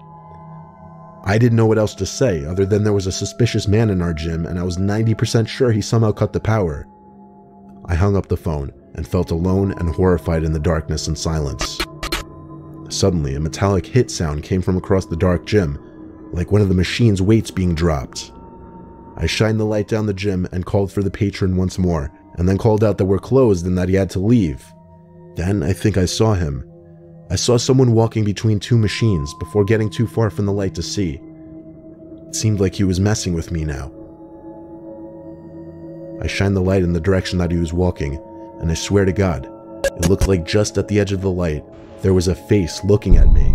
I didn't know what else to say other than there was a suspicious man in our gym and I was 90% sure he somehow cut the power. I hung up the phone and felt alone and horrified in the darkness and silence. Suddenly, a metallic hit sound came from across the dark gym, like one of the machine's weights being dropped. I shined the light down the gym and called for the patron once more, and then called out that we're closed and that he had to leave. Then I think I saw him. I saw someone walking between 2 machines before getting too far from the light to see. It seemed like he was messing with me now. I shined the light in the direction that he was walking, and I swear to God, it looked like just at the edge of the light, there was a face looking at me.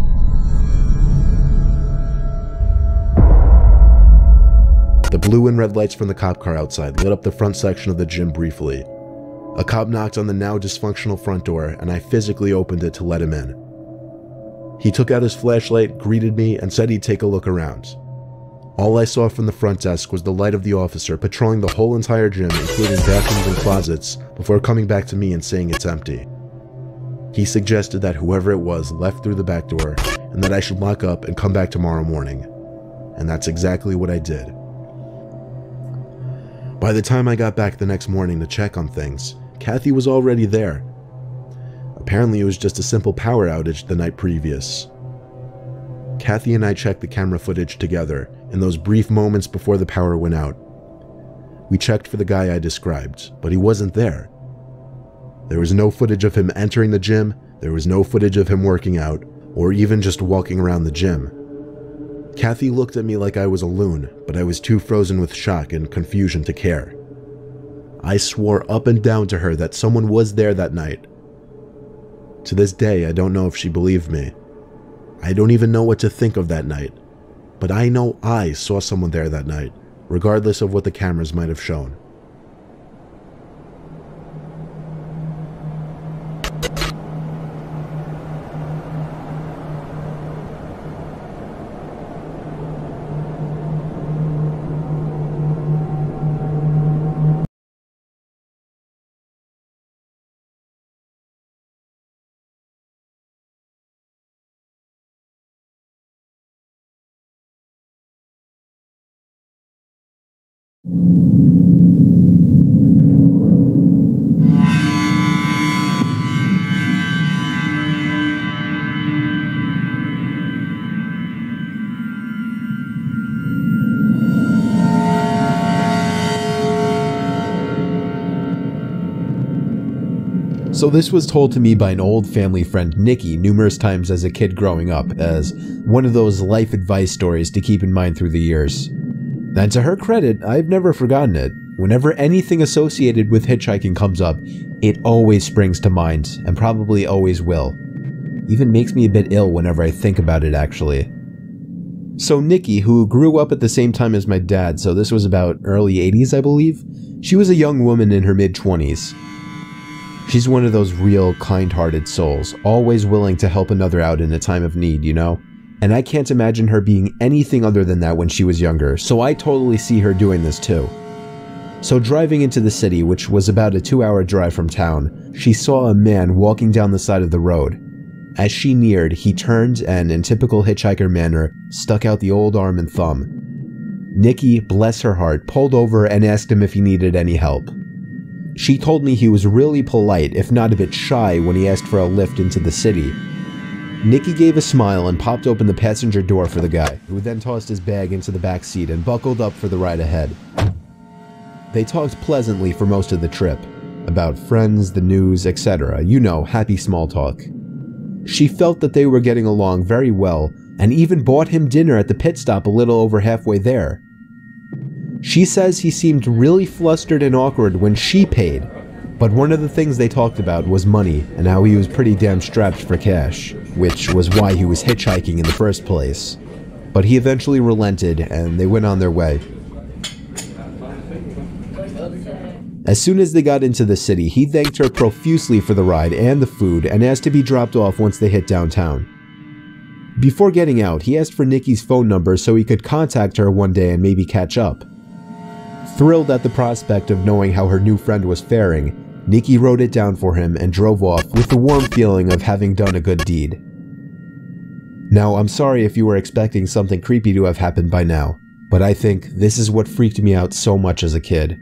The blue and red lights from the cop car outside lit up the front section of the gym briefly. A cop knocked on the now dysfunctional front door, and I physically opened it to let him in. He took out his flashlight, greeted me, and said he'd take a look around. All I saw from the front desk was the light of the officer patrolling the whole entire gym, including bathrooms and closets, before coming back to me and saying it's empty. He suggested that whoever it was left through the back door, and that I should lock up and come back tomorrow morning. And that's exactly what I did. By the time I got back the next morning to check on things, Kathy was already there. Apparently it was just a simple power outage the night previous. Kathy and I checked the camera footage together in those brief moments before the power went out. We checked for the guy I described, but he wasn't there. There was no footage of him entering the gym, there was no footage of him working out, or even just walking around the gym. Kathy looked at me like I was a loon, but I was too frozen with shock and confusion to care. I swore up and down to her that someone was there that night. To this day, I don't know if she believed me. I don't even know what to think of that night, but I know I saw someone there that night, regardless of what the cameras might have shown. So this was told to me by an old family friend, Nikki, numerous times as a kid growing up, as one of those life advice stories to keep in mind through the years. And to her credit, I've never forgotten it. Whenever anything associated with hitchhiking comes up, it always springs to mind, and probably always will. Even makes me a bit ill whenever I think about it, actually. So Nikki, who grew up at the same time as my dad, so this was about early 80s, I believe, she was a young woman in her mid-20s. She's one of those real kind-hearted souls, always willing to help another out in a time of need, you know? And I can't imagine her being anything other than that when she was younger, so I totally see her doing this too. So driving into the city, which was about a 2-hour drive from town, she saw a man walking down the side of the road. As she neared, he turned and, in typical hitchhiker manner, stuck out the old arm and thumb. Nikki, bless her heart, pulled over and asked him if he needed any help. She told me he was really polite, if not a bit shy, when he asked for a lift into the city. Nikki gave a smile and popped open the passenger door for the guy, who then tossed his bag into the back seat and buckled up for the ride ahead. They talked pleasantly for most of the trip, about friends, the news, etc. You know, happy small talk. She felt that they were getting along very well, and even bought him dinner at the pit stop a little over halfway there. She says he seemed really flustered and awkward when she paid, but one of the things they talked about was money and how he was pretty damn strapped for cash, which was why he was hitchhiking in the first place. But he eventually relented and they went on their way. As soon as they got into the city, he thanked her profusely for the ride and the food and asked to be dropped off once they hit downtown. Before getting out, he asked for Nikki's phone number so he could contact her one day and maybe catch up. Thrilled at the prospect of knowing how her new friend was faring, Nikki wrote it down for him and drove off with the warm feeling of having done a good deed. Now, I'm sorry if you were expecting something creepy to have happened by now, but I think this is what freaked me out so much as a kid.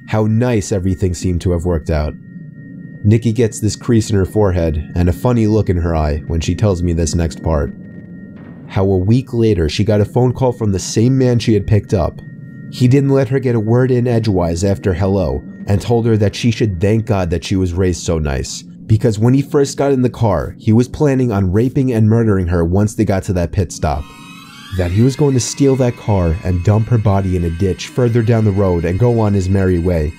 How nice everything seemed to have worked out. Nikki gets this crease in her forehead and a funny look in her eye when she tells me this next part. How a week later she got a phone call from the same man she had picked up. He didn't let her get a word in edgewise after hello and told her that she should thank God that she was raised so nice, because when he first got in the car, he was planning on raping and murdering her once they got to that pit stop. That he was going to steal that car and dump her body in a ditch further down the road and go on his merry way.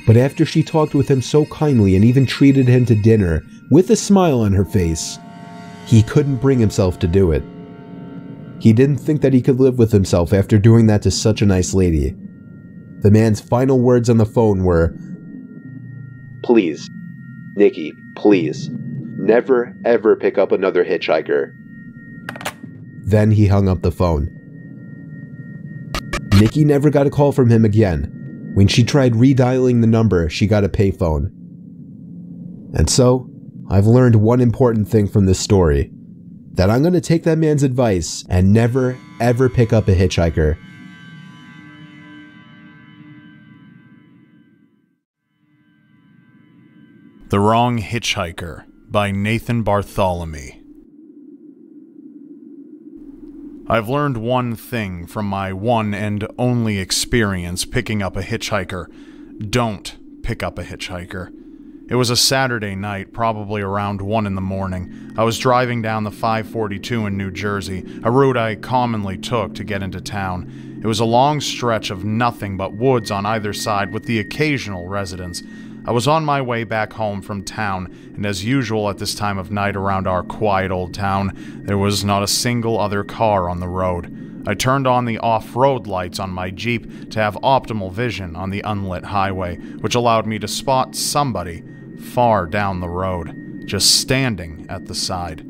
But after she talked with him so kindly and even treated him to dinner with a smile on her face, he couldn't bring himself to do it. He didn't think that he could live with himself after doing that to such a nice lady. The man's final words on the phone were, "Please, Nikki, please, never ever pick up another hitchhiker." Then he hung up the phone. Nikki never got a call from him again. When she tried redialing the number, she got a payphone. And so, I've learned one important thing from this story. That I'm going to take that man's advice and never, ever pick up a hitchhiker. The Wrong Hitchhiker by Nathan Bartholomew. I've learned one thing from my one and only experience picking up a hitchhiker. Don't pick up a hitchhiker. It was a Saturday night, probably around 1 in the morning. I was driving down the 542 in New Jersey, a route I commonly took to get into town. It was a long stretch of nothing but woods on either side with the occasional residence. I was on my way back home from town, and as usual at this time of night around our quiet old town, there was not a single other car on the road. I turned on the off-road lights on my Jeep to have optimal vision on the unlit highway, which allowed me to spot somebody far down the road, just standing at the side.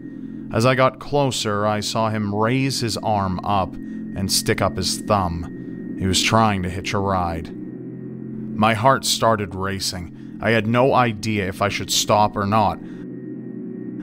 As I got closer, I saw him raise his arm up and stick up his thumb. He was trying to hitch a ride. My heart started racing. I had no idea if I should stop or not.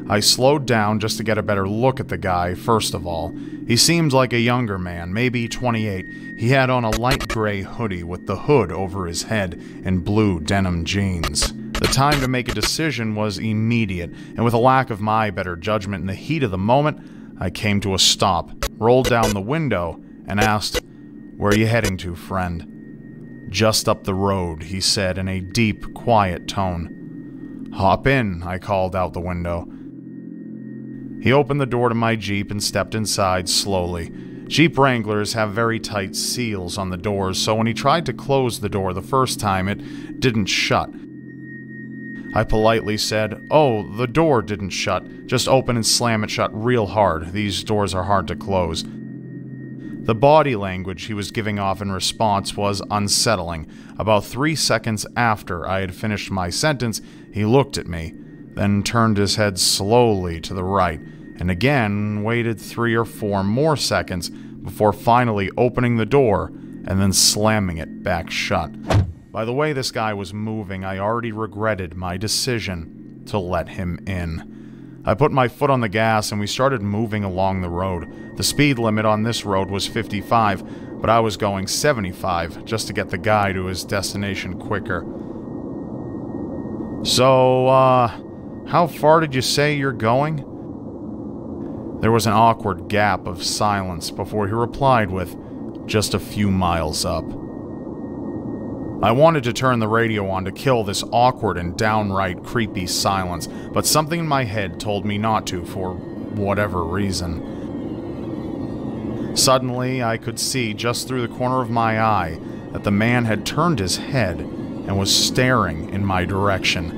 I slowed down just to get a better look at the guy, first of all. He seemed like a younger man, maybe 28. He had on a light gray hoodie with the hood over his head and blue denim jeans. The time to make a decision was immediate, and with a lack of my better judgment in the heat of the moment, I came to a stop, rolled down the window, and asked, "Where are you heading to, friend?" "Just up the road," he said in a deep, quiet tone. "Hop in," I called out the window. He opened the door to my Jeep and stepped inside slowly. Jeep Wranglers have very tight seals on the doors, so when he tried to close the door the first time, it didn't shut. I politely said, "Oh, the door didn't shut. Just open and slam it shut real hard. These doors are hard to close." The body language he was giving off in response was unsettling. About 3 seconds after I had finished my sentence, he looked at me, then turned his head slowly to the right, and again waited 3 or 4 more seconds before finally opening the door and then slamming it back shut. By the way this guy was moving, I already regretted my decision to let him in. I put my foot on the gas and we started moving along the road. The speed limit on this road was 55, but I was going 75 just to get the guy to his destination quicker. "So, how far did you say you're going?" There was an awkward gap of silence before he replied with, "Just a few miles up." I wanted to turn the radio on to kill this awkward and downright creepy silence, but something in my head told me not to for whatever reason. Suddenly, I could see just through the corner of my eye that the man had turned his head and was staring in my direction.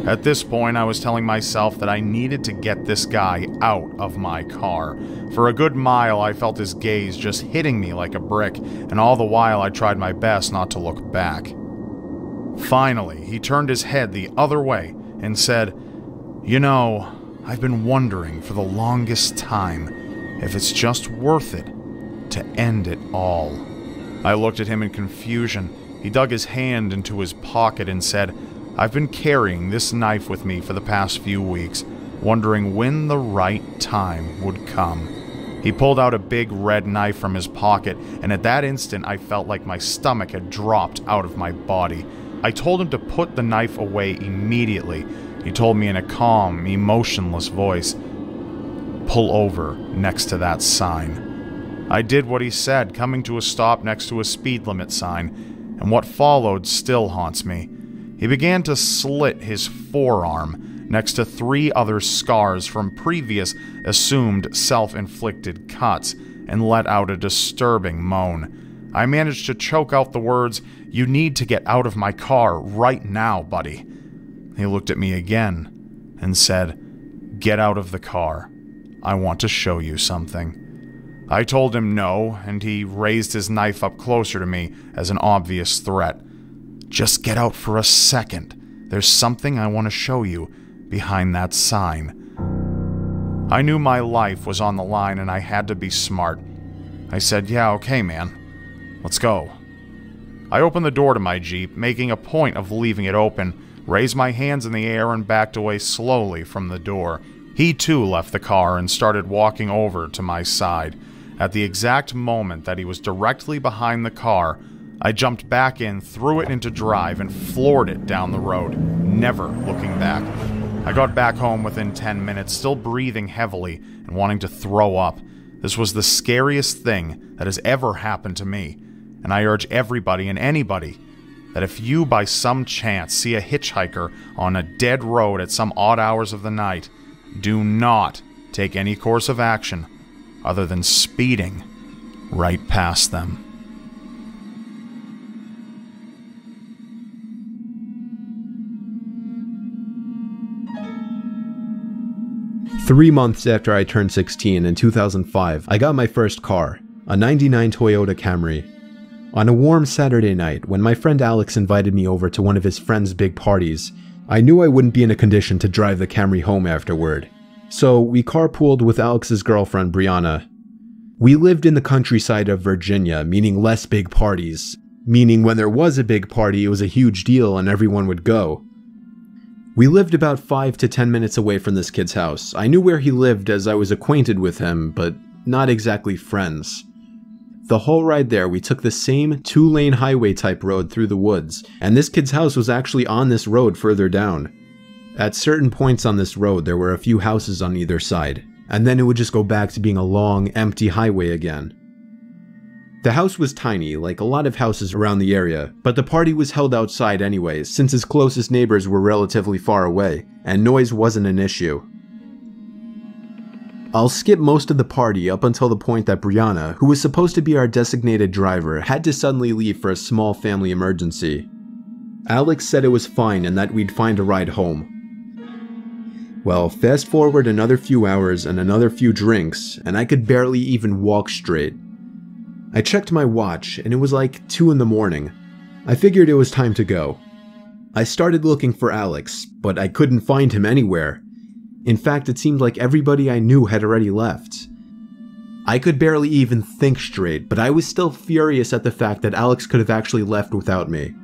At this point, I was telling myself that I needed to get this guy out of my car. For a good mile, I felt his gaze just hitting me like a brick, and all the while I tried my best not to look back. Finally, he turned his head the other way and said, "You know, I've been wondering for the longest time if it's just worth it to end it all." I looked at him in confusion. He dug his hand into his pocket and said, "I've been carrying this knife with me for the past few weeks, wondering when the right time would come." He pulled out a big red knife from his pocket, and at that instant I felt like my stomach had dropped out of my body. I told him to put the knife away immediately. He told me in a calm, emotionless voice, "Pull over next to that sign." I did what he said, coming to a stop next to a speed limit sign, and what followed still haunts me. He began to slit his forearm next to 3 other scars from previous assumed self-inflicted cuts and let out a disturbing moan. I managed to choke out the words, "You need to get out of my car right now, buddy." He looked at me again and said, "Get out of the car. I want to show you something." I told him no, and he raised his knife up closer to me as an obvious threat. "Just get out for a second. There's something I want to show you behind that sign." I knew my life was on the line and I had to be smart. I said, "Yeah, okay, man. Let's go." I opened the door to my Jeep, making a point of leaving it open, raised my hands in the air and backed away slowly from the door. He too left the car and started walking over to my side. At the exact moment that he was directly behind the car, I jumped back in, threw it into drive, and floored it down the road, never looking back. I got back home within 10 minutes, still breathing heavily and wanting to throw up. This was the scariest thing that has ever happened to me, and I urge everybody and anybody that if you by some chance see a hitchhiker on a dead road at some odd hours of the night, do not take any course of action other than speeding right past them. Three months after I turned 16 in 2005, I got my first car, a '99 Toyota Camry. On a warm Saturday night, when my friend Alex invited me over to one of his friend's big parties, I knew I wouldn't be in a condition to drive the Camry home afterward. So we carpooled with Alex's girlfriend, Brianna. We lived in the countryside of Virginia, meaning less big parties. Meaning when there was a big party, it was a huge deal and everyone would go. We lived about 5 to 10 minutes away from this kid's house. I knew where he lived as I was acquainted with him, but not exactly friends. The whole ride there, we took the same 2-lane highway type road through the woods, and this kid's house was actually on this road further down. At certain points on this road, there were a few houses on either side, and then it would just go back to being a long, empty highway again. The house was tiny, like a lot of houses around the area, but the party was held outside anyways, since his closest neighbors were relatively far away, and noise wasn't an issue. I'll skip most of the party up until the point that Brianna, who was supposed to be our designated driver, had to suddenly leave for a small family emergency. Alex said it was fine and that we'd find a ride home. Well, fast forward another few hours and another few drinks, and I could barely even walk straight. I checked my watch, and it was like 2 in the morning. I figured it was time to go. I started looking for Alex, but I couldn't find him anywhere. In fact, it seemed like everybody I knew had already left. I could barely even think straight, but I was still furious at the fact that Alex could have actually left without me.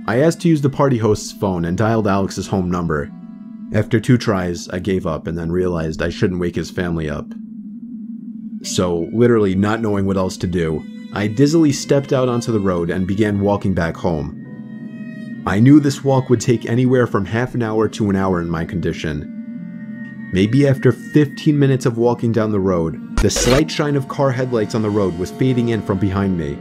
I asked to use the party host's phone and dialed Alex's home number. After 2 tries, I gave up and then realized I shouldn't wake his family up. So, literally not knowing what else to do, I dizzily stepped out onto the road and began walking back home. I knew this walk would take anywhere from half an hour to an hour in my condition. Maybe after 15 minutes of walking down the road, the slight shine of car headlights on the road was fading in from behind me.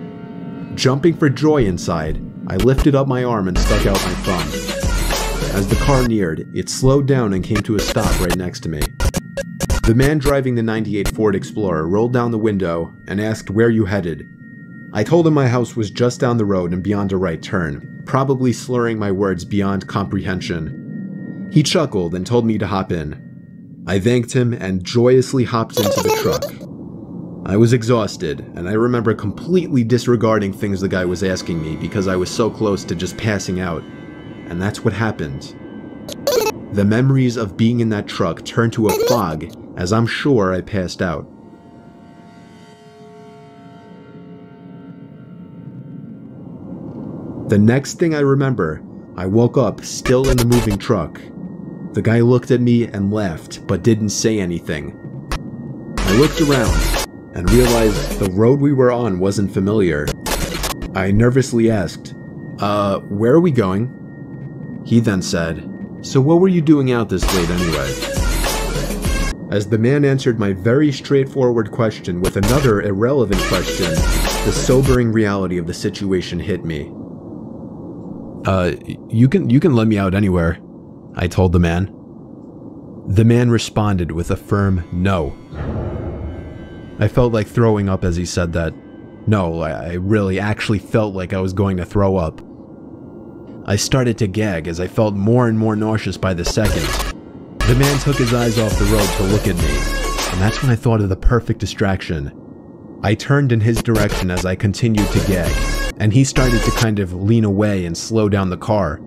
Jumping for joy inside, I lifted up my arm and stuck out my thumb. As the car neared, it slowed down and came to a stop right next to me. The man driving the '98 Ford Explorer rolled down the window and asked where you headed. I told him my house was just down the road and beyond a right turn, probably slurring my words beyond comprehension. He chuckled and told me to hop in. I thanked him and joyously hopped into the truck. I was exhausted, and I remember completely disregarding things the guy was asking me because I was so close to just passing out. And that's what happened. The memories of being in that truck turned to a fog as I'm sure I passed out. The next thing I remember, I woke up still in the moving truck. The guy looked at me and laughed, but didn't say anything. I looked around and realized the road we were on wasn't familiar. I nervously asked, where are we going? He then said, so what were you doing out this late anyway? As the man answered my very straightforward question with another irrelevant question, the sobering reality of the situation hit me. You can let me out anywhere, I told the man. The man responded with a firm no. I felt like throwing up as he said that. No, I really actually felt like I was going to throw up. I started to gag as I felt more and more nauseous by the second. The man took his eyes off the road to look at me, and that's when I thought of the perfect distraction. I turned in his direction as I continued to gag, and he started to kind of lean away and slow down the car.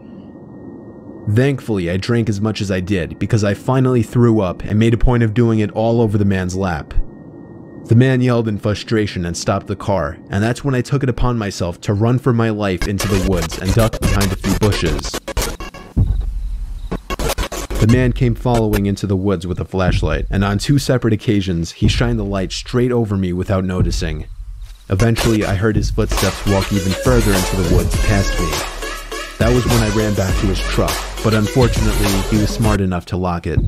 Thankfully, I drank as much as I did because I finally threw up and made a point of doing it all over the man's lap. The man yelled in frustration and stopped the car, and that's when I took it upon myself to run for my life into the woods and duck behind a few bushes. The man came following into the woods with a flashlight, and on 2 separate occasions, he shined the light straight over me without noticing. Eventually, I heard his footsteps walk even further into the woods past me. That was when I ran back to his truck, but unfortunately, he was smart enough to lock it.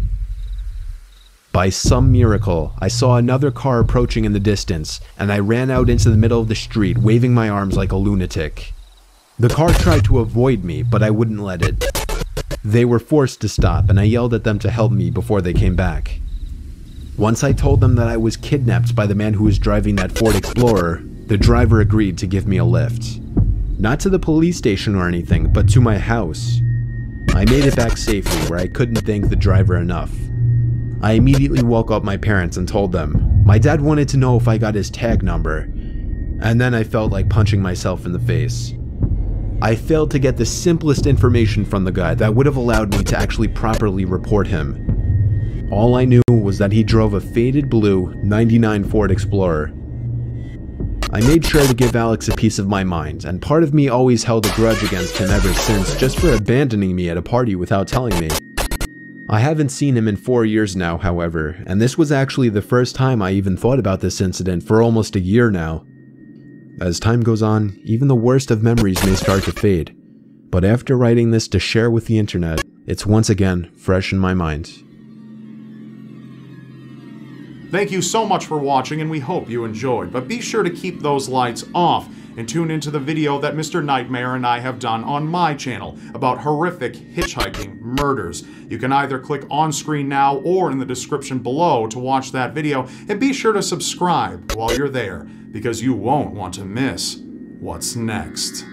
By some miracle, I saw another car approaching in the distance, and I ran out into the middle of the street, waving my arms like a lunatic. The car tried to avoid me, but I wouldn't let it. They were forced to stop, and I yelled at them to help me before they came back. Once I told them that I was kidnapped by the man who was driving that Ford Explorer, the driver agreed to give me a lift. Not to the police station or anything, but to my house. I made it back safely, where I couldn't thank the driver enough. I immediately woke up my parents and told them. My dad wanted to know if I got his tag number, and then I felt like punching myself in the face. I failed to get the simplest information from the guy that would have allowed me to actually properly report him. All I knew was that he drove a faded blue '99 Ford Explorer. I made sure to give Alex a piece of my mind, and part of me always held a grudge against him ever since, just for abandoning me at a party without telling me. I haven't seen him in 4 years now, however, and this was actually the first time I even thought about this incident for almost a year now. As time goes on, even the worst of memories may start to fade, but after writing this to share with the internet, it's once again fresh in my mind. Thank you so much for watching, and we hope you enjoyed, but be sure to keep those lights off and tune into the video that Mr. Nightmare and I have done on my channel about horrific hitchhiking murders. You can either click on screen now or in the description below to watch that video, and be sure to subscribe while you're there, because you won't want to miss what's next.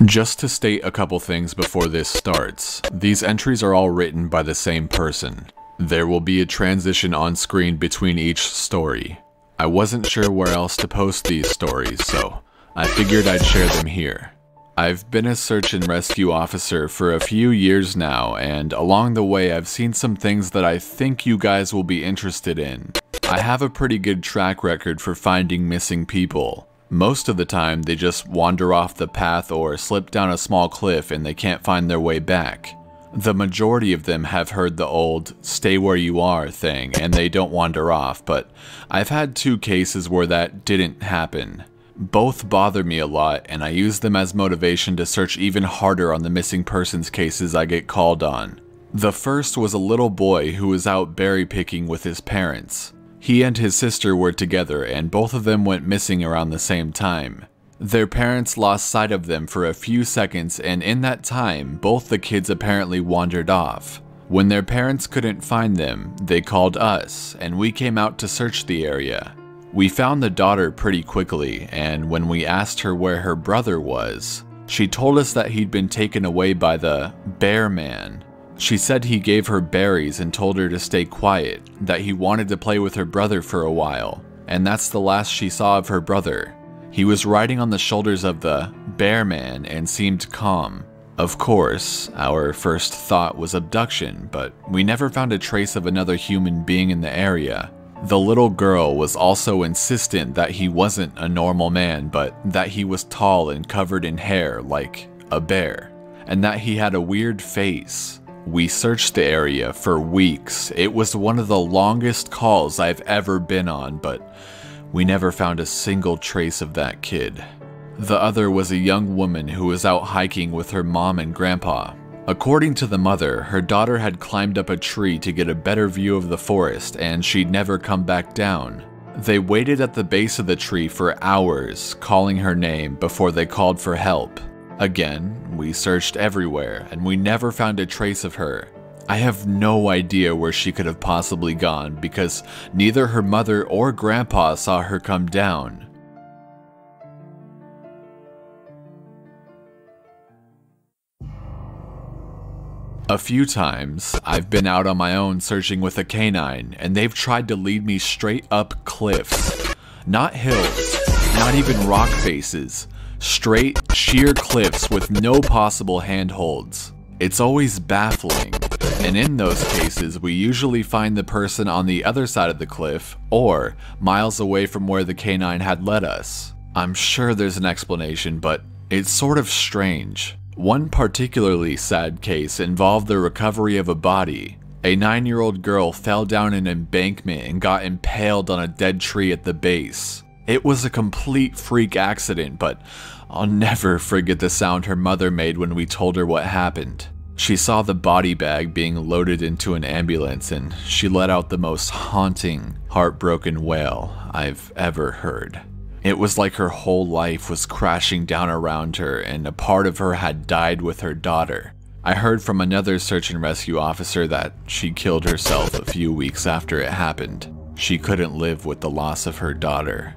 Just to state a couple things before this starts, these entries are all written by the same person. There will be a transition on screen between each story. I wasn't sure where else to post these stories, so I figured I'd share them here. I've been a search and rescue officer for a few years now, and along the way I've seen some things that I think you guys will be interested in. I have a pretty good track record for finding missing people. Most of the time, they just wander off the path or slip down a small cliff and they can't find their way back. The majority of them have heard the old "stay where you are" thing and they don't wander off, but I've had 2 cases where that didn't happen. Both bother me a lot, and I use them as motivation to search even harder on the missing persons cases I get called on. The first was a little boy who was out berry picking with his parents. He and his sister were together, and both of them went missing around the same time. Their parents lost sight of them for a few seconds, and in that time, both the kids apparently wandered off. When their parents couldn't find them, they called us, and we came out to search the area. We found the daughter pretty quickly, and when we asked her where her brother was, she told us that he'd been taken away by the bear man. She said he gave her berries and told her to stay quiet, that he wanted to play with her brother for a while, and that's the last she saw of her brother. He was riding on the shoulders of the bear man and seemed calm. Of course, our first thought was abduction, but we never found a trace of another human being in the area. The little girl was also insistent that he wasn't a normal man, but that he was tall and covered in hair like a bear, and that he had a weird face. We searched the area for weeks. It was one of the longest calls I've ever been on, but we never found a single trace of that kid. The other was a young woman who was out hiking with her mom and grandpa. According to the mother, her daughter had climbed up a tree to get a better view of the forest, and she'd never come back down. They waited at the base of the tree for hours, calling her name before they called for help. Again, we searched everywhere, and we never found a trace of her. I have no idea where she could have possibly gone, because neither her mother or grandpa saw her come down. A few times, I've been out on my own searching with a canine, and they've tried to lead me straight up cliffs. Not hills, not even rock faces. Straight, sheer cliffs with no possible handholds. It's always baffling, and in those cases we usually find the person on the other side of the cliff, or miles away from where the canine had led us. I'm sure there's an explanation, but it's sort of strange. One particularly sad case involved the recovery of a body. A 9-year-old girl fell down an embankment and got impaled on a dead tree at the base. It was a complete freak accident, but I'll never forget the sound her mother made when we told her what happened. She saw the body bag being loaded into an ambulance and she let out the most haunting, heartbroken wail I've ever heard. It was like her whole life was crashing down around her and a part of her had died with her daughter. I heard from another search and rescue officer that she killed herself a few weeks after it happened. She couldn't live with the loss of her daughter.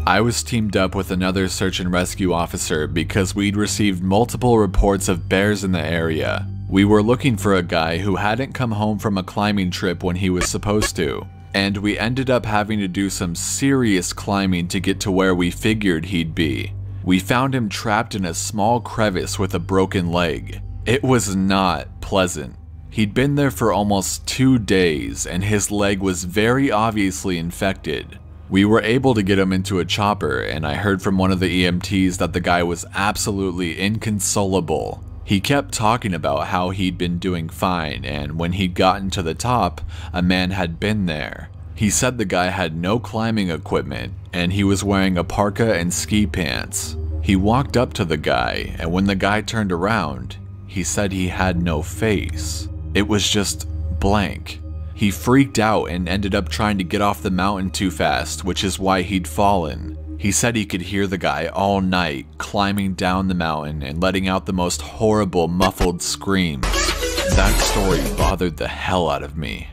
I was teamed up with another search and rescue officer because we'd received multiple reports of bears in the area. We were looking for a guy who hadn't come home from a climbing trip when he was supposed to, and we ended up having to do some serious climbing to get to where we figured he'd be. We found him trapped in a small crevice with a broken leg. It was not pleasant. He'd been there for almost 2 days and his leg was very obviously infected. We were able to get him into a chopper, and I heard from one of the EMTs that the guy was absolutely inconsolable. He kept talking about how he'd been doing fine, and when he'd gotten to the top, a man had been there. He said the guy had no climbing equipment, and he was wearing a parka and ski pants. He walked up to the guy, and when the guy turned around, he said he had no face. It was just blank. He freaked out and ended up trying to get off the mountain too fast, which is why he'd fallen. He said he could hear the guy all night climbing down the mountain and letting out the most horrible muffled screams. That story bothered the hell out of me.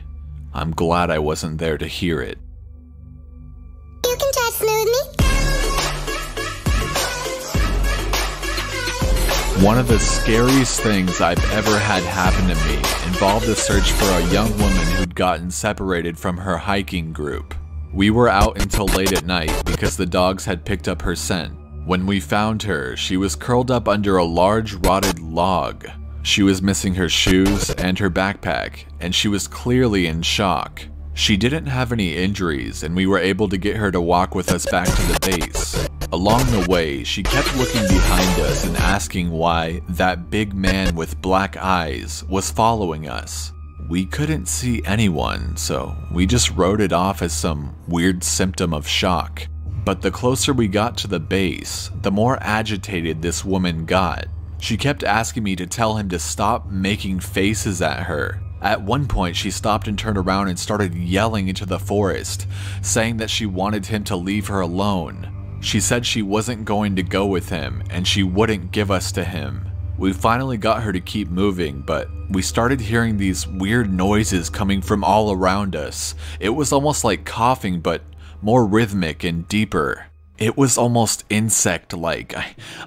I'm glad I wasn't there to hear it. You can touch smooth me. One of the scariest things I've ever had happen to me involved a search for a young woman who'd gotten separated from her hiking group. We were out until late at night because the dogs had picked up her scent. When we found her, she was curled up under a large rotted log. She was missing her shoes and her backpack, and she was clearly in shock. She didn't have any injuries, and we were able to get her to walk with us back to the base. Along the way, she kept looking behind us and asking why that big man with black eyes was following us. We couldn't see anyone, so we just wrote it off as some weird symptom of shock. But the closer we got to the base, the more agitated this woman got. She kept asking me to tell him to stop making faces at her. At one point, she stopped and turned around and started yelling into the forest, saying that she wanted him to leave her alone. She said she wasn't going to go with him, and she wouldn't give us to him. We finally got her to keep moving, but we started hearing these weird noises coming from all around us. It was almost like coughing, but more rhythmic and deeper. It was almost insect-like.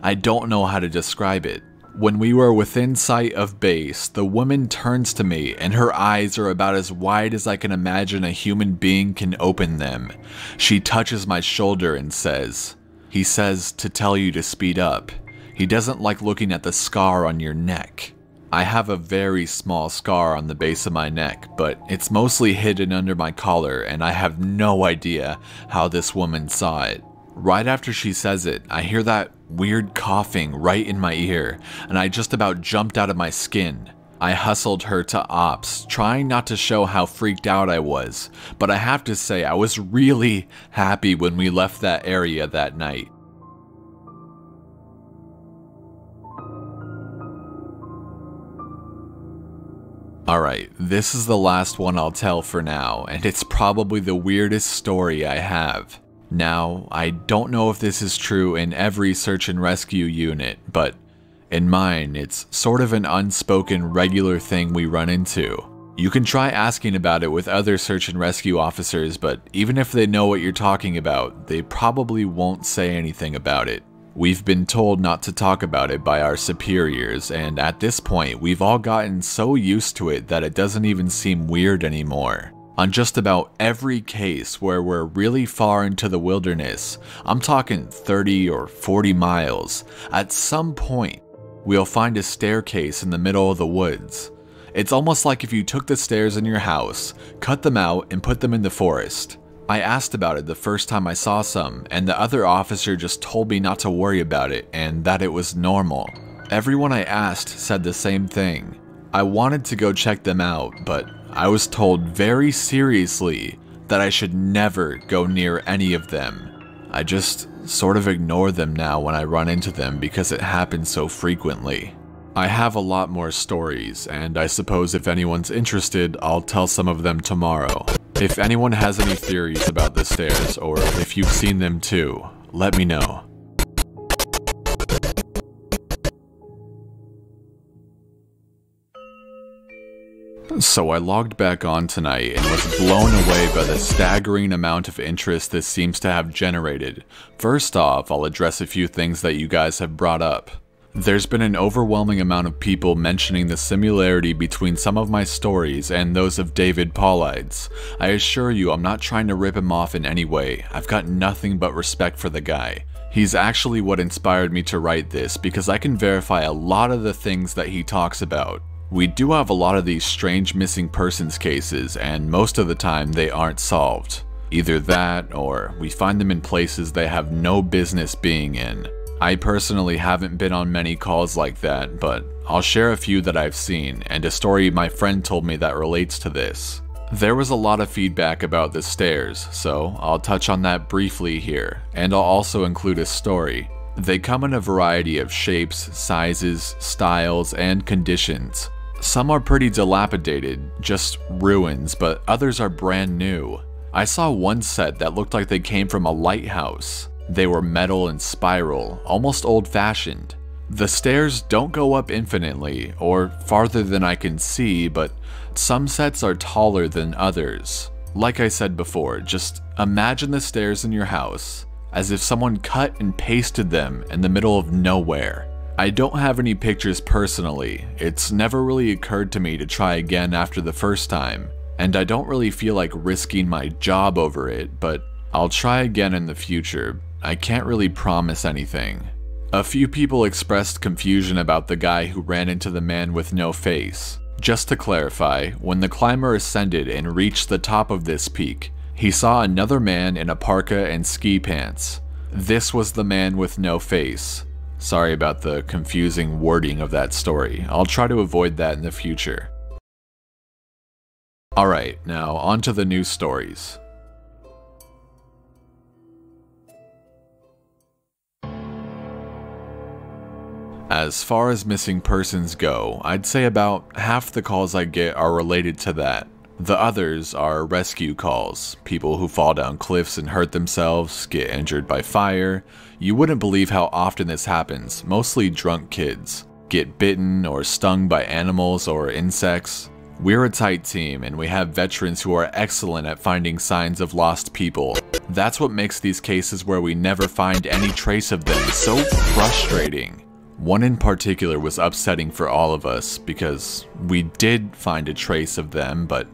I don't know how to describe it. When we were within sight of base, the woman turns to me and her eyes are about as wide as I can imagine a human being can open them. She touches my shoulder and says, "He says to tell you to speed up. He doesn't like looking at the scar on your neck." I have a very small scar on the base of my neck, but it's mostly hidden under my collar and I have no idea how this woman saw it. Right after she says it, I hear that weird coughing right in my ear, and I just about jumped out of my skin. I hustled her to ops, trying not to show how freaked out I was, but I have to say I was really happy when we left that area that night. Alright, this is the last one I'll tell for now, and it's probably the weirdest story I have. Now, I don't know if this is true in every search and rescue unit, but in mine, it's sort of an unspoken regular thing we run into. You can try asking about it with other search and rescue officers, but even if they know what you're talking about, they probably won't say anything about it. We've been told not to talk about it by our superiors, and at this point, we've all gotten so used to it that it doesn't even seem weird anymore. On just about every case where we're really far into the wilderness, I'm talking 30 or 40 miles, at some point, we'll find a staircase in the middle of the woods. It's almost like if you took the stairs in your house, cut them out, and put them in the forest. I asked about it the first time I saw some, and the other officer just told me not to worry about it and that it was normal. Everyone I asked said the same thing. I wanted to go check them out, but I was told very seriously that I should never go near any of them. I just sort of ignore them now when I run into them because it happens so frequently. I have a lot more stories, and I suppose if anyone's interested, I'll tell some of them tomorrow. If anyone has any theories about the stairs, or if you've seen them too, let me know. So I logged back on tonight and was blown away by the staggering amount of interest this seems to have generated. First off, I'll address a few things that you guys have brought up. There's been an overwhelming amount of people mentioning the similarity between some of my stories and those of David Paulides. I assure you I'm not trying to rip him off in any way. I've got nothing but respect for the guy. He's actually what inspired me to write this because I can verify a lot of the things that he talks about. We do have a lot of these strange missing persons cases, and most of the time they aren't solved. Either that, or we find them in places they have no business being in. I personally haven't been on many calls like that, but I'll share a few that I've seen, and a story my friend told me that relates to this. There was a lot of feedback about the stairs, so I'll touch on that briefly here, and I'll also include a story. They come in a variety of shapes, sizes, styles, and conditions. Some are pretty dilapidated, just ruins, but others are brand new. I saw one set that looked like they came from a lighthouse. They were metal and spiral, almost old-fashioned. The stairs don't go up infinitely, or farther than I can see, but some sets are taller than others. Like I said before, just imagine the stairs in your house as if someone cut and pasted them in the middle of nowhere. I don't have any pictures personally. It's never really occurred to me to try again after the first time, and I don't really feel like risking my job over it, but I'll try again in the future. I can't really promise anything. A few people expressed confusion about the guy who ran into the man with no face. Just to clarify, when the climber ascended and reached the top of this peak, he saw another man in a parka and ski pants. This was the man with no face. Sorry about the confusing wording of that story. I'll try to avoid that in the future. Alright, now on to the news stories. As far as missing persons go, I'd say about half the calls I get are related to that. The others are rescue calls, people who fall down cliffs and hurt themselves, get injured by fire. You wouldn't believe how often this happens, mostly drunk kids. Get bitten or stung by animals or insects. We're a tight team and we have veterans who are excellent at finding signs of lost people. That's what makes these cases where we never find any trace of them so frustrating. One in particular was upsetting for all of us because we did find a trace of them, but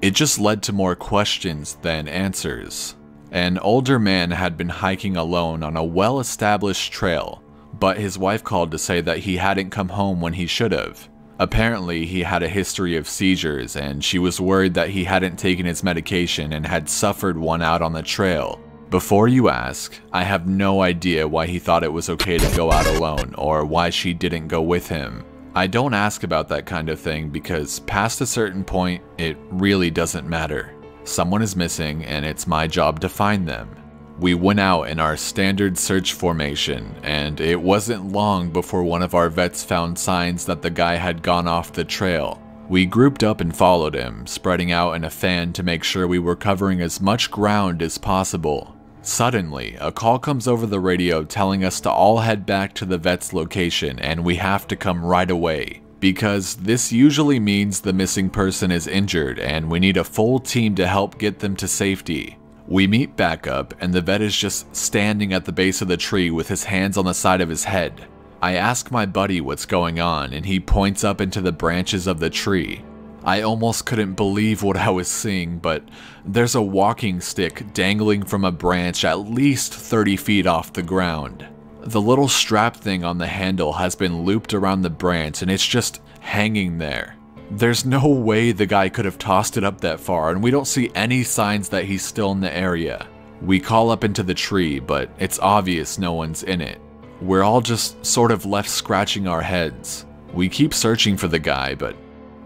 it just led to more questions than answers. An older man had been hiking alone on a well-established trail, but his wife called to say that he hadn't come home when he should have. Apparently, he had a history of seizures, and she was worried that he hadn't taken his medication and had suffered one out on the trail. Before you ask, I have no idea why he thought it was okay to go out alone, or why she didn't go with him. I don't ask about that kind of thing because past a certain point, it really doesn't matter. Someone is missing and it's my job to find them. We went out in our standard search formation, and it wasn't long before one of our vets found signs that the guy had gone off the trail. We grouped up and followed him, spreading out in a fan to make sure we were covering as much ground as possible. Suddenly, a call comes over the radio telling us to all head back to the vet's location and we have to come right away, because this usually means the missing person is injured and we need a full team to help get them to safety. We meet back up and the vet is just standing at the base of the tree with his hands on the side of his head. I ask my buddy what's going on and he points up into the branches of the tree. I almost couldn't believe what I was seeing, but there's a walking stick dangling from a branch at least 30 feet off the ground. The little strap thing on the handle has been looped around the branch and it's just hanging there. There's no way the guy could have tossed it up that far, and we don't see any signs that he's still in the area. We call up into the tree, but it's obvious no one's in it. We're all just sort of left scratching our heads. We keep searching for the guy, but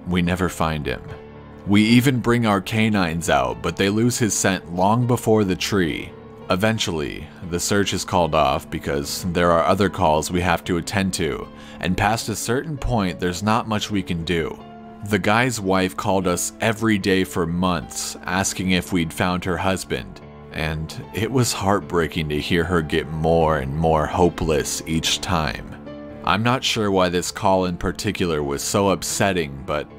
we never find him. We even bring our canines out, but they lose his scent long before the tree. Eventually, the search is called off because there are other calls we have to attend to, and past a certain point, there's not much we can do. The guy's wife called us every day for months, asking if we'd found her husband, and it was heartbreaking to hear her get more and more hopeless each time. I'm not sure why this call in particular was so upsetting, but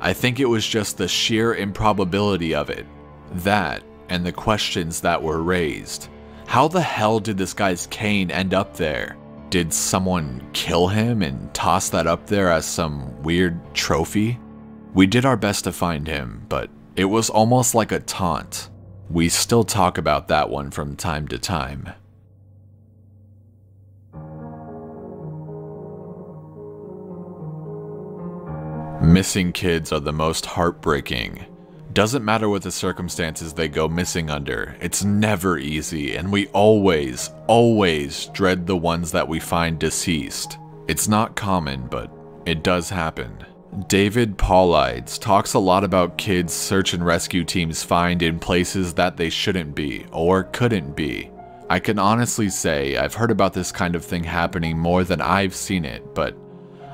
I think it was just the sheer improbability of it. That, and the questions that were raised. How the hell did this guy's cane end up there? Did someone kill him and toss that up there as some weird trophy? We did our best to find him, but it was almost like a taunt. We still talk about that one from time to time. Missing kids are the most heartbreaking. Doesn't matter what the circumstances they go missing under, it's never easy, and we always dread the ones that we find deceased. It's not common, but it does happen. David Paulides talks a lot about kids search and rescue teams find in places that they shouldn't be, or couldn't be. I can honestly say I've heard about this kind of thing happening more than I've seen it, but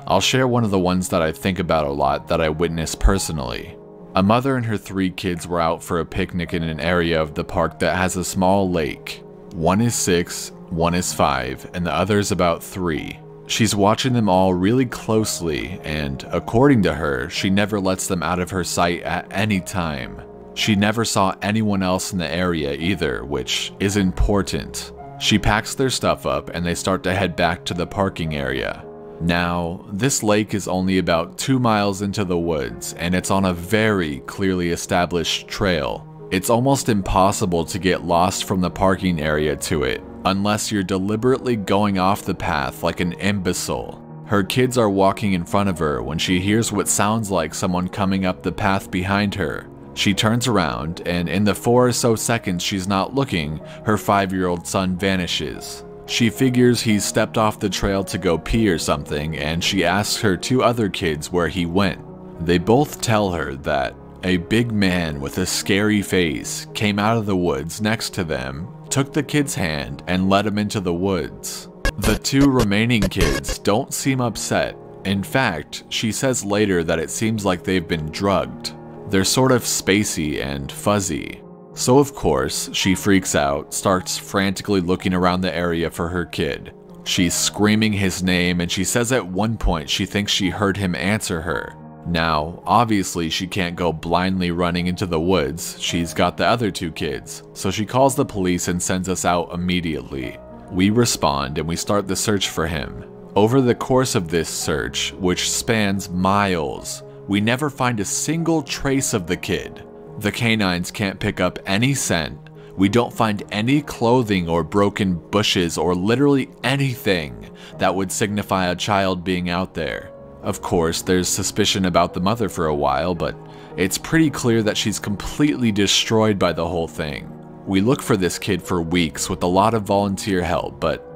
I'll share one of the ones that I think about a lot that I witnessed personally. A mother and her 3 kids were out for a picnic in an area of the park that has a small lake. One is 6, one is 5, and the other is about 3. She's watching them all really closely, and according to her, she never lets them out of her sight at any time. She never saw anyone else in the area either, which is important. She packs their stuff up and they start to head back to the parking area. Now, this lake is only about 2 miles into the woods, and it's on a very clearly established trail. It's almost impossible to get lost from the parking area to it, unless you're deliberately going off the path like an imbecile. Her kids are walking in front of her when she hears what sounds like someone coming up the path behind her. She turns around, and in the 4 or so seconds she's not looking, her 5-year-old son vanishes. She figures he's stepped off the trail to go pee or something, and she asks her 2 other kids where he went. They both tell her that a big man with a scary face came out of the woods next to them, took the kid's hand, and led him into the woods. The 2 remaining kids don't seem upset. In fact, she says later that it seems like they've been drugged. They're sort of spacey and fuzzy. So of course, she freaks out, starts frantically looking around the area for her kid. She's screaming his name, and she says at one point she thinks she heard him answer her. Now, obviously she can't go blindly running into the woods, she's got the other 2 kids, so she calls the police and sends us out immediately. We respond and we start the search for him. Over the course of this search, which spans miles, we never find a single trace of the kid. The canines can't pick up any scent, we don't find any clothing or broken bushes or literally anything that would signify a child being out there. Of course, there's suspicion about the mother for a while, but it's pretty clear that she's completely destroyed by the whole thing. We look for this kid for weeks with a lot of volunteer help, but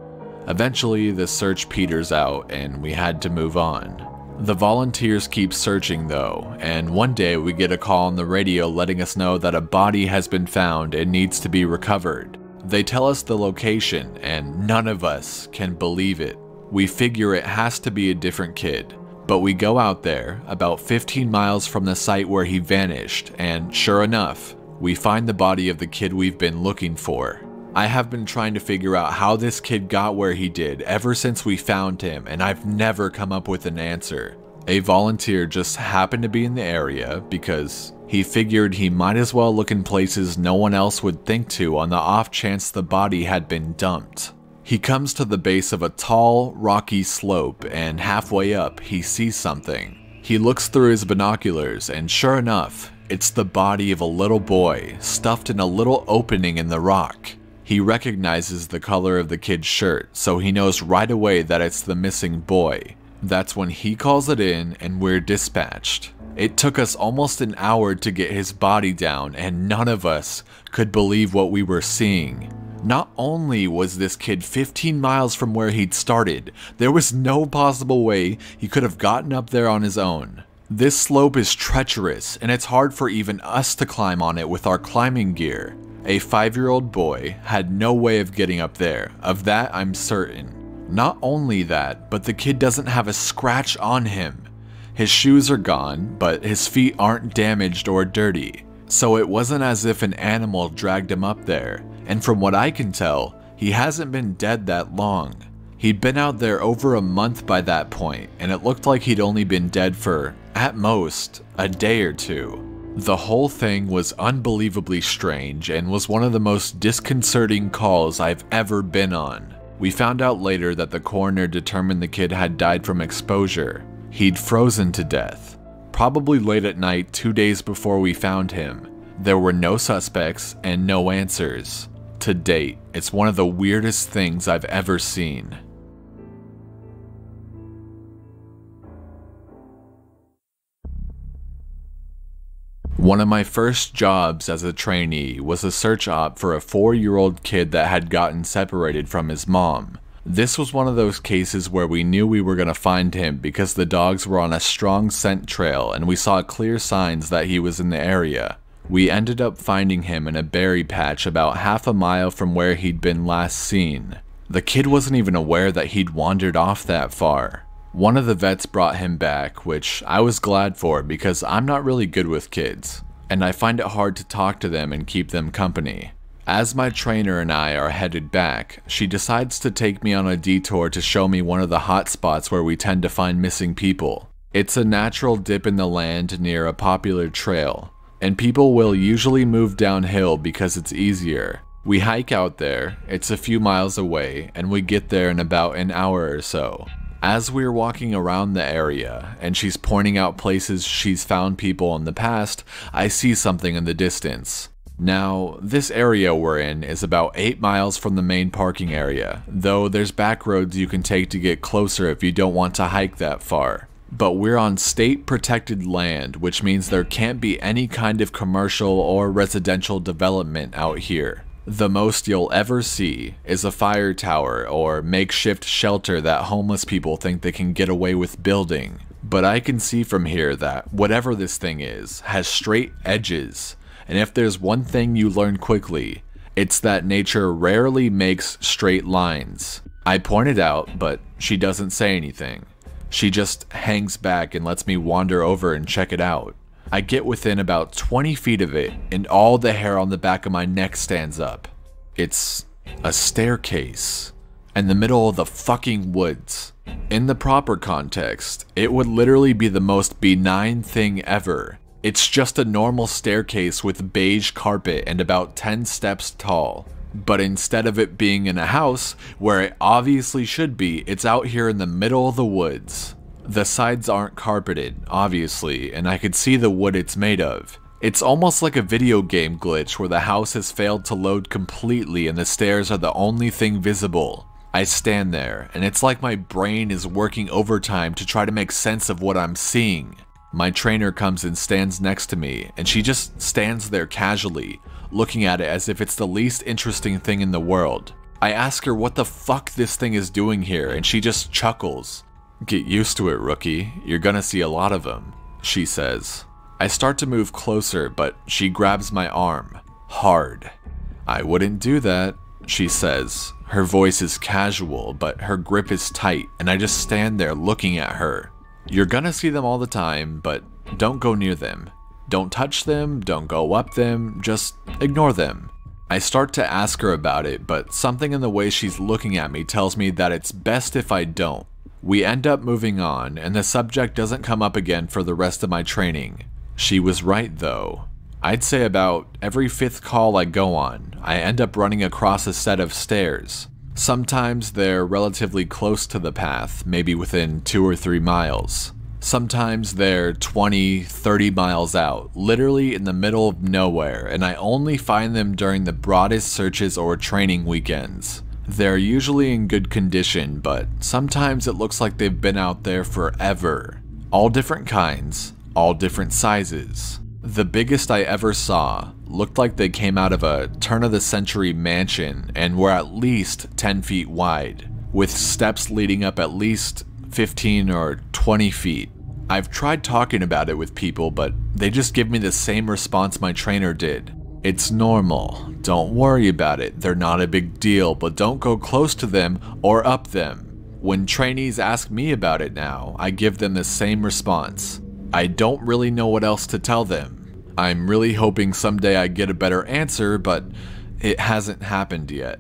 eventually the search peters out and we had to move on. The volunteers keep searching though, and one day we get a call on the radio letting us know that a body has been found and needs to be recovered. They tell us the location, and none of us can believe it. We figure it has to be a different kid. But we go out there, about 15 miles from the site where he vanished, and sure enough, we find the body of the kid we've been looking for. I have been trying to figure out how this kid got where he did ever since we found him, and I've never come up with an answer. A volunteer just happened to be in the area because he figured he might as well look in places no one else would think to on the off chance the body had been dumped. He comes to the base of a tall, rocky slope, and halfway up, he sees something. He looks through his binoculars, and sure enough, it's the body of a little boy, stuffed in a little opening in the rock. He recognizes the color of the kid's shirt, so he knows right away that it's the missing boy. That's when he calls it in and we're dispatched. It took us almost an hour to get his body down, and none of us could believe what we were seeing. Not only was this kid 15 miles from where he'd started, there was no possible way he could have gotten up there on his own. This slope is treacherous, and it's hard for even us to climb on it with our climbing gear. A 5-year-old boy had no way of getting up there, of that I'm certain. Not only that, but the kid doesn't have a scratch on him. His shoes are gone, but his feet aren't damaged or dirty, so it wasn't as if an animal dragged him up there, and from what I can tell, he hasn't been dead that long. He'd been out there over a month by that point, and it looked like he'd only been dead for, at most, a day or two. The whole thing was unbelievably strange and was one of the most disconcerting calls I've ever been on. We found out later that the coroner determined the kid had died from exposure. He'd frozen to death, probably late at night 2 days before we found him. There were no suspects and no answers. To date, it's one of the weirdest things I've ever seen. One of my first jobs as a trainee was a search op for a 4-year-old kid that had gotten separated from his mom. This was one of those cases where we knew we were going to find him because the dogs were on a strong scent trail and we saw clear signs that he was in the area. We ended up finding him in a berry patch about half a mile from where he'd been last seen. The kid wasn't even aware that he'd wandered off that far. One of the vets brought him back, which I was glad for because I'm not really good with kids, and I find it hard to talk to them and keep them company. As my trainer and I are headed back, she decides to take me on a detour to show me one of the hot spots where we tend to find missing people. It's a natural dip in the land near a popular trail, and people will usually move downhill because it's easier. We hike out there, it's a few miles away, and we get there in about an hour or so. As we're walking around the area, and she's pointing out places she's found people in the past, I see something in the distance. Now, this area we're in is about 8 miles from the main parking area, though there's back roads you can take to get closer if you don't want to hike that far. But we're on state-protected land, which means there can't be any kind of commercial or residential development out here. The most you'll ever see is a fire tower or makeshift shelter that homeless people think they can get away with building. But I can see from here that whatever this thing is has straight edges, and if there's one thing you learn quickly, it's that nature rarely makes straight lines. I point it out, but she doesn't say anything. She just hangs back and lets me wander over and check it out. I get within about 20 feet of it, and all the hair on the back of my neck stands up. It's a staircase in the middle of the fucking woods. In the proper context, it would literally be the most benign thing ever. It's just a normal staircase with beige carpet and about 10 steps tall. But instead of it being in a house, where it obviously should be, it's out here in the middle of the woods. The sides aren't carpeted, obviously, and I could see the wood it's made of. It's almost like a video game glitch where the house has failed to load completely and the stairs are the only thing visible. I stand there, and it's like my brain is working overtime to try to make sense of what I'm seeing. My trainer comes and stands next to me, and she just stands there casually, looking at it as if it's the least interesting thing in the world. I ask her what the fuck this thing is doing here, and she just chuckles. "Get used to it, rookie. You're gonna see a lot of them," she says. I start to move closer, but she grabs my arm. Hard. "I wouldn't do that," she says. Her voice is casual, but her grip is tight, and I just stand there looking at her. "You're gonna see them all the time, but don't go near them. Don't touch them, don't go up them, just ignore them." I start to ask her about it, but something in the way she's looking at me tells me that it's best if I don't. We end up moving on, and the subject doesn't come up again for the rest of my training. She was right though. I'd say about every 5th call I go on, I end up running across a set of stairs. Sometimes they're relatively close to the path, maybe within 2 or 3 miles. Sometimes they're 20, 30 miles out, literally in the middle of nowhere, and I only find them during the broadest searches or training weekends. They're usually in good condition, but sometimes it looks like they've been out there forever. All different kinds, all different sizes. The biggest I ever saw looked like they came out of a turn-of-the-century mansion and were at least 10 feet wide, with steps leading up at least 15 or 20 feet. I've tried talking about it with people, but they just give me the same response my trainer did. It's normal. Don't worry about it. They're not a big deal, but don't go close to them or up them. When trainees ask me about it now, I give them the same response. I don't really know what else to tell them. I'm really hoping someday I get a better answer, but it hasn't happened yet.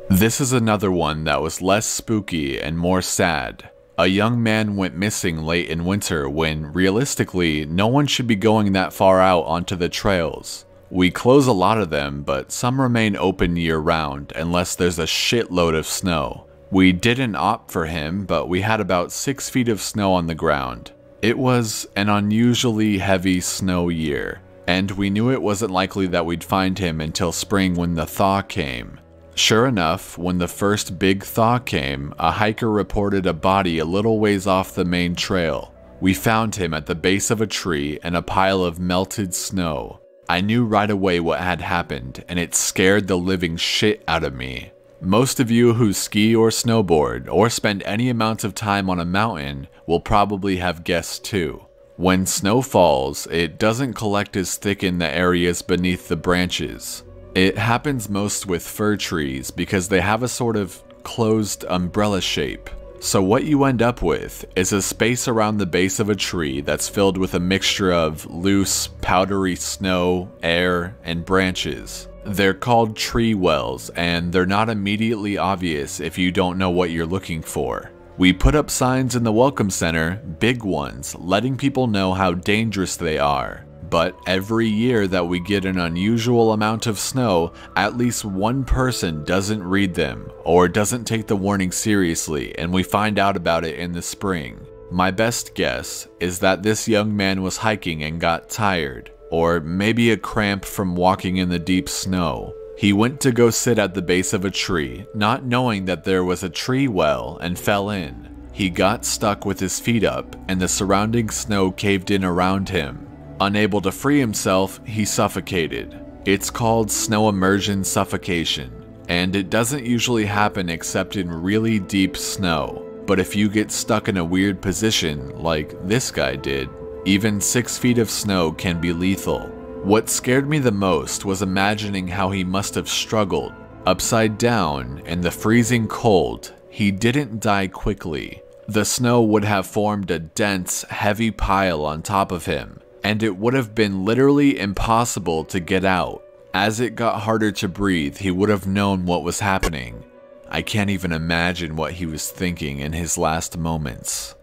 This is another one that was less spooky and more sad. A young man went missing late in winter when, realistically, no one should be going that far out onto the trails. We close a lot of them, but some remain open year-round unless there's a shitload of snow. We didn't opt for him, but we had about 6 feet of snow on the ground. It was an unusually heavy snow year, and we knew it wasn't likely that we'd find him until spring when the thaw came. Sure enough, when the first big thaw came, a hiker reported a body a little ways off the main trail. We found him at the base of a tree and a pile of melted snow. I knew right away what had happened, and it scared the living shit out of me. Most of you who ski or snowboard or spend any amount of time on a mountain will probably have guessed too. When snow falls, it doesn't collect as thick in the areas beneath the branches. It happens most with fir trees because they have a sort of closed umbrella shape. So what you end up with is a space around the base of a tree that's filled with a mixture of loose, powdery snow, air, and branches. They're called tree wells, and they're not immediately obvious if you don't know what you're looking for. We put up signs in the welcome center, big ones, letting people know how dangerous they are. But every year that we get an unusual amount of snow, at least one person doesn't read them or doesn't take the warning seriously, and we find out about it in the spring. My best guess is that this young man was hiking and got tired, or maybe a cramp from walking in the deep snow. He went to go sit at the base of a tree, not knowing that there was a tree well, and fell in. He got stuck with his feet up, and the surrounding snow caved in around him. Unable to free himself, he suffocated. It's called snow immersion suffocation, and it doesn't usually happen except in really deep snow. But if you get stuck in a weird position, like this guy did, even 6 feet of snow can be lethal. What scared me the most was imagining how he must have struggled. Upside down, in the freezing cold, he didn't die quickly. The snow would have formed a dense, heavy pile on top of him, and it would have been literally impossible to get out. As it got harder to breathe, he would have known what was happening. I can't even imagine what he was thinking in his last moments.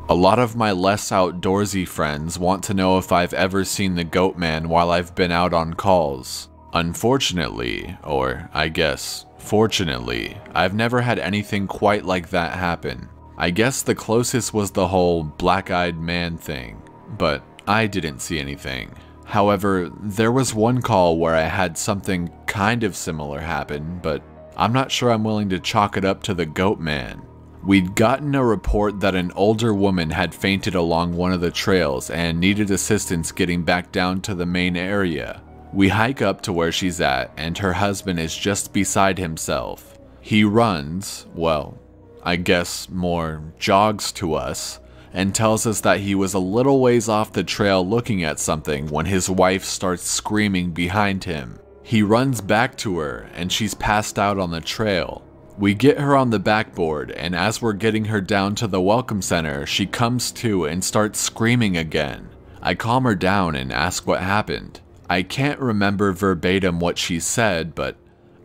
A lot of my less outdoorsy friends want to know if I've ever seen the goat man while I've been out on calls. Unfortunately, or I guess fortunately, I've never had anything quite like that happen. I guess the closest was the whole black-eyed man thing, but I didn't see anything. However, there was one call where I had something kind of similar happen, but I'm not sure I'm willing to chalk it up to the goat man. We'd gotten a report that an older woman had fainted along one of the trails and needed assistance getting back down to the main area. We hike up to where she's at, and her husband is just beside himself. He runs, well, I guess more jogs to us, and tells us that he was a little ways off the trail looking at something when his wife starts screaming behind him. He runs back to her, and she's passed out on the trail. We get her on the backboard, and as we're getting her down to the welcome center, she comes to and starts screaming again. I calm her down and ask what happened. I can't remember verbatim what she said, but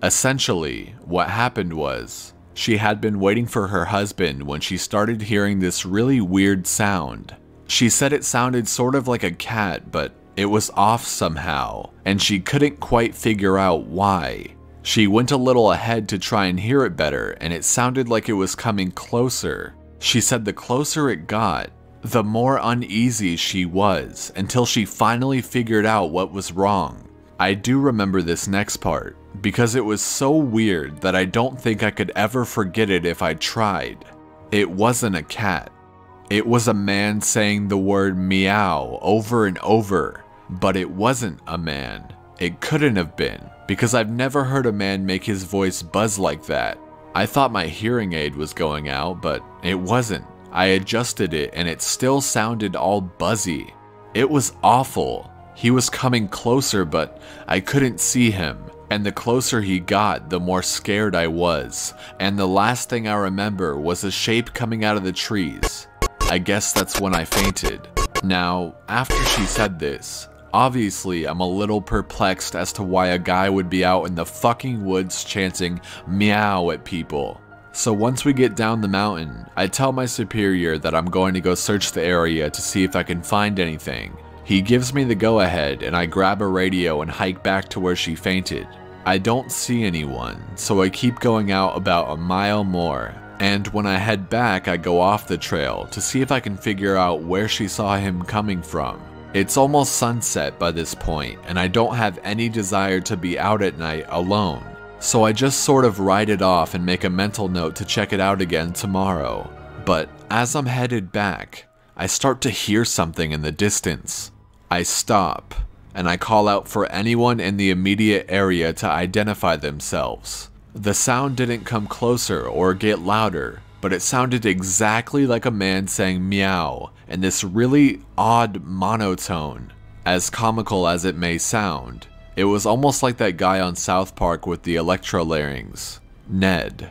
essentially, what happened was, she had been waiting for her husband when she started hearing this really weird sound. She said it sounded sort of like a cat, but it was off somehow, and she couldn't quite figure out why. She went a little ahead to try and hear it better, and it sounded like it was coming closer. She said the closer it got, the more uneasy she was, until she finally figured out what was wrong. I do remember this next part, because it was so weird that I don't think I could ever forget it if I tried. It wasn't a cat. It was a man saying the word meow over and over, but it wasn't a man. It couldn't have been, because I've never heard a man make his voice buzz like that. I thought my hearing aid was going out, but it wasn't. I adjusted it and it still sounded all buzzy. It was awful. He was coming closer, but I couldn't see him. And the closer he got, the more scared I was. And the last thing I remember was a shape coming out of the trees. I guess that's when I fainted. Now, after she said this, obviously I'm a little perplexed as to why a guy would be out in the fucking woods chanting meow at people. So once we get down the mountain, I tell my superior that I'm going to go search the area to see if I can find anything. He gives me the go-ahead and I grab a radio and hike back to where she fainted. I don't see anyone, so I keep going out about a mile more, and when I head back I go off the trail to see if I can figure out where she saw him coming from. It's almost sunset by this point, and I don't have any desire to be out at night alone. So I just sort of write it off and make a mental note to check it out again tomorrow. But as I'm headed back, I start to hear something in the distance. I stop, and I call out for anyone in the immediate area to identify themselves. The sound didn't come closer or get louder, but it sounded exactly like a man saying meow in this really odd monotone. As comical as it may sound, it was almost like that guy on South Park with the electrolarynx, Ned.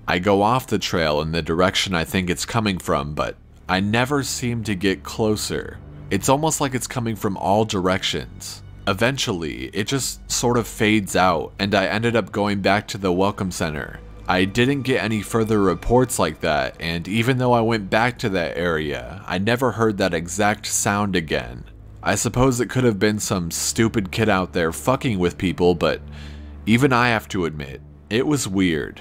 I go off the trail in the direction I think it's coming from, but I never seem to get closer. It's almost like it's coming from all directions. Eventually, it just sort of fades out, and I ended up going back to the Welcome Center. I didn't get any further reports like that, and even though I went back to that area, I never heard that exact sound again. I suppose it could have been some stupid kid out there fucking with people, but even I have to admit, it was weird.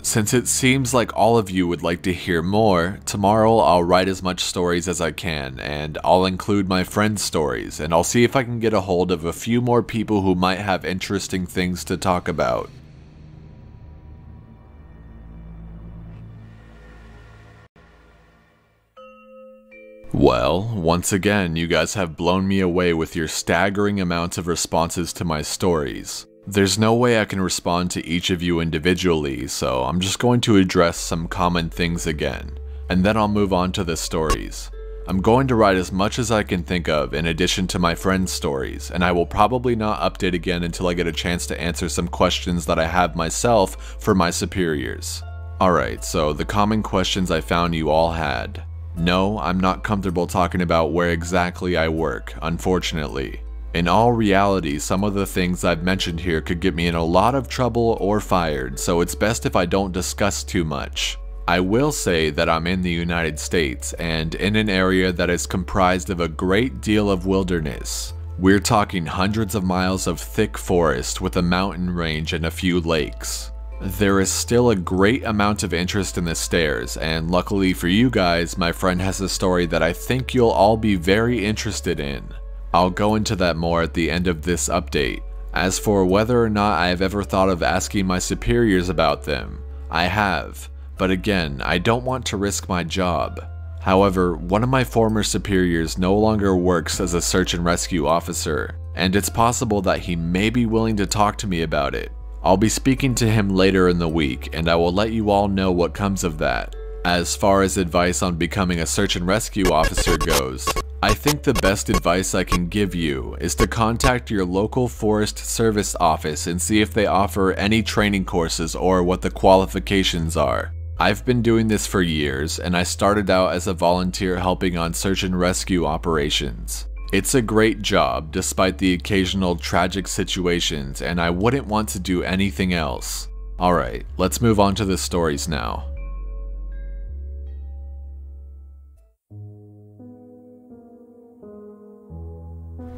Since it seems like all of you would like to hear more, tomorrow I'll write as much stories as I can, and I'll include my friends' stories, and I'll see if I can get a hold of a few more people who might have interesting things to talk about. Well, once again, you guys have blown me away with your staggering amounts of responses to my stories. There's no way I can respond to each of you individually, so I'm just going to address some common things again, and then I'll move on to the stories. I'm going to write as much as I can think of in addition to my friends' stories, and I will probably not update again until I get a chance to answer some questions that I have myself for my superiors. Alright, so the common questions I found you all had. No, I'm not comfortable talking about where exactly I work, unfortunately. In all reality, some of the things I've mentioned here could get me in a lot of trouble or fired, so it's best if I don't discuss too much. I will say that I'm in the United States, and in an area that is comprised of a great deal of wilderness. We're talking hundreds of miles of thick forest with a mountain range and a few lakes. There is still a great amount of interest in the stairs, and luckily for you guys, my friend has a story that I think you'll all be very interested in. I'll go into that more at the end of this update. As for whether or not I have ever thought of asking my superiors about them, I have, but again, I don't want to risk my job. However, one of my former superiors no longer works as a search and rescue officer, and it's possible that he may be willing to talk to me about it. I'll be speaking to him later in the week, and I will let you all know what comes of that. As far as advice on becoming a search and rescue officer goes, I think the best advice I can give you is to contact your local Forest Service office and see if they offer any training courses or what the qualifications are. I've been doing this for years, and I started out as a volunteer helping on search and rescue operations. It's a great job, despite the occasional tragic situations, and I wouldn't want to do anything else. Alright, let's move on to the stories now.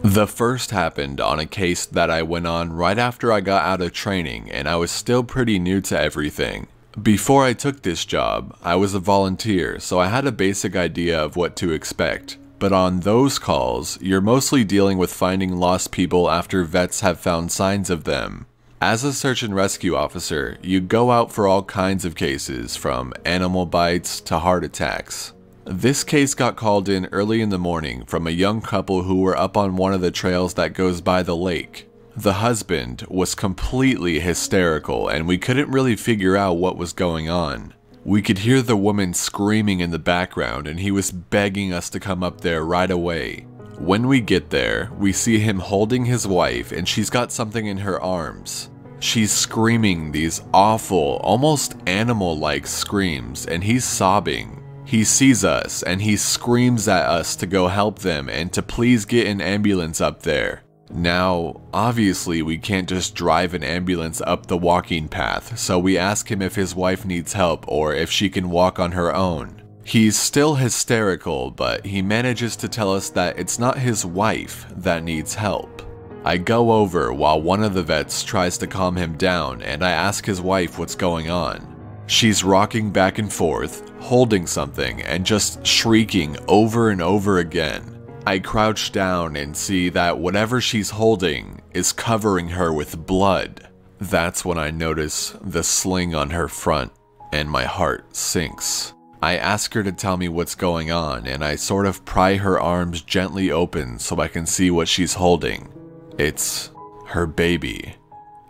The first happened on a case that I went on right after I got out of training, and I was still pretty new to everything. Before I took this job, I was a volunteer, so I had a basic idea of what to expect. But on those calls, you're mostly dealing with finding lost people after vets have found signs of them. As a search and rescue officer, you go out for all kinds of cases, from animal bites to heart attacks. This case got called in early in the morning from a young couple who were up on one of the trails that goes by the lake. The husband was completely hysterical, and we couldn't really figure out what was going on. We could hear the woman screaming in the background, and he was begging us to come up there right away. When we get there, we see him holding his wife, and she's got something in her arms. She's screaming these awful, almost animal-like screams, and he's sobbing. He sees us, and he screams at us to go help them and to please get an ambulance up there. Now, obviously we can't just drive an ambulance up the walking path, so we ask him if his wife needs help or if she can walk on her own. He's still hysterical, but he manages to tell us that it's not his wife that needs help. I go over while one of the vets tries to calm him down, and I ask his wife what's going on. She's rocking back and forth, holding something, and just shrieking over and over again. I crouch down and see that whatever she's holding is covering her with blood. That's when I notice the sling on her front, and my heart sinks. I ask her to tell me what's going on, and I sort of pry her arms gently open so I can see what she's holding. It's her baby,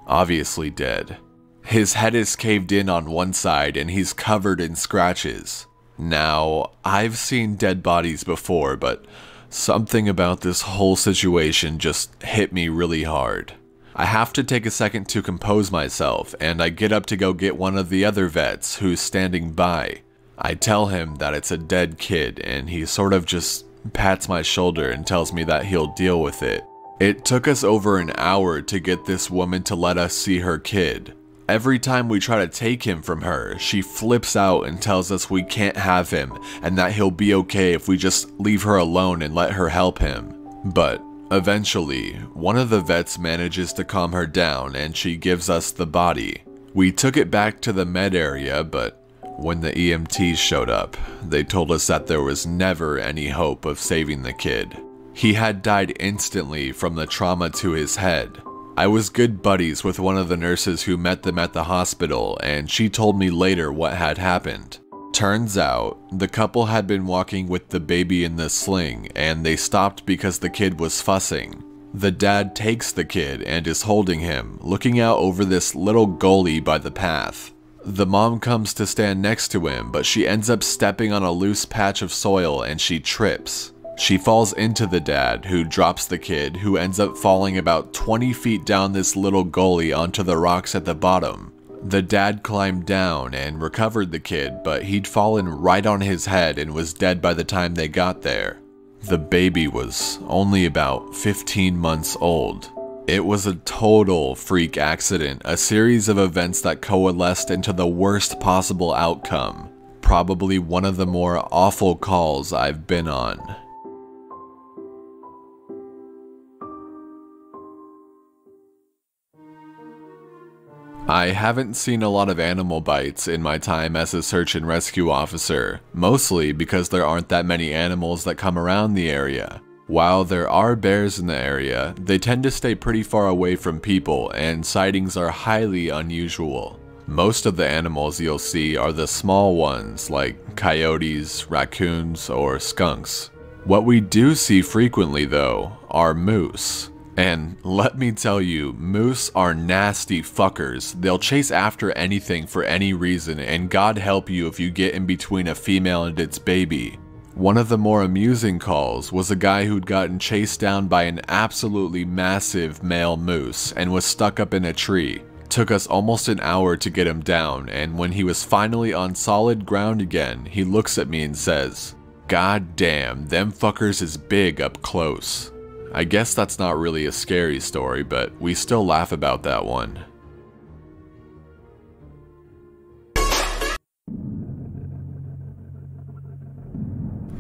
obviously dead. His head is caved in on one side and he's covered in scratches. Now, I've seen dead bodies before, but something about this whole situation just hit me really hard. I have to take a second to compose myself, and I get up to go get one of the other vets who's standing by. I tell him that it's a dead kid, and he sort of just pats my shoulder and tells me that he'll deal with it. It took us over an hour to get this woman to let us see her kid. Every time we try to take him from her, she flips out and tells us we can't have him and that he'll be okay if we just leave her alone and let her help him. But eventually, one of the vets manages to calm her down and she gives us the body. We took it back to the med area, but when the EMTs showed up, they told us that there was never any hope of saving the kid. He had died instantly from the trauma to his head. I was good buddies with one of the nurses who met them at the hospital, and she told me later what had happened. Turns out, the couple had been walking with the baby in the sling, and they stopped because the kid was fussing. The dad takes the kid and is holding him, looking out over this little gully by the path. The mom comes to stand next to him, but she ends up stepping on a loose patch of soil and she trips. She falls into the dad, who drops the kid, who ends up falling about 20 feet down this little gully onto the rocks at the bottom. The dad climbed down and recovered the kid, but he'd fallen right on his head and was dead by the time they got there. The baby was only about 15 months old. It was a total freak accident, a series of events that coalesced into the worst possible outcome. Probably one of the more awful calls I've been on. I haven't seen a lot of animal bites in my time as a search and rescue officer, mostly because there aren't that many animals that come around the area. While there are bears in the area, they tend to stay pretty far away from people, and sightings are highly unusual. Most of the animals you'll see are the small ones like coyotes, raccoons, or skunks. What we do see frequently though are moose. And let me tell you, moose are nasty fuckers. They'll chase after anything for any reason, and God help you if you get in between a female and its baby. One of the more amusing calls was a guy who'd gotten chased down by an absolutely massive male moose and was stuck up in a tree. Took us almost an hour to get him down, and when he was finally on solid ground again, he looks at me and says, "God damn, them fuckers is big up close." I guess that's not really a scary story, but we still laugh about that one.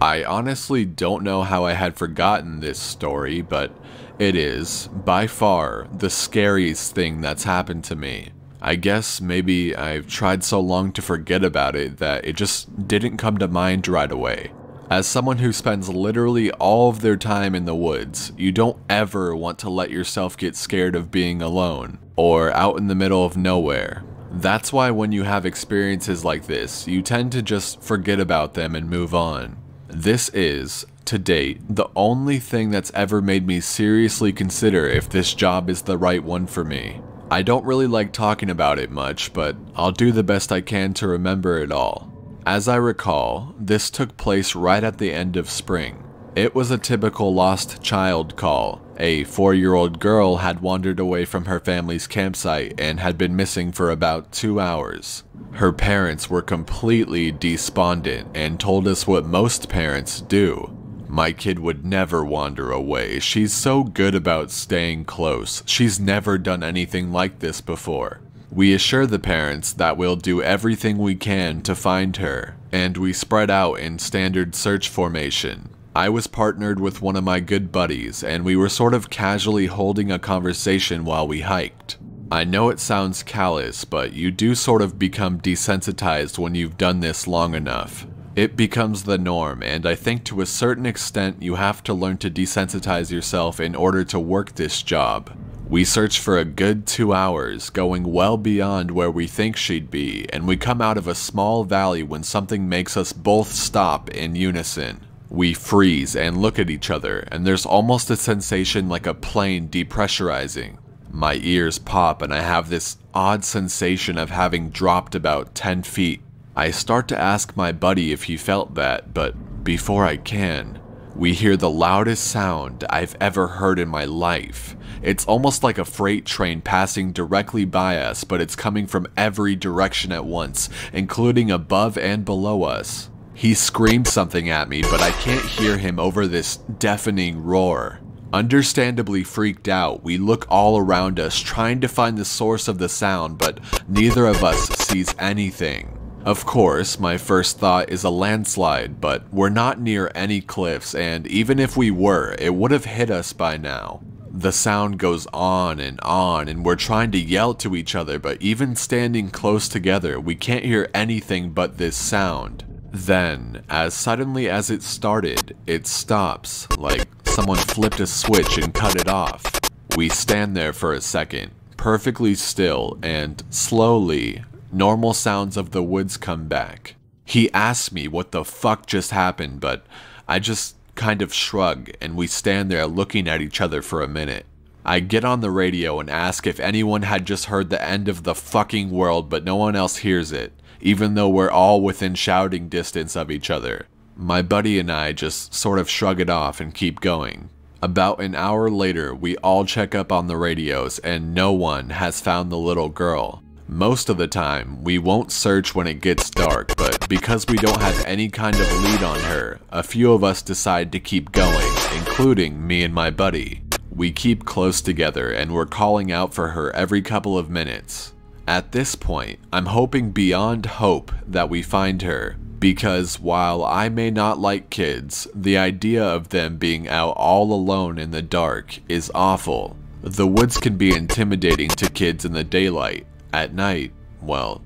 I honestly don't know how I had forgotten this story, but it is, by far, the scariest thing that's happened to me. I guess maybe I've tried so long to forget about it that it just didn't come to mind right away. As someone who spends literally all of their time in the woods, you don't ever want to let yourself get scared of being alone, or out in the middle of nowhere. That's why when you have experiences like this, you tend to just forget about them and move on. This is, to date, the only thing that's ever made me seriously consider if this job is the right one for me. I don't really like talking about it much, but I'll do the best I can to remember it all. As I recall, this took place right at the end of spring. It was a typical lost child call. A 4-year-old girl had wandered away from her family's campsite and had been missing for about 2 hours. Her parents were completely despondent and told us what most parents do. My kid would never wander away. She's so good about staying close. She's never done anything like this before. We assure the parents that we'll do everything we can to find her, and we spread out in standard search formation. I was partnered with one of my good buddies, and we were sort of casually holding a conversation while we hiked. I know it sounds callous, but you do sort of become desensitized when you've done this long enough. It becomes the norm, and I think to a certain extent you have to learn to desensitize yourself in order to work this job. We search for a good 2 hours, going well beyond where we think she'd be, and we come out of a small valley when something makes us both stop in unison. We freeze and look at each other, and there's almost a sensation like a plane depressurizing. My ears pop and I have this odd sensation of having dropped about 10 feet. I start to ask my buddy if he felt that, but before I can, we hear the loudest sound I've ever heard in my life. It's almost like a freight train passing directly by us, but it's coming from every direction at once, including above and below us. He screams something at me, but I can't hear him over this deafening roar. Understandably freaked out, we look all around us trying to find the source of the sound, but neither of us sees anything. Of course, my first thought is a landslide, but we're not near any cliffs, and even if we were, it would have hit us by now. The sound goes on, and we're trying to yell to each other, but even standing close together, we can't hear anything but this sound. Then, as suddenly as it started, it stops, like someone flipped a switch and cut it off. We stand there for a second, perfectly still, and slowly, normal sounds of the woods come back. He asks me what the fuck just happened, but I just kind of shrug, and we stand there looking at each other for a minute. I get on the radio and ask if anyone had just heard the end of the fucking world, but no one else hears it, even though we're all within shouting distance of each other. My buddy and I just sort of shrug it off and keep going. About an hour later, we all check up on the radios, and no one has found the little girl. Most of the time, we won't search when it gets dark, but because we don't have any kind of lead on her, a few of us decide to keep going, including me and my buddy. We keep close together, and we're calling out for her every couple of minutes. At this point, I'm hoping beyond hope that we find her, because while I may not like kids, the idea of them being out all alone in the dark is awful. The woods can be intimidating to kids in the daylight. At night, well,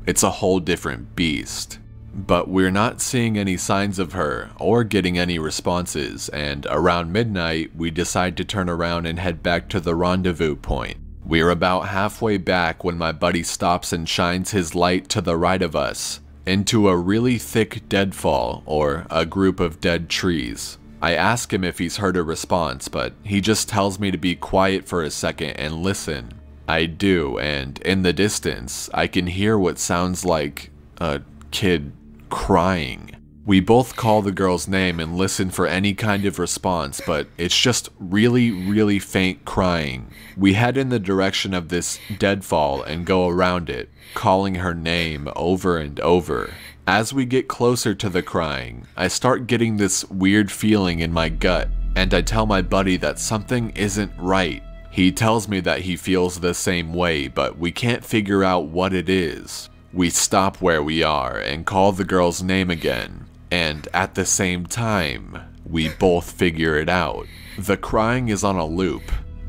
it's a whole different beast. But we're not seeing any signs of her or getting any responses, and around midnight, we decide to turn around and head back to the rendezvous point. We're about halfway back when my buddy stops and shines his light to the right of us, into a really thick deadfall, or a group of dead trees. I ask him if he's heard a response, but he just tells me to be quiet for a second and listen. I do, and in the distance, I can hear what sounds like a kid crying. We both call the girl's name and listen for any kind of response, but it's just really faint crying. We head in the direction of this deadfall and go around it, calling her name over and over. As we get closer to the crying, I start getting this weird feeling in my gut, and I tell my buddy that something isn't right. He tells me that he feels the same way, but we can't figure out what it is. We stop where we are and call the girl's name again. And at the same time, we both figure it out. The crying is on a loop.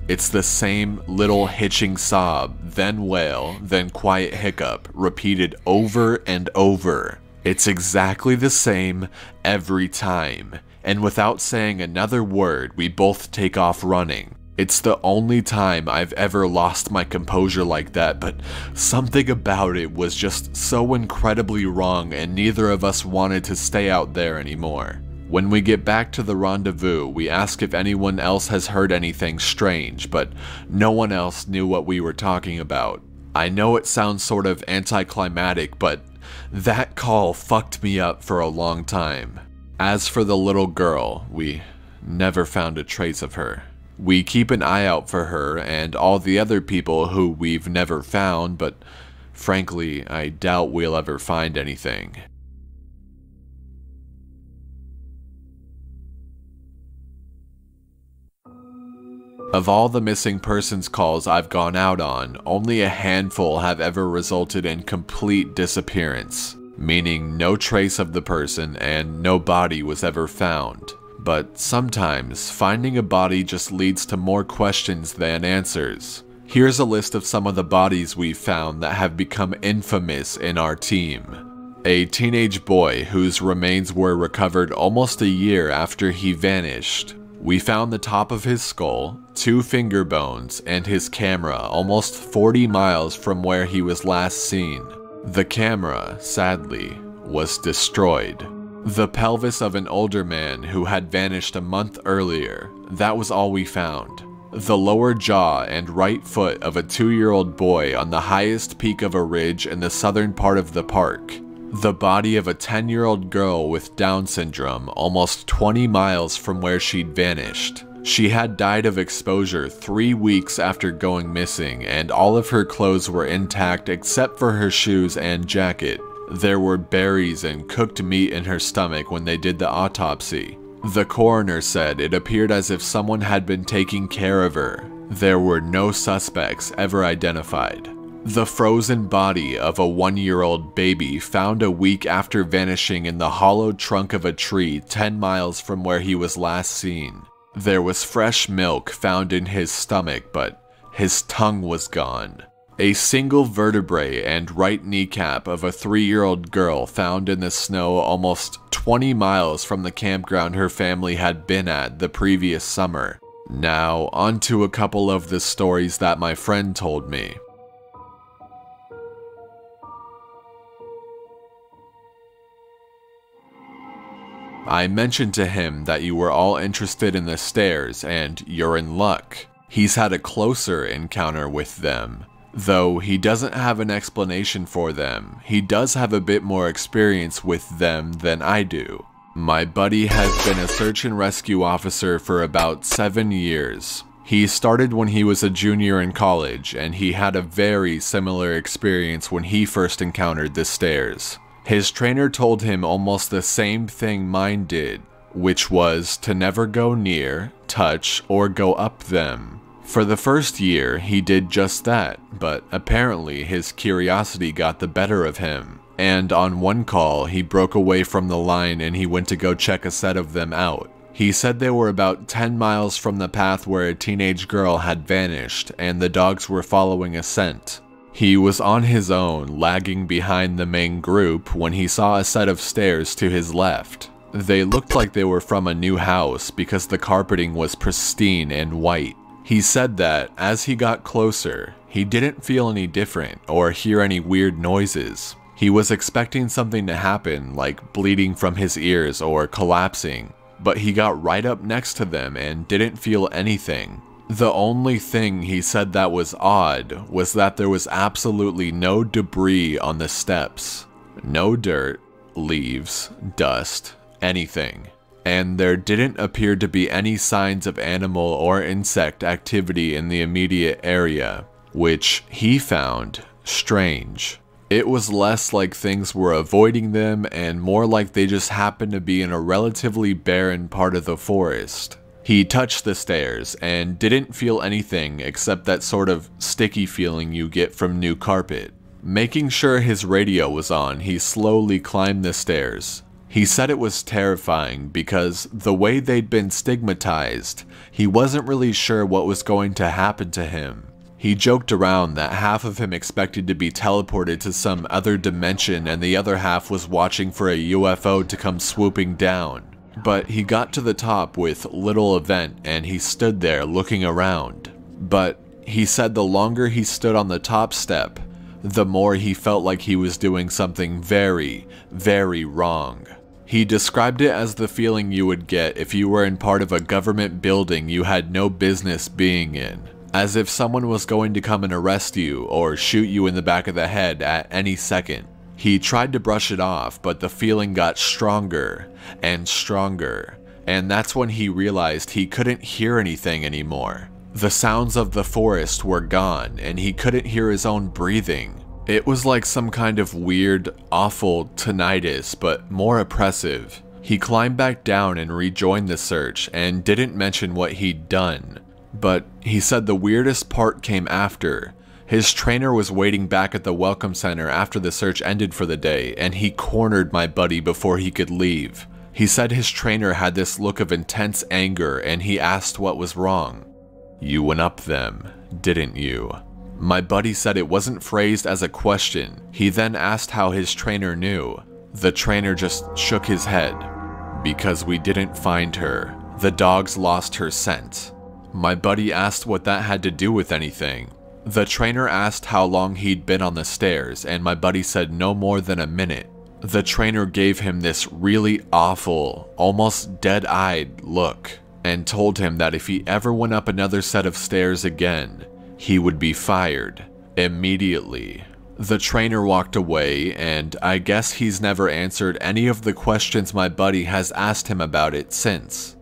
It's the same little hitching sob, then wail, then quiet hiccup, repeated over and over. It's exactly the same every time, and without saying another word, we both take off running. It's the only time I've ever lost my composure like that, but something about it was just so incredibly wrong, and neither of us wanted to stay out there anymore. When we get back to the rendezvous, we ask if anyone else has heard anything strange, but no one else knew what we were talking about. I know it sounds sort of anticlimactic, but that call fucked me up for a long time. As for the little girl, we never found a trace of her. We keep an eye out for her and all the other people who we've never found, but frankly, I doubt we'll ever find anything. Of all the missing persons calls I've gone out on, only a handful have ever resulted in complete disappearance, meaning no trace of the person and no body was ever found. But sometimes, finding a body just leads to more questions than answers. Here's a list of some of the bodies we've found that have become infamous in our team. A teenage boy whose remains were recovered almost a year after he vanished. We found the top of his skull, 2 finger bones, and his camera almost 40 miles from where he was last seen. The camera, sadly, was destroyed. The pelvis of an older man who had vanished a month earlier, that was all we found. The lower jaw and right foot of a 2-year-old boy on the highest peak of a ridge in the southern part of the park. The body of a 10-year-old girl with Down syndrome almost 20 miles from where she'd vanished. She had died of exposure 3 weeks after going missing, and all of her clothes were intact except for her shoes and jacket. There were berries and cooked meat in her stomach when they did the autopsy. The coroner said it appeared as if someone had been taking care of her. There were no suspects ever identified. The frozen body of a 1-year-old baby found a week after vanishing in the hollowed trunk of a tree 10 miles from where he was last seen. There was fresh milk found in his stomach, but his tongue was gone. A single vertebrae and right kneecap of a 3-year-old girl found in the snow almost 20 miles from the campground her family had been at the previous summer. Now, on to a couple of the stories that my friend told me. I mentioned to him that you were all interested in the stairs, and you're in luck. He's had a closer encounter with them. Though he doesn't have an explanation for them, he does have a bit more experience with them than I do. My buddy has been a search and rescue officer for about 7 years. He started when he was a junior in college, and he had a very similar experience when he first encountered the stairs. His trainer told him almost the same thing mine did, which was to never go near, touch, or go up them. For the first year, he did just that, but apparently his curiosity got the better of him, and on one call, he broke away from the line and he went to go check a set of them out. He said they were about 10 miles from the path where a teenage girl had vanished, and the dogs were following a scent. He was on his own, lagging behind the main group, when he saw a set of stairs to his left. They looked like they were from a new house because the carpeting was pristine and white. He said that, as he got closer, he didn't feel any different or hear any weird noises. He was expecting something to happen, like bleeding from his ears or collapsing, but he got right up next to them and didn't feel anything. The only thing he said that was odd was that there was absolutely no debris on the steps. No dirt, leaves, dust, anything. And there didn't appear to be any signs of animal or insect activity in the immediate area, which he found strange. It was less like things were avoiding them and more like they just happened to be in a relatively barren part of the forest. He touched the stairs and didn't feel anything except that sort of sticky feeling you get from new carpet. Making sure his radio was on, he slowly climbed the stairs. He said it was terrifying because the way they'd been stigmatized, he wasn't really sure what was going to happen to him. He joked around that half of him expected to be teleported to some other dimension and the other half was watching for a UFO to come swooping down. But he got to the top with little event and he stood there looking around. But he said the longer he stood on the top step, the more he felt like he was doing something very, very wrong. He described it as the feeling you would get if you were in part of a government building you had no business being in. As if someone was going to come and arrest you or shoot you in the back of the head at any second. He tried to brush it off, but the feeling got stronger and stronger, and that's when he realized he couldn't hear anything anymore. The sounds of the forest were gone, and he couldn't hear his own breathing. It was like some kind of weird, awful tinnitus, but more oppressive. He climbed back down and rejoined the search, and didn't mention what he'd done. But he said the weirdest part came after. His trainer was waiting back at the welcome center after the search ended for the day, and he cornered my buddy before he could leave. He said his trainer had this look of intense anger and he asked what was wrong. "You went up them, didn't you?" My buddy said it wasn't phrased as a question. He then asked how his trainer knew. The trainer just shook his head. "Because we didn't find her. The dogs lost her scent." My buddy asked what that had to do with anything. The trainer asked how long he'd been on the stairs, and my buddy said no more than a minute. The trainer gave him this really awful, almost dead-eyed look, and told him that if he ever went up another set of stairs again, he would be fired immediately. The trainer walked away, and I guess he's never answered any of the questions my buddy has asked him about it since.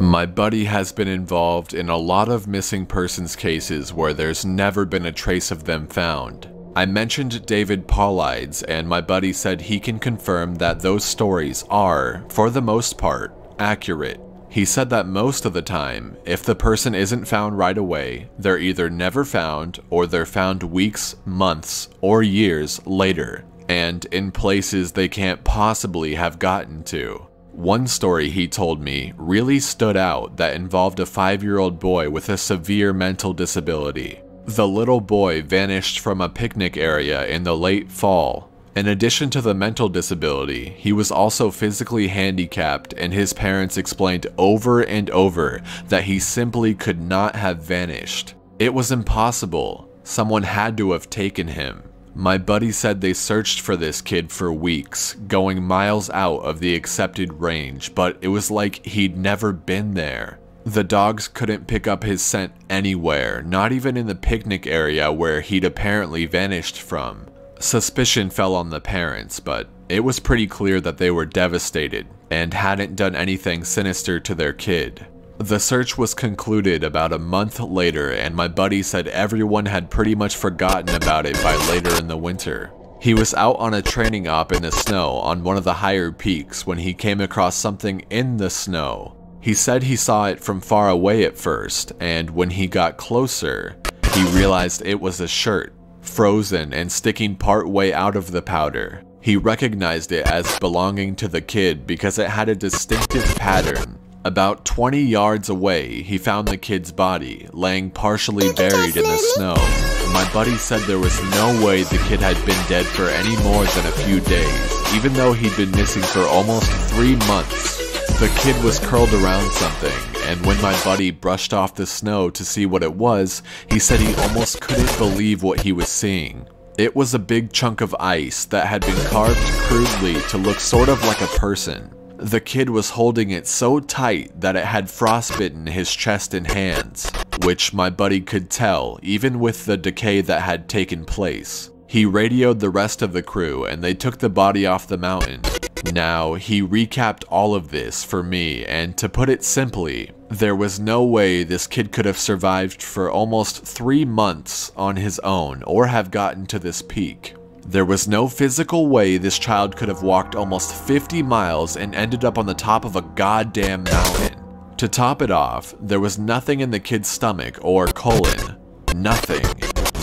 My buddy has been involved in a lot of missing persons cases where there's never been a trace of them found. I mentioned David Paulides, and my buddy said he can confirm that those stories are, for the most part, accurate. He said that most of the time, if the person isn't found right away, they're either never found or they're found weeks, months, or years later, and in places they can't possibly have gotten to. One story he told me really stood out that involved a 5-year-old boy with a severe mental disability. The little boy vanished from a picnic area in the late fall. In addition to the mental disability, he was also physically handicapped, and his parents explained over and over that he simply could not have vanished. It was impossible. Someone had to have taken him. My buddy said they searched for this kid for weeks, going miles out of the accepted range, but it was like he'd never been there. The dogs couldn't pick up his scent anywhere, not even in the picnic area where he'd apparently vanished from. Suspicion fell on the parents, but it was pretty clear that they were devastated and hadn't done anything sinister to their kid. The search was concluded about a month later, and my buddy said everyone had pretty much forgotten about it by later in the winter. He was out on a training op in the snow on one of the higher peaks when he came across something in the snow. He said he saw it from far away at first, and when he got closer, he realized it was a shirt, frozen and sticking part way out of the powder. He recognized it as belonging to the kid because it had a distinctive pattern. About 20 yards away, he found the kid's body, laying partially buried in the snow. My buddy said there was no way the kid had been dead for any more than a few days, even though he'd been missing for almost 3 months. The kid was curled around something, and when my buddy brushed off the snow to see what it was, he said he almost couldn't believe what he was seeing. It was a big chunk of ice that had been carved crudely to look sort of like a person. The kid was holding it so tight that it had frostbitten his chest and hands, which my buddy could tell even with the decay that had taken place. He radioed the rest of the crew and they took the body off the mountain. Now, he recapped all of this for me, and to put it simply, there was no way this kid could have survived for almost 3 months on his own or have gotten to this peak. There was no physical way this child could have walked almost 50 miles and ended up on the top of a goddamn mountain. To top it off, there was nothing in the kid's stomach or colon. Nothing.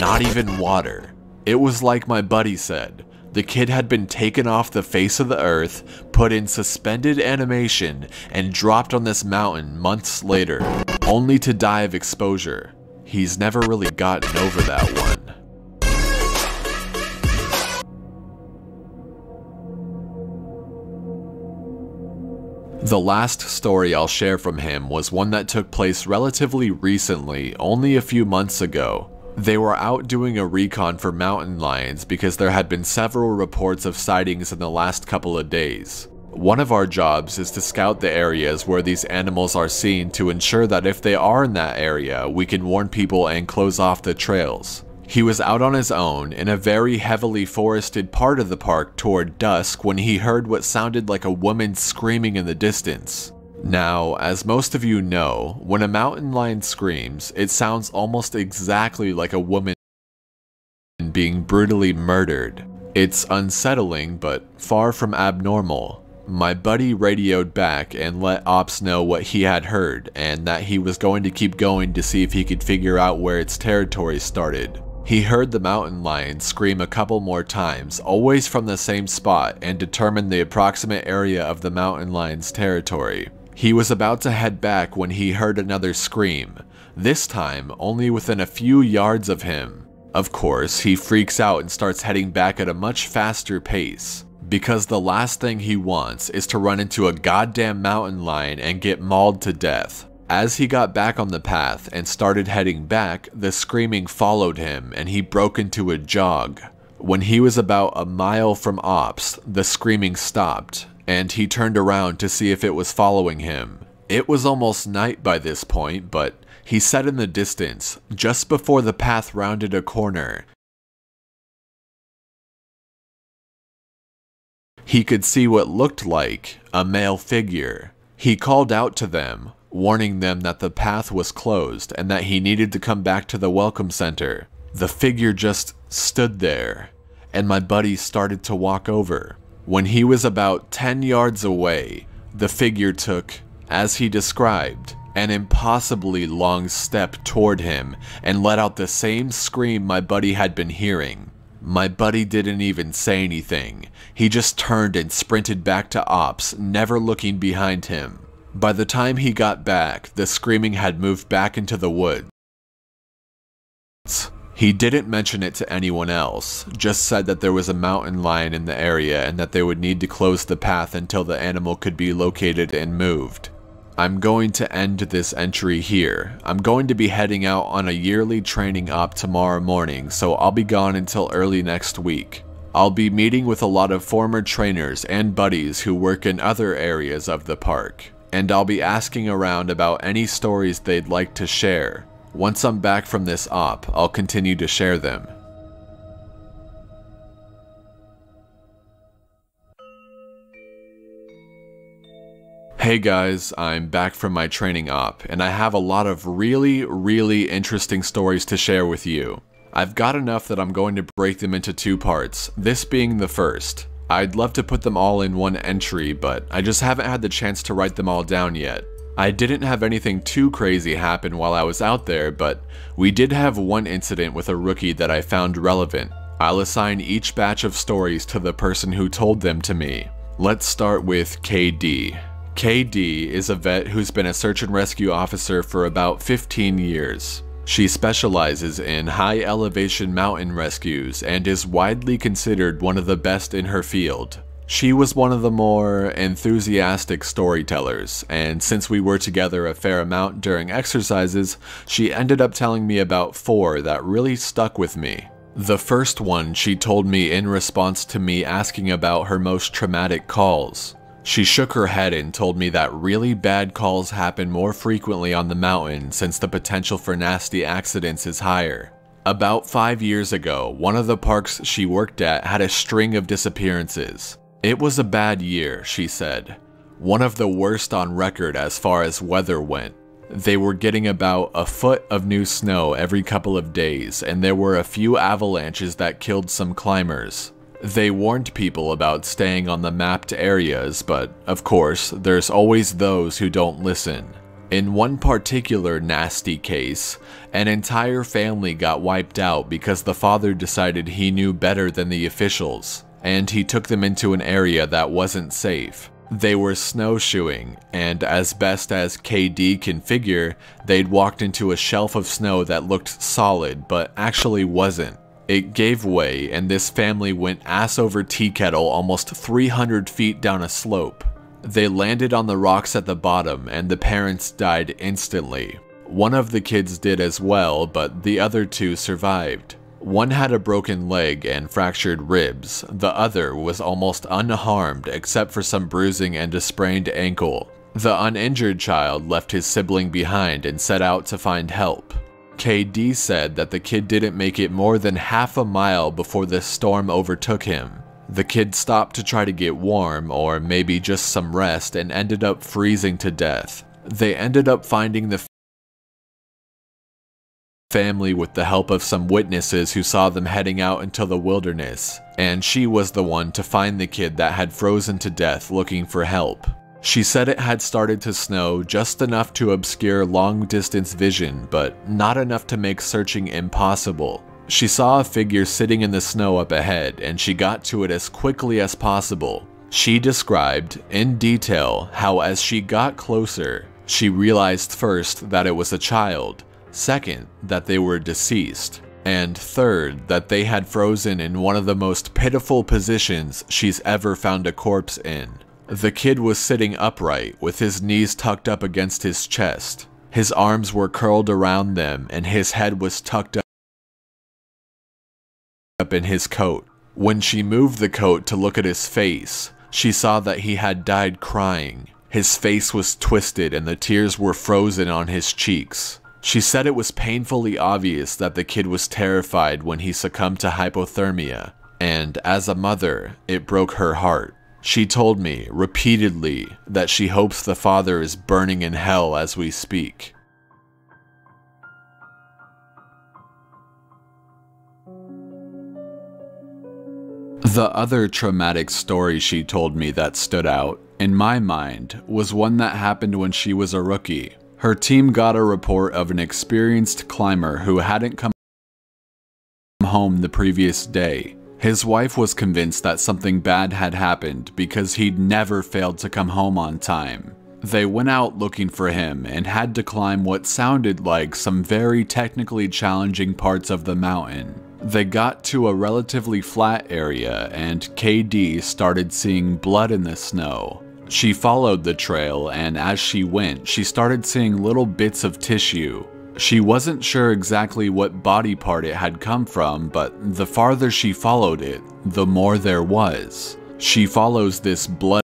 not even water. It was like my buddy said. The kid had been taken off the face of the earth, put in suspended animation, and dropped on this mountain months later, only to die of exposure. He's never really gotten over that one. The last story I'll share from him was one that took place relatively recently, only a few months ago. They were out doing a recon for mountain lions because there had been several reports of sightings in the last couple of days. One of our jobs is to scout the areas where these animals are seen to ensure that if they are in that area, we can warn people and close off the trails. He was out on his own in a very heavily forested part of the park toward dusk when he heard what sounded like a woman screaming in the distance. Now, as most of you know, when a mountain lion screams, it sounds almost exactly like a woman being brutally murdered. It's unsettling, but far from abnormal. My buddy radioed back and let Ops know what he had heard, and that he was going to keep going to see if he could figure out where its territory started. He heard the mountain lion scream a couple more times, always from the same spot, and determined the approximate area of the mountain lion's territory. He was about to head back when he heard another scream, this time only within a few yards of him. Of course, he freaks out and starts heading back at a much faster pace, because the last thing he wants is to run into a goddamn mountain lion and get mauled to death. As he got back on the path and started heading back, the screaming followed him and he broke into a jog. When he was about a mile from Ops, the screaming stopped, and he turned around to see if it was following him. It was almost night by this point, but he said in the distance, just before the path rounded a corner, he could see what looked like a male figure. He called out to them, warning them that the path was closed and that he needed to come back to the welcome center. The figure just stood there, and my buddy started to walk over. When he was about 10 yards away, the figure took, as he described, an impossibly long step toward him and let out the same scream my buddy had been hearing. My buddy didn't even say anything. He just turned and sprinted back to Ops, never looking behind him. By the time he got back, the screaming had moved back into the woods. He didn't mention it to anyone else, just said that there was a mountain lion in the area and that they would need to close the path until the animal could be located and moved. I'm going to end this entry here. I'm going to be heading out on a yearly training op tomorrow morning, so I'll be gone until early next week. I'll be meeting with a lot of former trainers and buddies who work in other areas of the park, and I'll be asking around about any stories they'd like to share. Once I'm back from this op, I'll continue to share them. Hey guys, I'm back from my training op, and I have a lot of really interesting stories to share with you. I've got enough that I'm going to break them into two parts, this being the first. I'd love to put them all in one entry, but I just haven't had the chance to write them all down yet. I didn't have anything too crazy happen while I was out there, but we did have one incident with a rookie that I found relevant. I'll assign each batch of stories to the person who told them to me. Let's start with KD. KD is a vet who's been a search and rescue officer for about 15 years. She specializes in high elevation mountain rescues and is widely considered one of the best in her field. She was one of the more enthusiastic storytellers, and since we were together a fair amount during exercises, she ended up telling me about 4 that really stuck with me. The first one she told me in response to me asking about her most traumatic calls. She shook her head and told me that really bad calls happen more frequently on the mountain since the potential for nasty accidents is higher. About 5 years ago, one of the parks she worked at had a string of disappearances. It was a bad year, she said. One of the worst on record as far as weather went. They were getting about a foot of new snow every couple of days, and there were a few avalanches that killed some climbers. They warned people about staying on the mapped areas, but of course, there's always those who don't listen. In one particular nasty case, an entire family got wiped out because the father decided he knew better than the officials, and he took them into an area that wasn't safe. They were snowshoeing, and as best as KD can figure, they'd walked into a shelf of snow that looked solid but actually wasn't. It gave way, and this family went ass over tea kettle almost 300 feet down a slope. They landed on the rocks at the bottom, and the parents died instantly. One of the kids did as well, but the other two survived. One had a broken leg and fractured ribs. The other was almost unharmed except for some bruising and a sprained ankle. The uninjured child left his sibling behind and set out to find help. KD said that the kid didn't make it more than half a mile before the storm overtook him. The kid stopped to try to get warm, or maybe just some rest, and ended up freezing to death. They ended up finding the family with the help of some witnesses who saw them heading out into the wilderness, and she was the one to find the kid that had frozen to death looking for help. She said it had started to snow just enough to obscure long-distance vision, but not enough to make searching impossible. She saw a figure sitting in the snow up ahead, and she got to it as quickly as possible. She described, in detail, how as she got closer, she realized first that it was a child, second, that they were deceased, and third, that they had frozen in one of the most pitiful positions she's ever found a corpse in. The kid was sitting upright, with his knees tucked up against his chest. His arms were curled around them, and his head was tucked up in his coat. When she moved the coat to look at his face, she saw that he had died crying. His face was twisted and the tears were frozen on his cheeks. She said it was painfully obvious that the kid was terrified when he succumbed to hypothermia, and as a mother, it broke her heart. She told me repeatedly that she hopes the father is burning in hell as we speak. The other traumatic story she told me that stood out, in my mind, was one that happened when she was a rookie. Her team got a report of an experienced climber who hadn't come home the previous day. His wife was convinced that something bad had happened because he'd never failed to come home on time. They went out looking for him and had to climb what sounded like some very technically challenging parts of the mountain. They got to a relatively flat area and KD started seeing blood in the snow. She followed the trail, and as she went, she started seeing little bits of tissue. She wasn't sure exactly what body part it had come from, but the farther she followed it, the more there was. She follows this blood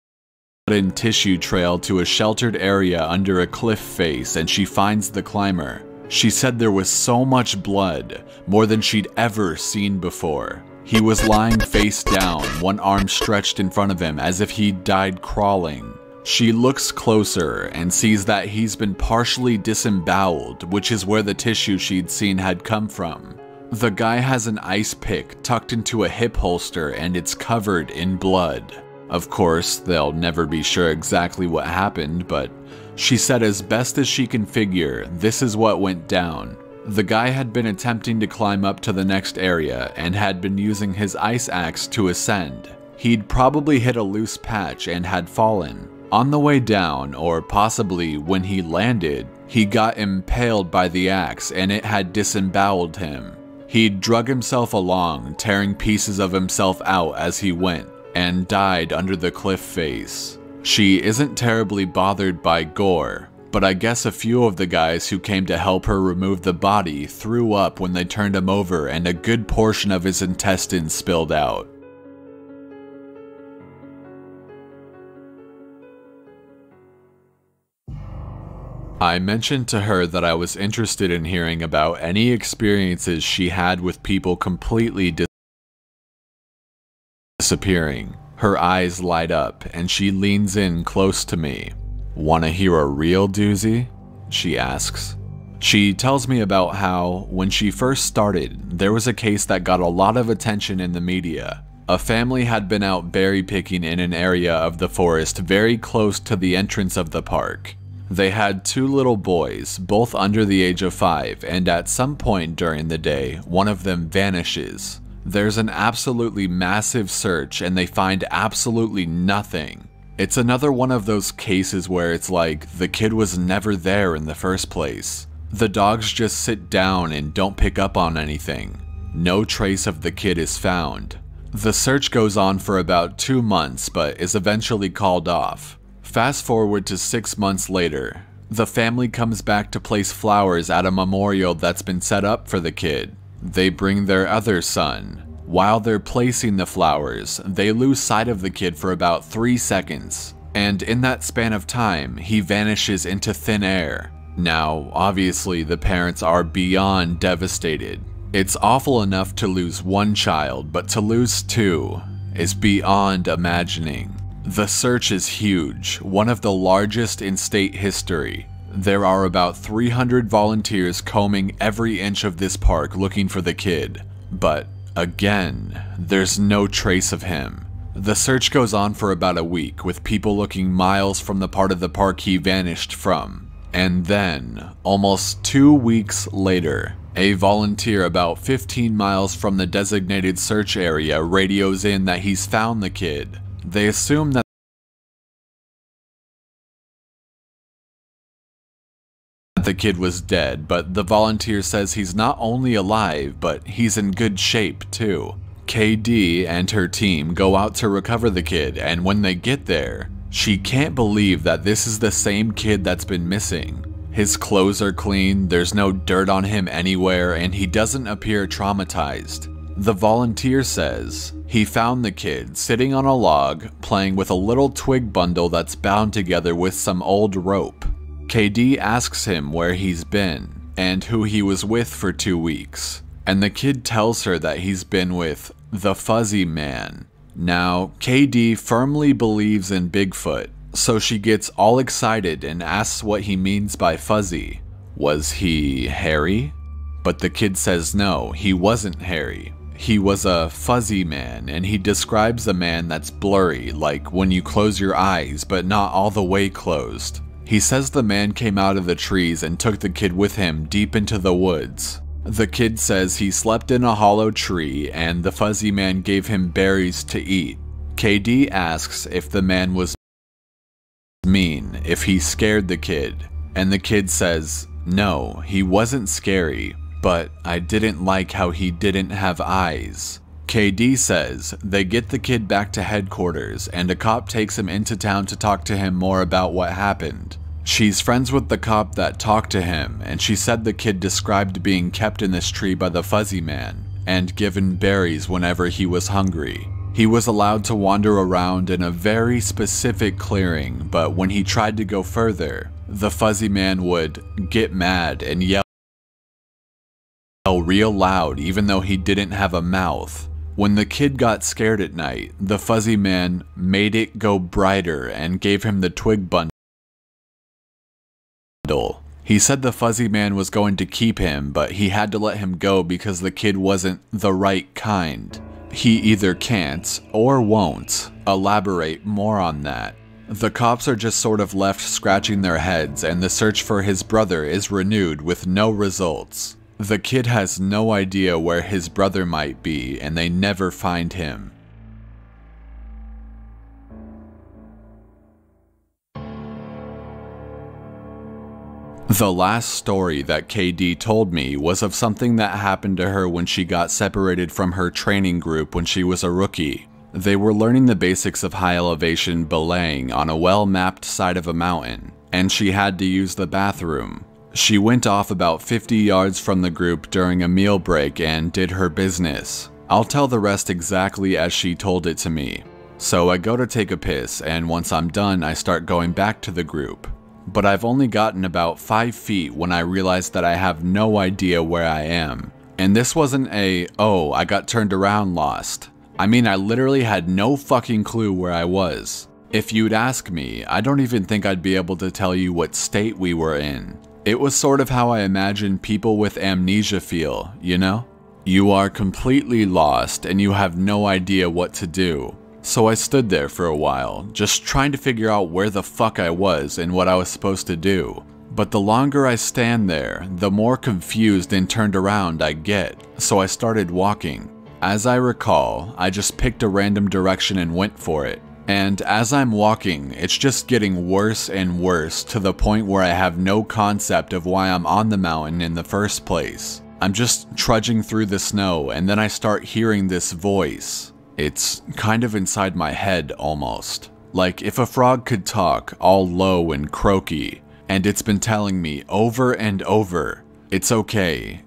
and tissue trail to a sheltered area under a cliff face, and she finds the climber. She said there was so much blood, more than she'd ever seen before. He was lying face down, one arm stretched in front of him as if he'd died crawling. She looks closer and sees that he's been partially disemboweled, which is where the tissue she'd seen had come from. The guy has an ice pick tucked into a hip holster and it's covered in blood. Of course, they'll never be sure exactly what happened, but she said as best as she can figure, this is what went down. The guy had been attempting to climb up to the next area and had been using his ice axe to ascend. He'd probably hit a loose patch and had fallen. On the way down, or possibly when he landed, he got impaled by the axe and it had disemboweled him. He'd drug himself along, tearing pieces of himself out as he went, and died under the cliff face. She isn't terribly bothered by gore, but I guess a few of the guys who came to help her remove the body threw up when they turned him over and a good portion of his intestines spilled out. I mentioned to her that I was interested in hearing about any experiences she had with people completely disappearing. Her eyes light up and she leans in close to me. "Wanna hear a real doozy?" she asks. She tells me about how, when she first started, there was a case that got a lot of attention in the media. A family had been out berry picking in an area of the forest very close to the entrance of the park. They had 2 little boys, both under the age of 5, and at some point during the day, one of them vanishes. There's an absolutely massive search and they find absolutely nothing. It's another one of those cases where it's like the kid was never there in the first place. The dogs just sit down and don't pick up on anything. No trace of the kid is found. The search goes on for about 2 months but is eventually called off. Fast forward to 6 months later. The family comes back to place flowers at a memorial that's been set up for the kid. They bring their other son. While they're placing the flowers, they lose sight of the kid for about 3 seconds, and in that span of time, he vanishes into thin air. Now, obviously, the parents are beyond devastated. It's awful enough to lose 1 child, but to lose 2 is beyond imagining. The search is huge, one of the largest in state history. There are about 300 volunteers combing every inch of this park looking for the kid, but again, there's no trace of him. The search goes on for about a week, with people looking miles from the part of the park he vanished from. And then, almost 2 weeks later, a volunteer about 15 miles from the designated search area radios in that he's found the kid. They assume that the kid was dead, but the volunteer says he's not only alive, but he's in good shape too. KD and her team go out to recover the kid, and when they get there, she can't believe that this is the same kid that's been missing. His clothes are clean, there's no dirt on him anywhere, and he doesn't appear traumatized. The volunteer says he found the kid sitting on a log, playing with a little twig bundle that's bound together with some old rope. KD asks him where he's been and who he was with for 2 weeks, and the kid tells her that he's been with the Fuzzy Man. Now, KD firmly believes in Bigfoot, so she gets all excited and asks what he means by fuzzy. Was he hairy? But the kid says no, he wasn't hairy. He was a fuzzy man, and he describes a man that's blurry, like when you close your eyes but not all the way closed. He says the man came out of the trees and took the kid with him deep into the woods. The kid says he slept in a hollow tree and the fuzzy man gave him berries to eat. KD asks if the man was mean, if he scared the kid, and the kid says, no, he wasn't scary, but I didn't like how he didn't have eyes. KD says they get the kid back to headquarters and a cop takes him into town to talk to him more about what happened. She's friends with the cop that talked to him, and she said the kid described being kept in this tree by the fuzzy man and given berries whenever he was hungry. He was allowed to wander around in a very specific clearing, but when he tried to go further, the fuzzy man would get mad and yell real loud even though he didn't have a mouth. When the kid got scared at night, the fuzzy man made it go brighter and gave him the twig bundle. He said the fuzzy man was going to keep him, but he had to let him go because the kid wasn't the right kind. He either can't or won't elaborate more on that. The cops are just sort of left scratching their heads, and the search for his brother is renewed with no results. The kid has no idea where his brother might be, and they never find him. The last story that KD told me was of something that happened to her when she got separated from her training group when she was a rookie. They were learning the basics of high elevation belaying on a well-mapped side of a mountain, and she had to use the bathroom. She went off about 50 yards from the group during a meal break and did her business. I'll tell the rest exactly as she told it to me. So I go to take a piss, and once I'm done I start going back to the group. But I've only gotten about 5 feet when I realize that I have no idea where I am. And this wasn't a, oh, I got turned around lost. I mean, I literally had no fucking clue where I was. If you'd ask me, I don't even think I'd be able to tell you what state we were in. It was sort of how I imagine people with amnesia feel, you know? You are completely lost and you have no idea what to do. So I stood there for a while, just trying to figure out where the fuck I was and what I was supposed to do. But the longer I stand there, the more confused and turned around I get, so I started walking. As I recall, I just picked a random direction and went for it. And as I'm walking, it's just getting worse and worse to the point where I have no concept of why I'm on the mountain in the first place. I'm just trudging through the snow and then I start hearing this voice. It's kind of inside my head almost. Like if a frog could talk, all low and croaky. And it's been telling me over and over, it's okay,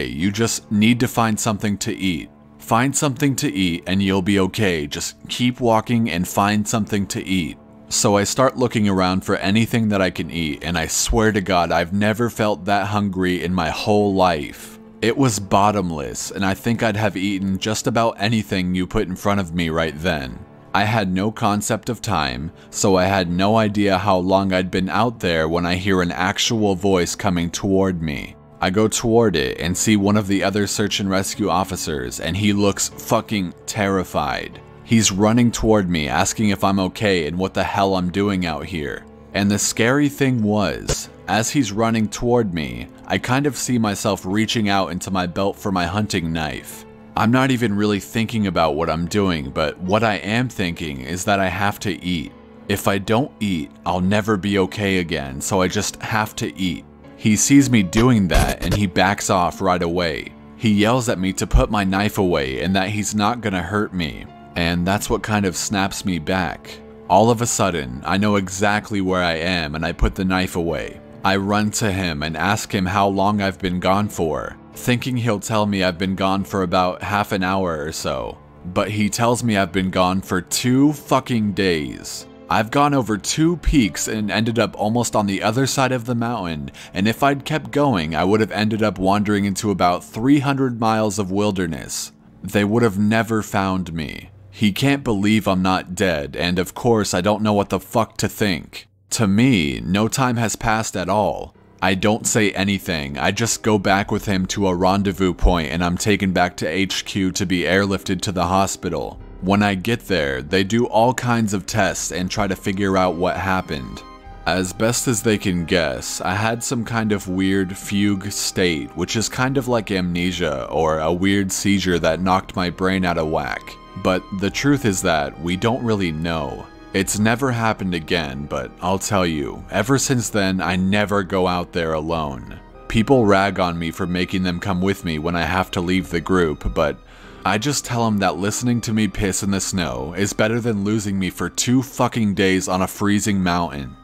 you just need to find something to eat. Find something to eat and you'll be okay, just keep walking and find something to eat. So I start looking around for anything that I can eat, and I swear to God I've never felt that hungry in my whole life. It was bottomless, and I think I'd have eaten just about anything you put in front of me right then. I had no concept of time, so I had no idea how long I'd been out there when I hear an actual voice coming toward me. I go toward it and see one of the other search and rescue officers, and he looks fucking terrified. He's running toward me asking if I'm okay and what the hell I'm doing out here. And the scary thing was, as he's running toward me, I kind of see myself reaching out into my belt for my hunting knife. I'm not even really thinking about what I'm doing, but what I am thinking is that I have to eat. If I don't eat, I'll never be okay again, so I just have to eat. He sees me doing that and he backs off right away. He yells at me to put my knife away and that he's not gonna hurt me. And that's what kind of snaps me back. All of a sudden, I know exactly where I am and I put the knife away. I run to him and ask him how long I've been gone for, thinking he'll tell me I've been gone for about half an hour or so. But he tells me I've been gone for 2 fucking days. I've gone over 2 peaks and ended up almost on the other side of the mountain, and if I'd kept going, I would have ended up wandering into about 300 miles of wilderness. They would have never found me. He can't believe I'm not dead, and of course I don't know what the fuck to think. To me, no time has passed at all. I don't say anything, I just go back with him to a rendezvous point and I'm taken back to HQ to be airlifted to the hospital. When I get there, they do all kinds of tests and try to figure out what happened. As best as they can guess, I had some kind of weird fugue state, which is kind of like amnesia or a weird seizure that knocked my brain out of whack. But the truth is that we don't really know. It's never happened again, but I'll tell you, ever since then I never go out there alone. People rag on me for making them come with me when I have to leave the group, but I just tell them that listening to me piss in the snow is better than losing me for 2 fucking days on a freezing mountain.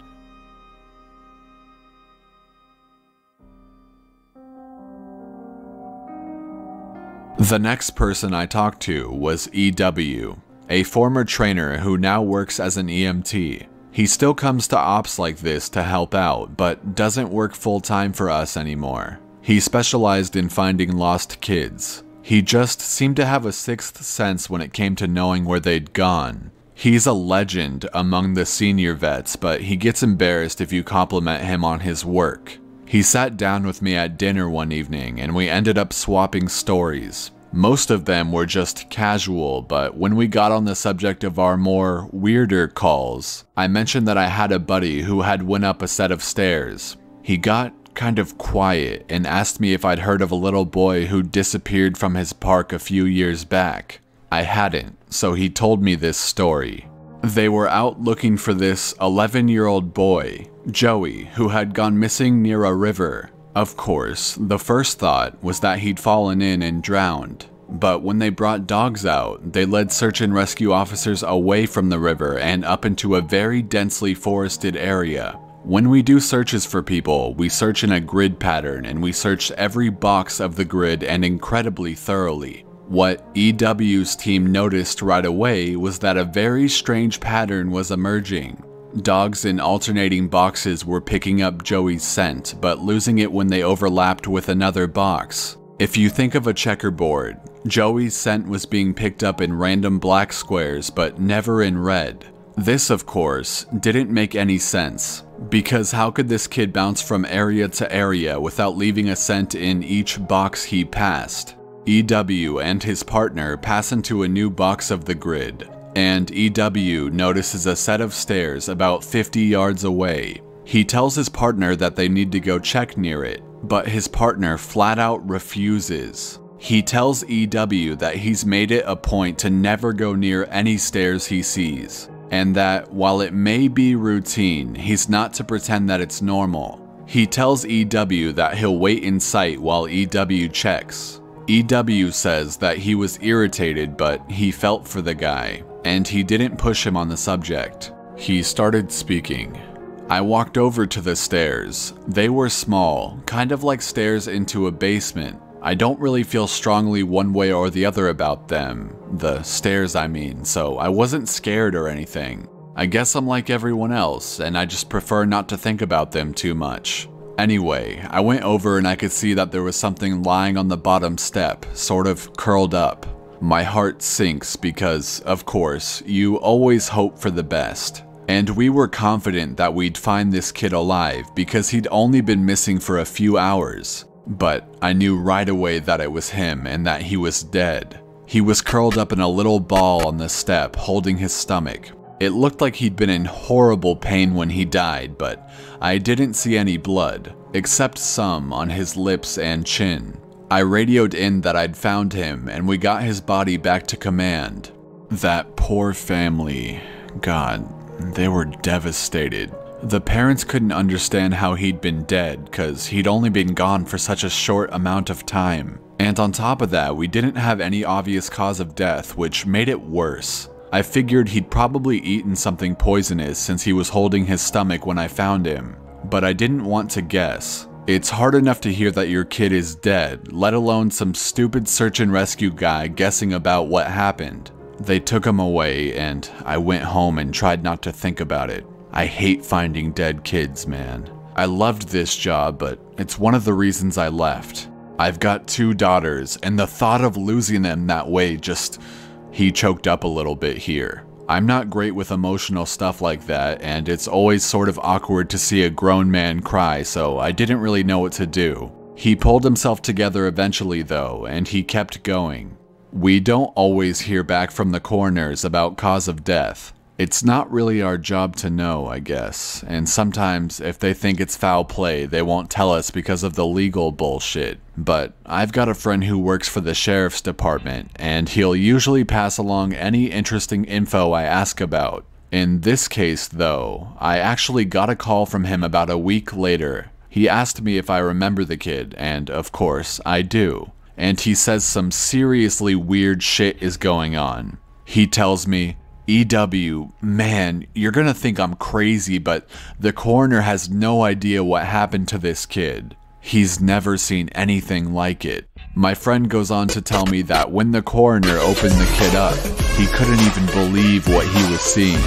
The next person I talked to was EW, a former trainer who now works as an EMT. He still comes to ops like this to help out, but doesn't work full-time for us anymore. He specialized in finding lost kids. He just seemed to have a sixth sense when it came to knowing where they'd gone. He's a legend among the senior vets, but he gets embarrassed if you compliment him on his work. He sat down with me at dinner one evening and we ended up swapping stories. Most of them were just casual, but when we got on the subject of our more weirder calls, I mentioned that I had a buddy who had went up a set of stairs. He got kind of quiet and asked me if I'd heard of a little boy who disappeared from his park a few years back. I hadn't, so he told me this story. They were out looking for this 11-year-old boy, Joey, who had gone missing near a river. Of course, the first thought was that he'd fallen in and drowned. But when they brought dogs out, they led search and rescue officers away from the river and up into a very densely forested area. When we do searches for people, we search in a grid pattern and we search every box of the grid and incredibly thoroughly. What EW's team noticed right away was that a very strange pattern was emerging. Dogs in alternating boxes were picking up Joey's scent, but losing it when they overlapped with another box. If you think of a checkerboard, Joey's scent was being picked up in random black squares, but never in red. This, of course, didn't make any sense, because how could this kid bounce from area to area without leaving a scent in each box he passed? EW and his partner pass into a new box of the grid, and EW notices a set of stairs about 50 yards away. He tells his partner that they need to go check near it, but his partner flat out refuses. He tells EW that he's made it a point to never go near any stairs he sees, and that while it may be routine, he's not to pretend that it's normal. He tells EW that he'll wait in sight while EW checks. EW says that he was irritated, but he felt for the guy, and he didn't push him on the subject. He started speaking. I walked over to the stairs. They were small, kind of like stairs into a basement. I don't really feel strongly one way or the other about them. The stairs, I mean, so I wasn't scared or anything. I guess I'm like everyone else, and I just prefer not to think about them too much. Anyway, I went over and I could see that there was something lying on the bottom step, sort of curled up. My heart sinks because, of course, you always hope for the best. And we were confident that we'd find this kid alive because he'd only been missing for a few hours. But I knew right away that it was him and that he was dead. He was curled up in a little ball on the step, holding his stomach. It looked like he'd been in horrible pain when he died, but I didn't see any blood, except some on his lips and chin. I radioed in that I'd found him, and we got his body back to command. That poor family. God, they were devastated. The parents couldn't understand how he'd been dead, cause he'd only been gone for such a short amount of time. And on top of that, we didn't have any obvious cause of death, which made it worse. I figured he'd probably eaten something poisonous since he was holding his stomach when I found him, but I didn't want to guess. It's hard enough to hear that your kid is dead, let alone some stupid search and rescue guy guessing about what happened. They took him away, and I went home and tried not to think about it. I hate finding dead kids, man. I loved this job, but it's one of the reasons I left. I've got 2 daughters, and the thought of losing them that way just... He choked up a little bit here. I'm not great with emotional stuff like that, and it's always sort of awkward to see a grown man cry, so I didn't really know what to do. He pulled himself together eventually though, and he kept going. We don't always hear back from the coroners about cause of death. It's not really our job to know, I guess, and sometimes if they think it's foul play, they won't tell us because of the legal bullshit. But I've got a friend who works for the sheriff's department, and he'll usually pass along any interesting info I ask about. In this case, though, I actually got a call from him about a week later. He asked me if I remember the kid, and of course, I do. And he says some seriously weird shit is going on. He tells me, EW, man, you're gonna think I'm crazy, but the coroner has no idea what happened to this kid. He's never seen anything like it. My friend goes on to tell me that when the coroner opened the kid up, he couldn't even believe what he was seeing.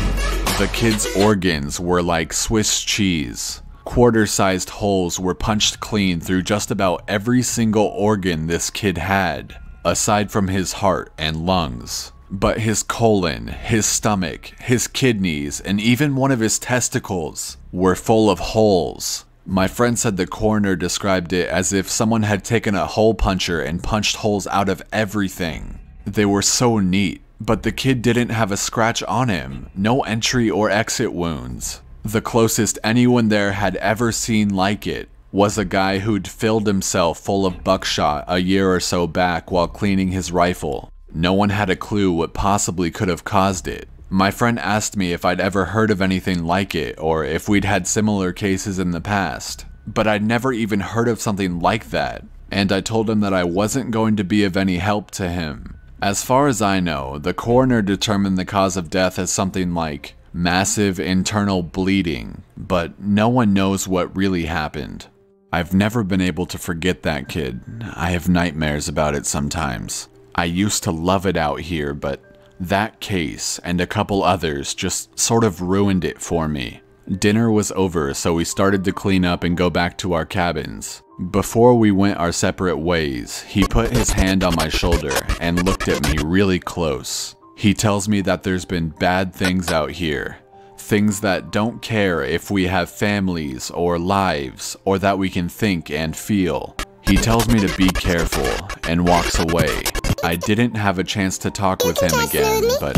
The kid's organs were like Swiss cheese. Quarter-sized holes were punched clean through just about every single organ this kid had, aside from his heart and lungs. But his colon, his stomach, his kidneys, and even one of his testicles were full of holes. My friend said the coroner described it as if someone had taken a hole puncher and punched holes out of everything. They were so neat, but the kid didn't have a scratch on him, no entry or exit wounds. The closest anyone there had ever seen like it was a guy who'd filled himself full of buckshot a year or so back while cleaning his rifle. No one had a clue what possibly could have caused it. My friend asked me if I'd ever heard of anything like it, or if we'd had similar cases in the past. But I'd never even heard of something like that, and I told him that I wasn't going to be of any help to him. As far as I know, the coroner determined the cause of death as something like massive internal bleeding, but no one knows what really happened. I've never been able to forget that kid. I have nightmares about it sometimes. I used to love it out here, but that case and a couple others just sort of ruined it for me. Dinner was over, so we started to clean up and go back to our cabins. Before we went our separate ways, he put his hand on my shoulder and looked at me really close. He tells me that there's been bad things out here. Things that don't care if we have families or lives, or that we can think and feel. He tells me to be careful and walks away. I didn't have a chance to talk with him again, but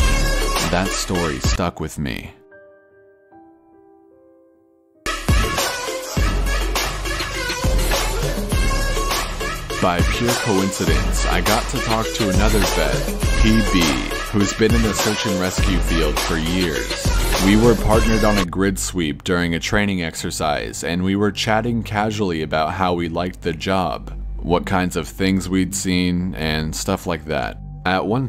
That story stuck with me. By pure coincidence, I got to talk to another vet, PB, who's been in the search and rescue field for years. We were partnered on a grid sweep during a training exercise, and we were chatting casually about how we liked the job, what kinds of things we'd seen, and stuff like that. At one